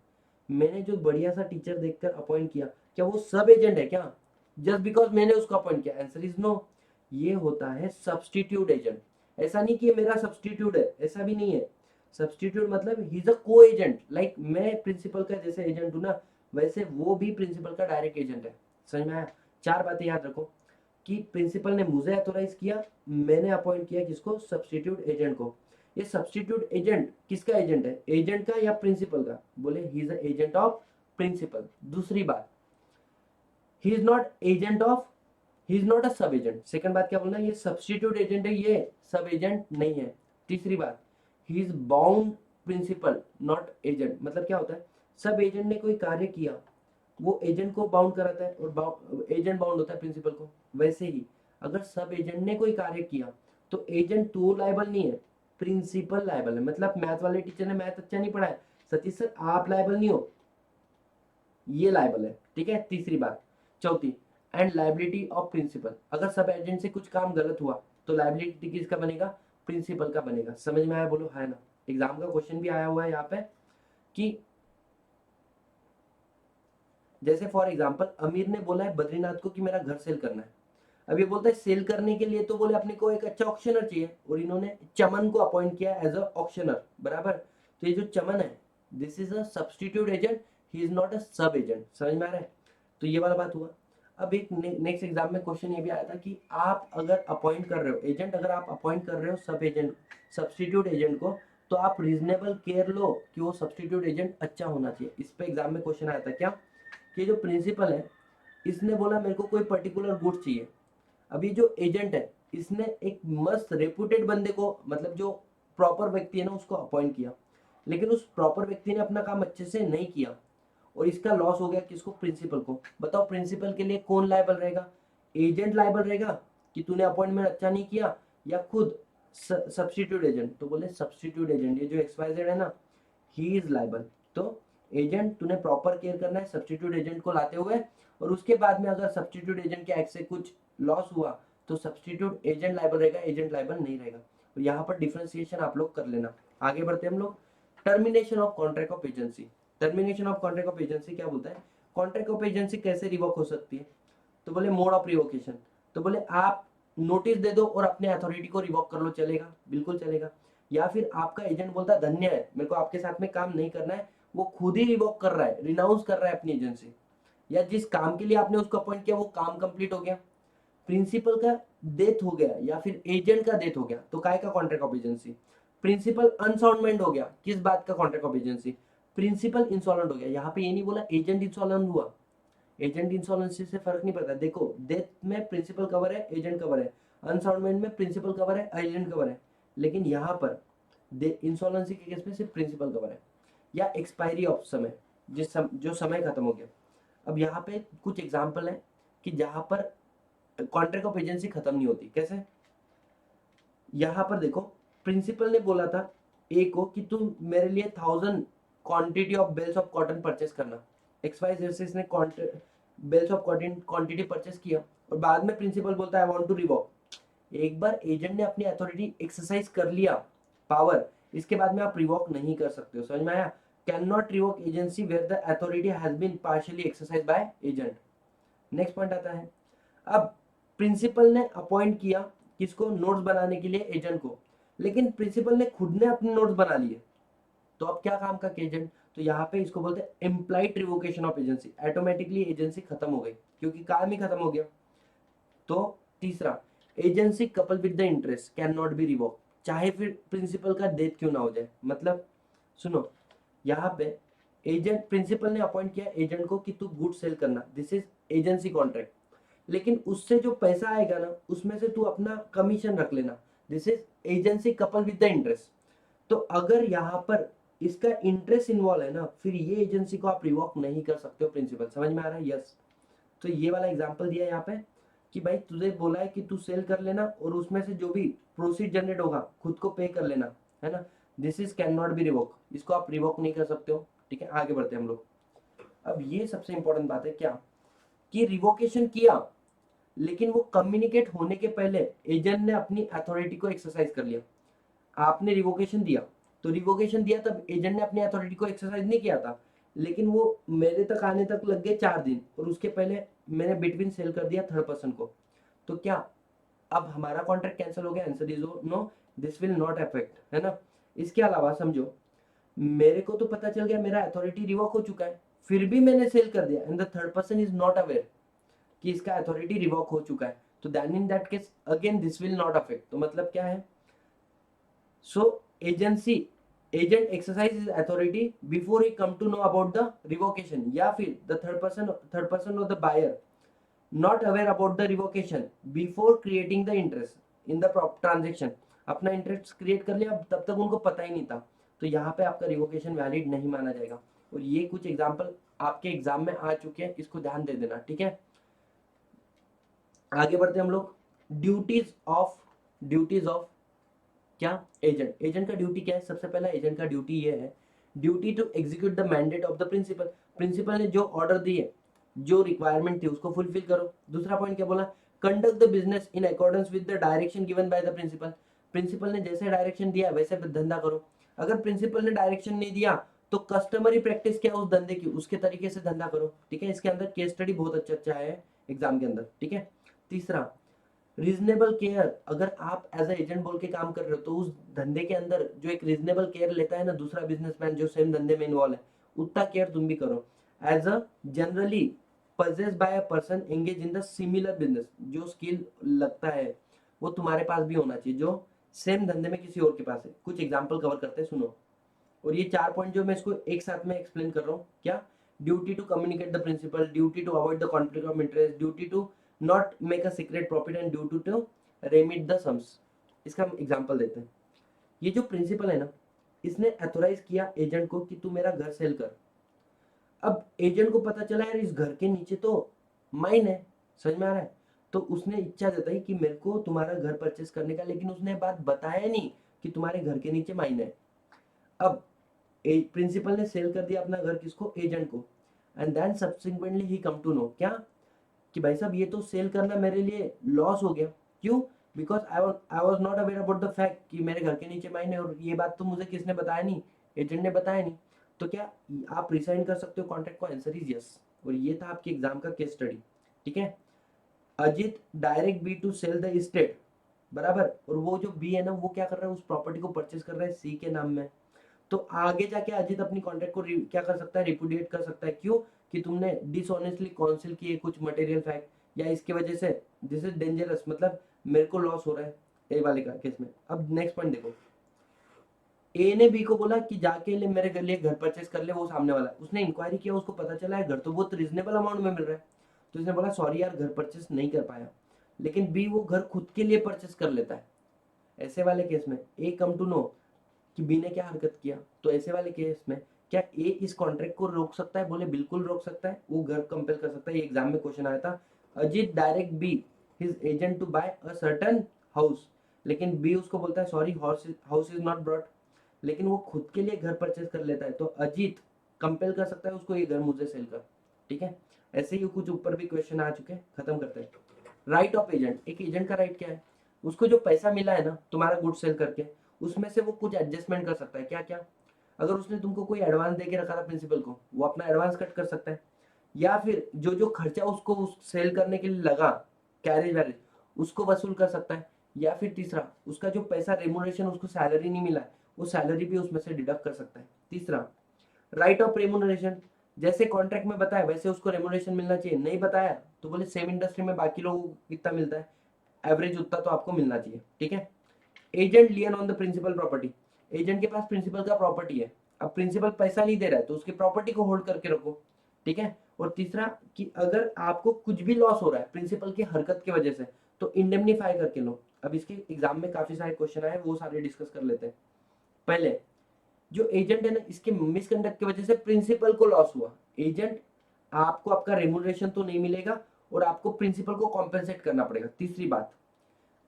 मैंने जो बढ़िया सा टीचर देखकर अपॉइंट किया, क्या वो सब एजेंट है क्या, जस्ट बिकॉज मैंने उसको अपॉइंट किया? Answer is no. ये होता है सब्स्टिट्यूट एजेंट। ऐसा नहीं कि ये मेरा सब्स्टिट्यूट है, ऐसा भी नहीं है। सब्स्टिट्यूट मतलब ही इज अ को एजेंट, लाइक मैं प्रिंसिपल का जैसे एजेंट हूं ना, वैसे वो भी प्रिंसिपल का डायरेक्ट एजेंट है। समझ में आया? चार बातें याद रखो कि प्रिंसिपल ने मुझे अथोराइज किया, मैंने अपॉइंट किया किसको, सब्स्टिट्यूट एजेंट को। ये सब्स्टिट्यूट एजेंट किसका एजेंट है, एजेंट का या प्रिंसिपल का? बोले he is the agent of principal. दूसरी बात, he is not agent of, he is not a sub agent. Second बात क्या बोलना, ये सब्स्टिट्यूट एजेंट है, ये सब एजेंट नहीं है। तीसरी बात, he is bound principal not agent. मतलब क्या होता है, सब एजेंट ने कोई कार्य किया, वो एजेंट को बाउंड कराता है और एजेंट बाउंड होता है प्रिंसिपल को। वैसे ही अगर सब एजेंट ने कोई कार्य किया तो एजेंट तो लायबल नहीं है, प्रिंसिपल लायबल है। मतलब मैथ वाले टीचर ने मैथ अच्छा नहीं पढ़ाया, सतीश सर आप लायबल नहीं हो, ये लायबल है, ठीक है। तीसरी बात। चौथी, एंड लायबिलिटी ऑफ प्रिंसिपल, अगर सब एजेंट से कुछ काम गलत हुआ तो लायबिलिटी किसका बनेगा, प्रिंसिपल का बनेगा। समझ में आया? बोलो है ना। एग्जाम का क्वेश्चन भी आया हुआ है यहाँ पे कि जैसे फॉर एग्जांपल अमीर ने बोला है बद्रीनाथ को कि मेरा घर सेल करना है। अब ये बोलता है सेल करने के लिए तो बोले अपने को एक अच्छा ऑक्शनर चाहिए, और इन्होंने चमन को अपॉइंट किया एज अ ऑक्शनर, बराबर। तो ये जो चमन है, this is a substitute agent, he is not a sub agent. समझ में आ रहा है? तो ये वाला बात हुआ। अब एक नेक्स्ट एग्जाम में क्वेश्चन ये भी आया था कि आप अगर अपॉइंट कर रहे हो एजेंट, अगर आप अपॉइंट कर रहे हो सब एजेंट, सब्स्टिट्यूट एजेंट को, तो आप रीजनेबल केयर लो कि वो सब्स्टिट्यूट एजेंट अच्छा होना चाहिए। इस पे एग्जाम में क्वेश्चन आया था क्या, कि जो प्रिंसिपल है इसने बोला मेरे को कोई पर्टिकुलर गुड्स चाहिए। अभी जो एजेंट है इसने एक मस्त रेपुटेड बंदे को, मतलब जो प्रॉपर व्यक्ति है ना, उसको अपॉइंट किया, लेकिन उस प्रॉपर व्यक्ति ने अपना काम अच्छे से नहीं किया और इसका लॉस हो गया किसको, प्रिंसिपल को। बताओ प्रिंसिपल के लिए कौन लायबल रहेगा, एजेंट लायबल रहेगा कि तूने अपॉइंटमेंट अच्छा नहीं किया, या खुद सब्स्टिट्यूट एजेंट? तो बोले सब्स्टिट्यूट एजेंट, ये जो एक्सवाइजेड है ना, ही इज लायबल। तो एजेंट तूने प्रॉपर केयर करना है सब्स्टिट्यूट एजेंट को लाते हुए, और उसके बाद में अगर सब्स्टिट्यूट एजेंट के एक्ट से कुछ लॉस हुआ तो सब्स्टिट्यूट एजेंट लायबल रहेगा, एजेंट लायबल नहीं रहेगा। तो यहाँ पर डिफरेंशिएशन आप लोग कर लेना। आगे बढ़ते हैं हम लोग। Termination of contract of agency. Termination of contract of agency क्या बोलता है, कॉन्ट्रैक्ट ऑफ एजेंसी कैसे रिवोक हो सकती है? तो बोले मोड ऑफ रिवोकेशन, तो बोले आप नोटिस दे दो और अपने अथॉरिटी को रिवोक कर लो, चलेगा, बिल्कुल चलेगा। या फिर आपका एजेंट बोलता है धन्य है, मेरे को आपके साथ में काम नहीं करना है, वो खुद ही रिवोक कर रहा है, रिनाउंस कर रहा है अपनी एजेंसी, या जिस काम के लिए आपने उसको अपॉइंट किया वो काम कंप्लीट हो गया, प्रिंसिपल का डेथ हो गया या फिर एजेंट का डेथ हो गया, तो काय का कॉन्ट्रैक्ट ऑफ एजेंसी? प्रिंसिपल अनसाउंडमेंट हो गया, किस बात का contract of agency? Principal insolvent हो गया। यहाँ पे ये नहीं बोला एजेंट इंसॉल्वेंट हुआ, एजेंट इंसॉल्वेंसी से फर्क नहीं पड़ता। देखो डेथ में प्रिंसिपल कवर है, एजेंट कवर है, अनसाउंडमेंट में प्रिंसिपल कवर है, एजेंट कवर है, लेकिन यहाँ पर इंसॉल्वेंसी के केस में सिर्फ प्रिंसिपल कवर है, या एक्सपायरी ऑफ समय, जो समय खत्म हो गया। अब यहाँ पे कुछ एग्जाम्पल है कि जहाँ पर कॉन्ट्रैक्ट ऑफ एजेंसी खत्म नहीं होती। कैसे? यहाँ पर देखो, प्रिंसिपल ने बोला था ए को कि तुम मेरे लिए 1000 quantity of bales of cotton purchase करना। एक्स वाई जेड से इसने bales of cotton quantity purchase किया और बाद में प्रिंसिपल बोलता है आई वांट टू रिवॉक। एक बार एजेंट ने अपनी अथॉरिटी एक्सरसाइज कर लिया, पावर, इसके बाद में आप रिवॉक नहीं कर सकते हो। समझ में आया? Can not revoke agency where the authority has been partially exercise by agent. Next point आता है, अब प्रिंसिपल ने अपॉइंट किया किसको? नोट्स बनाने के लिए एजेंट को, लेकिन प्रिंसिपल ने खुद ने अपने नोट्स बना लिए, तो अब क्या काम का एजेंट? तो यहाँ पे इसको बोलते हैं implied revocation of agency. Automatically agency खत्म हो गई क्योंकि काम ही खत्म हो गया। तो तीसरा, agency couple with the interest can not be revoke, चाहे फिर प्रिंसिपल का डेथ क्यों ना हो जाए। मतलब सुनो, यहाँ पे एजेंट, प्रिंसिपल ने अपॉइंट किया एजेंट को कि तू गुड सेल करना, दिस इज एजेंसी कॉन्ट्रैक्ट, लेकिन उससे जो पैसा आएगा ना उसमें से तू अपना कमीशन रख लेना, this is agency couple with the interest. तो अगर यहाँ पर इसका इंटरेस्ट इन्वॉल्व है ना, फिर ये एजेंसी को आप रिवॉक नहीं कर सकते हो प्रिंसिपल। समझ में आ रहा है? यस। तो ये वाला एग्जांपल दिया है यहाँ पे कि भाई तुझे बोला है कि तू सेल कर लेना और उसमें से जो भी प्रोसीड जनरेट होगा खुद को पे कर लेना, है ना। This is can not be revoke, इसको आप रिवोक नहीं कर सकते हो। ठीक है, आगे बढ़ते हैं हम लोग। अब ये सबसे इंपॉर्टेंट बात है क्या, कि रिवोकेशन किया लेकिन वो कम्युनिकेट होने के पहले एजेंट ने अपनी अथॉरिटी को एक्सरसाइज कर लिया। आपने रिवोकेशन दिया, तो रिवोकेशन दिया तब एजेंट ने अपनी अथॉरिटी को एक्सरसाइज नहीं किया था, लेकिन वो मेरे तक आने तक लग गए 4 दिन और उसके पहले मैंने बिटवीन सेल कर दिया थर्ड पर्सन को, तो क्या अब हमारा कॉन्ट्रैक्ट कैंसिल हो गया? Answer is no, this will not affect, है ना। इसके अलावा समझो, मेरे को तो पता चल गया मेरा अथॉरिटी रिवोक हो चुका है, फिर भी मैंने सेल कर दिया and the third person is not aware कि इसका अथॉरिटी रिवोक हो चुका है, तो then in that case again this will not affect. तो मतलब क्या है? So agency agent exercise his authority before he come to know about the revocation, या फिर द थर्ड पर्सन और the buyer not aware about the revocation before creating the interest in the transaction. अपना interest create कर लिया, तब तक उनको पता ही नहीं था, तो यहाँ पे आपका रिवोकेशन वैलिड नहीं माना जाएगा। और ये कुछ एग्जाम्पल आपके एग्जाम में आ चुके हैं, इसको ध्यान दे देना। ठीक है, आगे बढ़ते हैं हम लोग। ड्यूटीज ऑफ क्या? एजेंट का ड्यूटी क्या है? सबसे पहला एजेंट का ड्यूटी ये है, duty to execute the mandate of the principal. Principal ने जो ऑर्डर दिए, जो रिक्वायरमेंट थी उसको फुलफिल करो। दूसरा पॉइंट क्या बोला? Conduct the business in accordance with the direction given by the principal. Principal ने जैसे डायरेक्शन दिया वैसे धंधा करो। अगर प्रिंसिपल ने डायरेक्शन नहीं दिया तो कस्टमरी प्रैक्टिस क्या उस धंधे की, उसके तरीके से धंधा करो। ठीक है, इसके अंदर केस स्टडी बहुत अच्छा अच्छा है एग्जाम के अंदर। ठीक है, तीसरा, रीजनेबल केयर। अगर आप एज ए एजेंट बोल के काम कर रहे हो तो उस धंधे के अंदर जो एक रीजनेबल केयर लेता है ना दूसरा बिजनेसमैन जो सेम धंधे में इन्वॉल्व है, उतना केयर तुम भी करो। As a generally possessed by a person engaged in the similar business, जो स्किल लगता है वो तुम्हारे पास भी होना चाहिए जो सेम धंधे में किसी और के पास है। कुछ एग्जांपल कवर करते हैं, सुनो। और ये 4 पॉइंट जो मैं इसको एक साथ में एक्सप्लेन कर रहा हूँ, क्या? Duty to communicate the principal, duty to avoid the conflict of interest, duty to not make a secret profit and duty to remit the sums. इसका हम एग्जांपल देते हैं। ये जो प्रिंसिपल है ना, इसने अथोराइज किया एजेंट को कि तू मेरा घर सेल कर। अब एजेंट को पता चला यार इस घर के नीचे तो माइन है, समझ में आ रहा है, तो उसने इच्छा जताई कि मेरे को तुम्हारा घर परचेस करने का, लेकिन उसने बात बताया नहीं कि तुम्हारे घर के नीचे माइन है। अब प्रिंसिपल ने सेल कर दिया अपना घर किसको? एजेंट को। And then subsequently he come to know क्या, कि भाई साहब ये तो सेल करना मेरे लिए लॉस हो गया। क्यों? Because I was not aware about the fact कि मेरे घर के नीचे माइन है, और ये बात तो मुझे किसने बताया नहीं? एजेंट ने बताया नहीं। तो क्या आप रिसाइन कर सकते हो कॉन्ट्रैक्ट को? Answer is yes. और ये था आपके एग्जाम का केस स्टडी। ठीक है, Ajit direct B to sell the state, बराबर, और वो जो बी है ना वो क्या कर रहा है? उस प्रॉपर्टी को परचेस कर रहा है सी के नाम में। तो आगे जाके अजित अपनी कॉन्ट्रैक्ट को क्या कर सकता है? रिपुडिएट कर सकता है। क्यों? कि तुमने डिसऑनेस्टली कॉन्सिल किए कुछ मटेरियल फैक्ट, या इसके वजह से दिस इज डेंजरस, मतलब मेरे को लॉस हो रहा है ए वाले का केस में। अब नेक्स्ट पॉइंट देखो, ए ने बी को बोला कि जाके ले मेरे लिए घर परचेस कर ले, वो सामने वाला, उसने इंक्वायरी किया, उसको पता चला है घर तो बहुत रीजनेबल अमाउंट में मिल रहा है, तो इसने बोला सॉरी यार घर परचेस नहीं कर पाया। लेकिन बी वो घर खुद के लिए परचेस कर लेता है। ऐसे वाले केस में ए कम टू नो कि बी ने क्या हरकत किया, तो ऐसे वाले केस में क्या ए इस कॉन्ट्रैक्ट को रोक सकता है? बोले बिल्कुल रोक सकता है, वो घर कंपेल कर सकता है। ये एग्जाम में क्वेश्चन आया था। Ajeet direct B his agent to buy a certain house, लेकिन बी उसको बोलता है sorry house is not brought, लेकिन वो खुद के लिए घर परचेज कर लेता है, तो अजीत कंपेल कर सकता है उसको ये घर मुझे सेल कर। ठीक है, ऐसे ही कुछ ऊपर भी क्वेश्चन आ चुके हैं, खत्म करते हैं। राइट ऑफ एजेंट, एक एजेंट का राइट क्या है? उसको जो पैसा मिला है ना तुम्हारा गुड सेल करके, उसमें से वो कुछ एडजस्टमेंट कर सकता है। क्या क्या? अगर उसने तुमको कोई एडवांस दे के रखा था प्रिंसिपल को, वो अपना एडवांस कट कर सकता है, या फिर जो जो खर्चा उसको उस सेल करने के लिए लगा, कैरेज वैरेज, उसको वसूल कर सकता है। या फिर तीसरा, उसका जो पैसा रेमुनरेशन, उसको सैलरी नहीं मिला है, वो सैलरी भी उसमें से डिडक्ट कर सकता है। तीसरा, राइट ऑफ रेमुनरेशन, जैसे कॉन्ट्रैक्ट में बताया वैसे उसको रेमुनरेशन मिलना चाहिए, नहीं बताया तो बोले सेम इंडस्ट्री में बाकी लोगों को कितना मिलता है, एवरेज उतना तो आपको मिलना चाहिए। ठीक है। Agent lien on the principal property, agent के पास प्रिंसिपल का प्रॉपर्टी है, अब प्रिंसिपल पैसा नहीं दे रहा है तो उसकी प्रॉपर्टी को होल्ड करके रखो। ठीक है। और तीसरा कि अगर आपको कुछ भी लॉस हो रहा है प्रिंसिपल की हरकत की वजह से, तो इंडेमनीफाई करके लो। अब इसके एग्जाम में काफी सारे क्वेश्चन आए, वो सारे डिस्कस कर लेते हैं। पहले, जो एजेंट है ना, इसके मिसकंडक्ट की वजह से प्रिंसिपल को लॉस हुआ, एजेंट आपको आपका रेमुनरेशन तो नहीं मिलेगा और आपको प्रिंसिपल को कॉम्पेंसेट करना पड़ेगा। तीसरी बात,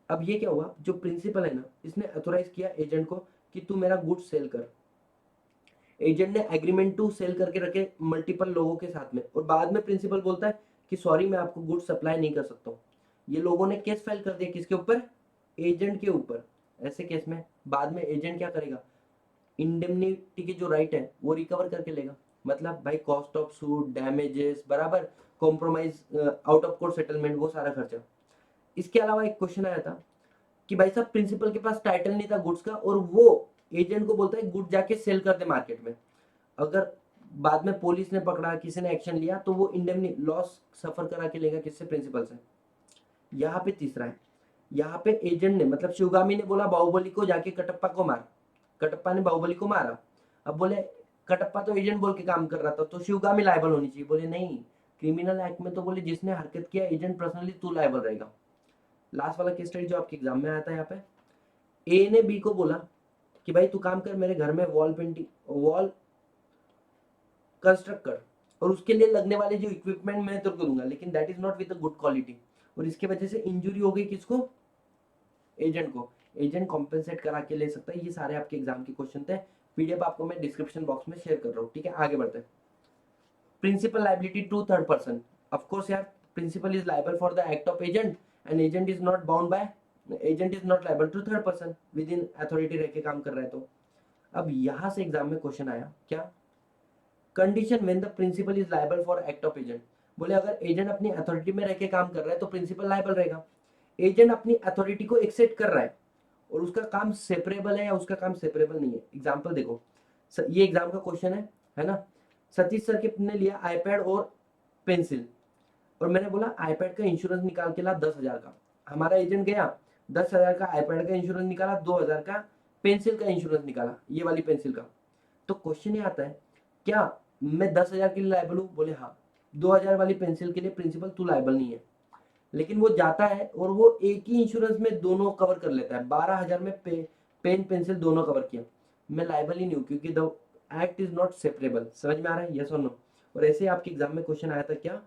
अब ये क्या हुआ, जो प्रिंसिपल है ना, इसने अथोराइज किया एजेंट को कि तू मेरा गुड्स सेल कर, एजेंट ने एग्रीमेंट टू सेल करके रखे मल्टीपल लोगों के साथ में, और बाद में प्रिंसिपल बोलता है कि सॉरी मैं आपको गुड्स सप्लाई नहीं कर सकता हूँ। ये लोगों ने केस फाइल कर दिया किसके ऊपर? एजेंट के ऊपर। ऐसे केस में बाद में एजेंट क्या करेगा? इंडेमनिटी के जो राइट है वो रिकवर करके लेगा, मतलब भाई कॉस्ट ऑफ सूट, डैमेजेस, बराबर, compromise, out of court settlement, वो सारा खर्चा। इसके अलावा एक क्वेश्चन आया था कि भाई साहब प्रिंसिपल के पास टाइटल नहीं था गुड्स का, और वो एजेंट को बोलता है गुड जाके सेल कर दे मार्केट में। अगर बाद में पुलिस ने पकड़ा, किसी ने एक्शन लिया, तो वो इंडेमनी लॉस सफर करा के लेगा किससे? प्रिंसिपल से। यहाँ पे तीसरा है, यहाँ पे एजेंट ने मतलब शिवगामी ने बोला बाहुबली को जाके कटप्पा को मार, कटप्पा ने बाहुबली को मारा। अब बोले कटप्पा तो एजेंट बोल के काम कर रहा था तो शिवगामी लायबल होनी चाहिए, बोले नहीं, क्रिमिनल एक्ट में तो बोले जिसने हरकत किया एजेंट पर्सनली तू लायबल रहेगा। लास्ट वाला केस स्टडी जो आपके एग्जाम में आया था, यहाँ पे ए ने बी को बोला कि भाई तू काम कर, मेरे घर में वॉल पेंटिंग, वॉल कंस्ट्रक्ट कर, और उसके लिए लगने वाले जो इक्विपमेंट मैं तेरे को दूंगा, लेकिन that is not with good quality, और इसकी वजह से इंजुरी हो गई किसको? एजेंट को। एजेंट कॉम्पेंसेट करा के ले सकता है। ये सारे आपके एग्जाम के क्वेश्चन थे, पीडीएफ आपको मैं डिस्क्रिप्शन बॉक्स में शेयर कर रहा हूँ। ठीक है, आगे बढ़ते हैं। Principal liability to third person, of course यार, principal is liable for the act of agent and agent is not bound by, agent is not liable to third person, within authority रह के काम कर रहा है तो। अब यहां से एग्जाम में क्वेश्चन आया क्या? Condition when the principal is liable for act of agent, बोले अगर एजेंट अपनी अथॉरिटी में रह के काम कर रहा है तो प्रिंसिपल लायबल रहेगा। एजेंट अपनी अथॉरिटी को एक्सेप्ट कर रहा है और उसका काम सेपरेबल है या उसका काम सेपरेबल नहीं है। एग्जाम्पल देखो, ये एग्जाम का क्वेश्चन है ना, सतीश सर के ने लिया आईपैड और पेंसिल, और मैंने बोला आईपैड का इंश्योरेंस निकाल के ला 10,000 का, हमारा एजेंट गया 10,000 का आईपैड का इंश्योरेंस निकाला, 2,000 का पेंसिल का इंश्योरेंस निकाला, ये वाली पेंसिल का। तो क्वेश्चन ये आता है, क्या मैं 10,000 के लिए लायबल हूँ? बोले हाँ। 2,000 वाली पेंसिल के लिए प्रिंसिपल तू लायबल नहीं है, लेकिन वो जाता है और वो एक ही इंश्योरेंस में दोनों कवर कर लेता है, 12,000 में पेन पेंसिल दोनों कवर किया, मैं लायबल ही नहीं हूँ क्योंकि the act is not separable. समझ में आ रहा है? यस और नो? और ऐसे ही आपके एग्जाम में क्वेश्चन आया था क्या,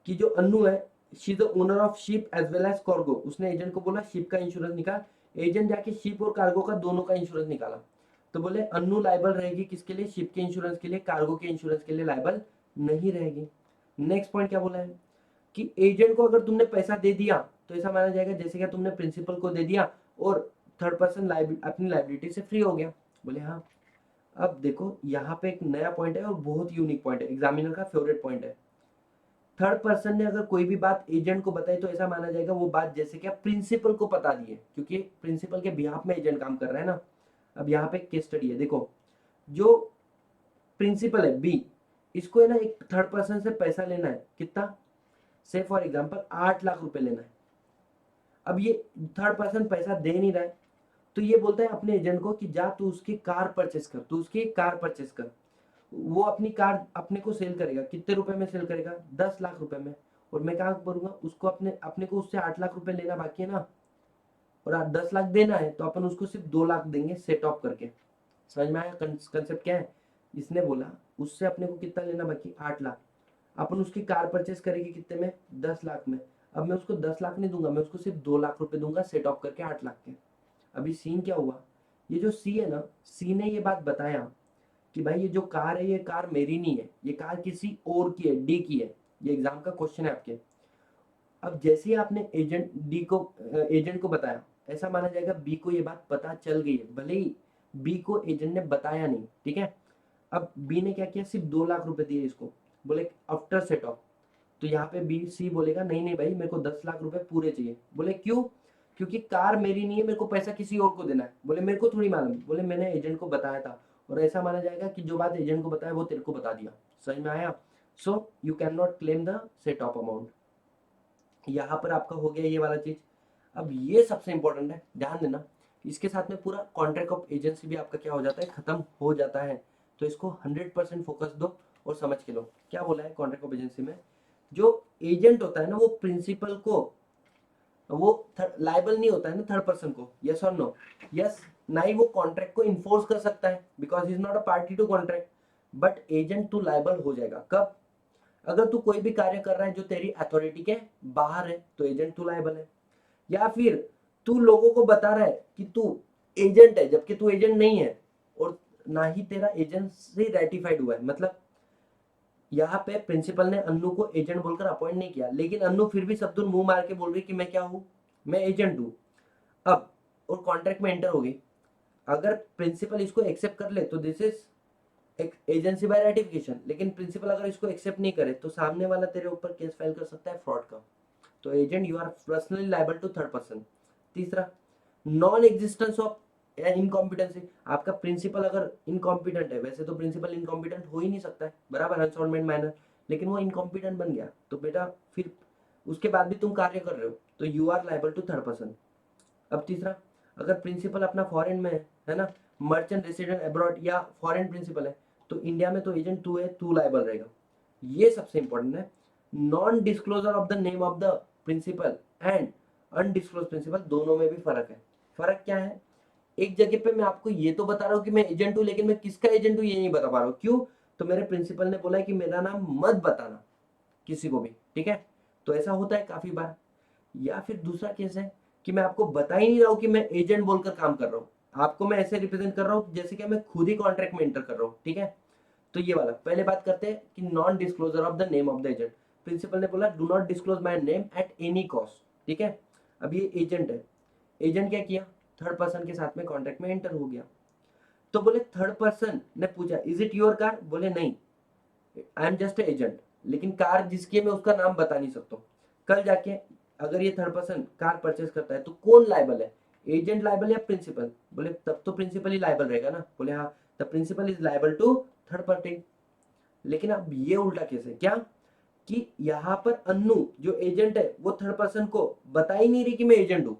कि जो अन्नू है, she is the owner of ship as well as cargo, उसने एजेंट को बोला शिप का इंश्योरेंस निकाल, एजेंट जाके शिप और कार्गो का दोनों का इंश्योरेंस निकाला, तो बोले अन्नू लायबल रहेगी किसके लिए? शिप के इंश्योरेंस के लिए, कार्गो के इंश्योरेंस के लिए लायबल नहीं रहेगी। नेक्स्ट पॉइंट क्या बोला है कि एजेंट को अगर तुमने पैसा दे दिया तो ऐसा माना जाएगा जैसे कि तुमने प्रिंसिपल को दे दिया और थर्ड पर्सन अपनी लाइबिलिटी से फ्री हो गया। बोले हाँ। अब देखो यहाँ पे एक नया पॉइंट है और बहुत यूनिक पॉइंट है, एग्जामिनर का फेवरेट पॉइंट है। थर्ड पर्सन ने अगर कोई भी बात एजेंट को बताई तो ऐसा माना जाएगा वो बात जैसे कि प्रिंसिपल को बता दी है, क्योंकि प्रिंसिपल के बिहाफ में एजेंट काम कर रहा है ना। अब यहाँ पे केस स्टडी है, देखो जो प्रिंसिपल है बी, इसको है ना एक थर्ड पर्सन से पैसा लेना है, कितना? से फॉर एग्जाम्पल 8 लाख रुपए लेना है। अब ये थर्ड पर्सन पैसा दे नहीं रहा है, तो ये बोलता है अपने एजेंट को कि जा तू उसकी कार परचेस कर, तू उसकी कार परचेस कर। वो अपनी कार अपने को सेल करेगा, कितने रुपए में सेल करेगा? 10 लाख रुपए में। और मैं कहाँ करूंगा उसको, अपने अपने को उससे 8 लाख रुपए लेना बाकी है ना, और 10 लाख देना है, तो अपन उसको सिर्फ 2 लाख देंगे सेट ऑफ करके। समझ में आया कंसेप्ट क्या है? इसने बोला उससे अपने को कितना लेना बाकी, 8 लाख। अपन उसकी कार परचेस करेगी कितने में, 10 लाख में। अब मैं उसको 10 लाख नहीं दूंगा, मैं उसको सिर्फ 2 लाख रुपए दूंगा सेट ऑफ करके 8 लाख के। अभी सीन क्या हुआ, ये जो सी है ना, सी ने ये बात बताया कि भाई ये जो कार है ये कार मेरी नहीं है, ये कार किसी और की है, डी की है। ये एग्जाम का क्वेश्चन है आपके। अब जैसे ही आपने एजेंट को बताया, ऐसा माना जाएगा बी को ये बात पता चल गई है, भले ही बी को एजेंट ने बताया नहीं, ठीक है। अब बी ने क्या किया, सिर्फ 2 लाख रुपए दिए इसको, बोले आफ्टर सेट ऑफ। तो यहाँ पे बी सी बोलेगा नहीं नहीं भाई मेरे को 10 लाख रुपए पूरे चाहिए। बोले क्यों, क्योंकि कार मेरी नहीं है, मेरे को पैसा किसी और को देना है। बोले मेरे को थोड़ी मालूम, बोले मैंने एजेंट को बताया था। और ऐसा माना जाएगा कि जो बात एजेंट को बताया वो तेरे को बता दिया। समझ में आया। So you can not claim the set of amount. यहाँ पर आपका हो गया ये वाला चीज। अब ये सबसे इंपॉर्टेंट है, ध्यान देना। इसके साथ में पूरा कॉन्ट्रैक्ट ऑफ एजेंसी भी आपका क्या हो जाता है, खत्म हो जाता है। तो इसको 100% फोकस दो और समझ के लो क्या बोला है कॉन्ट्रैक्ट ऑफ एजेंसी में। जो एजेंट होता है ना वो प्रिंसिपल को, वो लाइबल नहीं होता है ना थर्ड पर्सन को, यस और नो। यस, ना ही वो कॉन्ट्रैक्ट को इन्फोर्स कर सकता है because is not a party to contract. But agent to liable हो जाएगा कब, अगर तू कोई भी कार्य कर रहा है जो तेरी अथॉरिटी के बाहर है तो एजेंट टू लायबल है। या फिर तू लोगों को बता रहा है कि तू एजेंट है जबकि तू एजेंट नहीं है, और ना ही तेरा एजेंसी रेटिफाइड हुआ है। मतलब यहाँ पे प्रिंसिपल ने अन्नू को एजेंट बोलकर अपॉइंट नहीं किया, लेकिन अन्नू फिर भी सब मुंह मार के बोल रही कि मैं क्या हूँ, मैं एजेंट हूँ। अब और कॉन्ट्रैक्ट में एंटर हो गई, अगर प्रिंसिपल इसको एक्सेप्ट कर ले तो दिस इज एक एजेंसी बाय रेटिफिकेशन। लेकिन प्रिंसिपल अगर इसको एक्सेप्ट नहीं करे तो सामने वाला तेरे ऊपर केस फाइल कर सकता है फ्रॉड का। तो agent you are personally liable to third person. तीसरा, नॉन एग्जिस्टेंस ऑफ इनकॉम्पिटेंसी। आपका प्रिंसिपल अगर इनकॉम्पिटेंट है, वैसे तो प्रिंसिपल इनकॉम्पिटेंट हो ही नहीं सकता है बराबर, अनसाउंड मैनर, लेकिन वो इनकॉम्पिटेंट बन गया तो बेटा फिर उसके बाद भी तुम कार्य कर रहे हो तो you are liable to third person. अब तीसरा, अगर प्रिंसिपल अपना फॉरेन में है ना, मर्चेंट रेसिडेंट अब्रॉड या फॉरेन प्रिंसिपल है, तो इंडिया में तो एजेंट टू है, टू लायबल रहेगा। ये सबसे इंपॉर्टेंट है। Non disclosure of the name of the principal and undisclose principal, दोनों में भी फर्क है। फर्क क्या है, एक जगह पे मैं आपको ये तो बता रहा हूँ कि मैं एजेंट हूँ, लेकिन मैं किसका एजेंट हूँ ये नहीं बता पा रहा हूँ। क्यों, तो मेरे प्रिंसिपल ने बोला है कि मेरा नाम मत बताना किसी को भी, ठीक है। तो ऐसा होता है काफी बार। या फिर दूसरा केस है कि मैं आपको बता ही नहीं रहा हूँ कि मैं एजेंट बोलकर काम कर रहा हूँ, आपको मैं ऐसे रिप्रेजेंट कर रहा हूँ जैसे कि मैं खुद ही कॉन्ट्रैक्ट में एंटर कर रहा हूँ, ठीक है। तो ये वाला पहले बात करते हैं कि non disclosure of the name of the agent. Principal ने बोला do not disclose my name at any cost, ठीक है। अब ये एजेंट है, एजेंट क्या किया, थर्ड पर्सन के साथ में कॉन्ट्रैक्ट में एंटर हो गया। तो बोले थर्ड पर्सन ने पूछा इज इट योर कार, बोले नहीं आई एम जस्ट एजेंट, लेकिन कार जिसकी है मैं उसका नाम बता नहीं सकता। कल जाके अगर ये थर्ड पर्सन कार परचेस करता है तो कौन लायबल है, एजेंट लायबल या प्रिंसिपल, बोले तब तो प्रिंसिपल ही लायबल रहेगा ना। बोले हाँ, the principal is liable to third party. लेकिन अब ये उल्टा केस है क्या, कि यहाँ पर अन्नू जो एजेंट है वो थर्ड पर्सन को बता ही नहीं रही कि मैं एजेंट हूं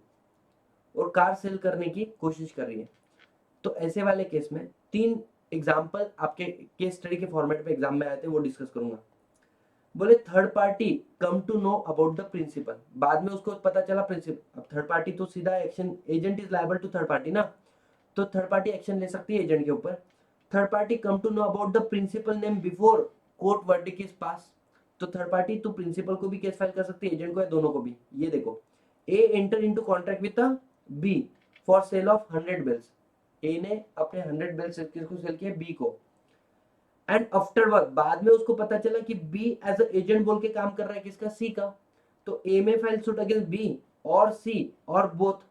और कार सेल करने की कोशिश कर रही है। तो ऐसे वाले केस में 3 एग्जाम्पल आपके केस स्टडी के फॉर्मेट पे एग्जाम में आए थे, वो डिस्कस करूंगा। बोले third party come to know about the principal, बाद में उसको पता चला प्रिंसिपल। अब थर्ड पार्टी तो सीधा action, agent is liable to third party ना, तो थर्ड पार्टी एक्शन ले सकती है एजेंट के ऊपर। Third party come to know about the principal name before court verdict is pass, तो थर्ड पार्टी तो प्रिंसिपल को भी केस फाइल कर सकती है, एजेंट को या दोनों को भी। ये देखो, A enter into contract with B for sale of 100 bales. A ने अपने 100 बेल्स किसको सेल किया, बी को। एंड आफ्टरवर्ड बाद में उसको पता चला कि बी एज एजेंट बोल के काम कर रहा है किसका, सी का। तो ए में फाइल सूट अगेंस्ट बी और सी और both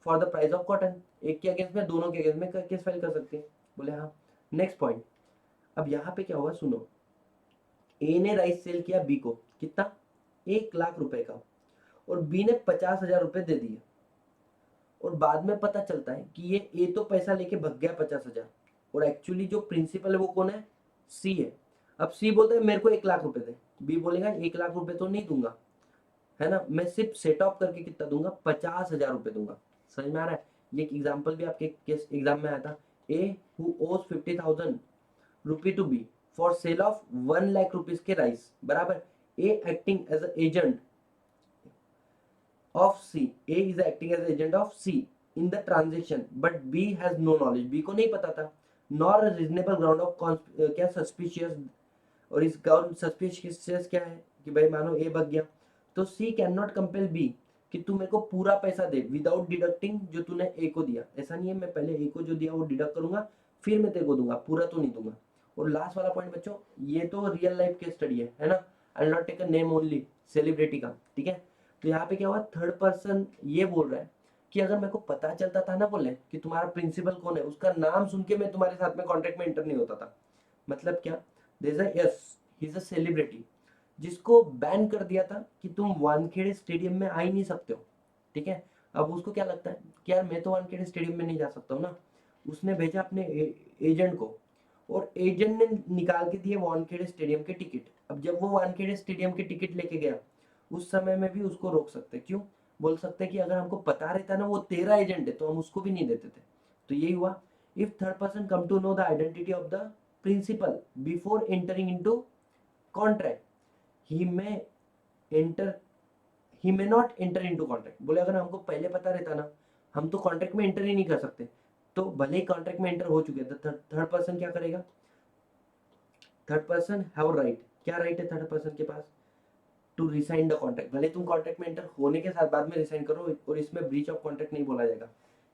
for the price of cotton. एक के अगेंस्ट में, दोनों के अगेंस्ट में केस फाइल कर सकते हैं। बोले हाँ। नेक्स्ट पॉइंट, अब यहाँ पे क्या हुआ सुनो, ए ने राइस सेल किया बी को कितना, 1 लाख रुपए का, और बी ने 50,000 रुपए दे दिए। और बाद में पता चलता है कि ये ए तो पैसा लेके भग गया 50,000, और एक्चुअली जो प्रिंसिपल है वो कौन है, सी है। अब सी बोलता है मेरे को 1 लाख रुपए दे, बी बोलेगा 1 लाख रुपए तो नहीं दूंगा, है ना, मैं सिर्फ सेट ऑफ करके कितना दूंगा, 50,000 रुपए दूंगा। समझ में आ रहा है। ये एक एग्जाम्पल भी आपके केस एग्जाम में आया था। ए who owes 50,000 rupee to B for sale of 1 lakh rupees के राइस, बराबर। A acting as agent of C. A is acting as agent of C in the transaction, but B has no knowledge. B को नहीं पता था। Nor reasonable ground of क्या suspicious, और इस ground suspicious क्या है कि भाई मानो ए बच गया, तो सी कैन नॉट कंपेल बी कि तू मेरे को पूरा पैसा दे विदाउट डिडक्टिंग जो तूने ए को दिया। ऐसा नहीं है मैं पहले ए को जो दिया वो डिडक्ट करूंगा फिर मैं तेरे को दूंगा, पूरा तो नहीं दूंगा। और लास्ट वाला पॉइंट बच्चों, ये तो रियल लाइफ केस स्टडी है ना, I will not take a name only, celebrity का, ठीक है। तो यहाँ पे क्या हुआ, थर्ड पर्सन ये बोल रहा है कि अगर मेरे को पता चलता था ना बोले कि तुम्हारा प्रिंसिपल कौन है, उसका नाम सुन के मैं तुम्हारे साथ में कॉन्ट्रैक्ट में एंटर नहीं होता था। मतलब क्या, there is a, yes he is a celebrity जिसको बैन कर दिया था कि तुम वानखेड़े स्टेडियम में आ ही नहीं सकते हो, ठीक है। अब उसको क्या लगता है कि यार मैं तो वानखेड़े स्टेडियम में नहीं जा सकता हूँ ना, उसने भेजा अपने एजेंट को, और एजेंट ने निकाल के दिए वानखेड़े स्टेडियम के टिकट। अब जब वो वानखेड़े स्टेडियम के टिकट लेके गया, उस समय में भी उसको रोक सकते, क्यों, बोल सकते कि अगर हमको पता रहता ना वो तेरा एजेंट है तो हम उसको भी नहीं देते थे। तो यही हुआ, if third person come to know the identity of the principal before entering into contract, he may enter, he may not enter into contract. बोले अगर हमको पहले पता रहता ना हम तो कॉन्ट्रैक्ट में एंटर ही नहीं कर सकते, तो भले ही कॉन्ट्रैक्ट में एंटर हो चुके तो थर्ड पर्सन क्या करेगा, थर्ड पर्सन हैव राइट, क्या राइट है थर्ड पर्सन के पास, टू रिसाइन द कॉन्ट्रैक्ट। भले तुम कॉन्ट्रैक्ट में एंटर होने के साथ बाद में रिसाइन करो, और इसमें ब्रीच ऑफ कॉन्ट्रैक्ट नहीं बोला जाएगा।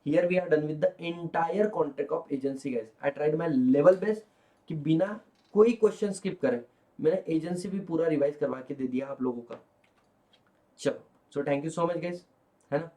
Here we are done with the entire contract of agency guys, I tried my level best कि बिना कोई क्वेश्चन स्किप करें मैंने एजेंसी भी पूरा रिवाइज करवा के दे दिया आप लोगों का। चलो, so thank you so much guys, है ना।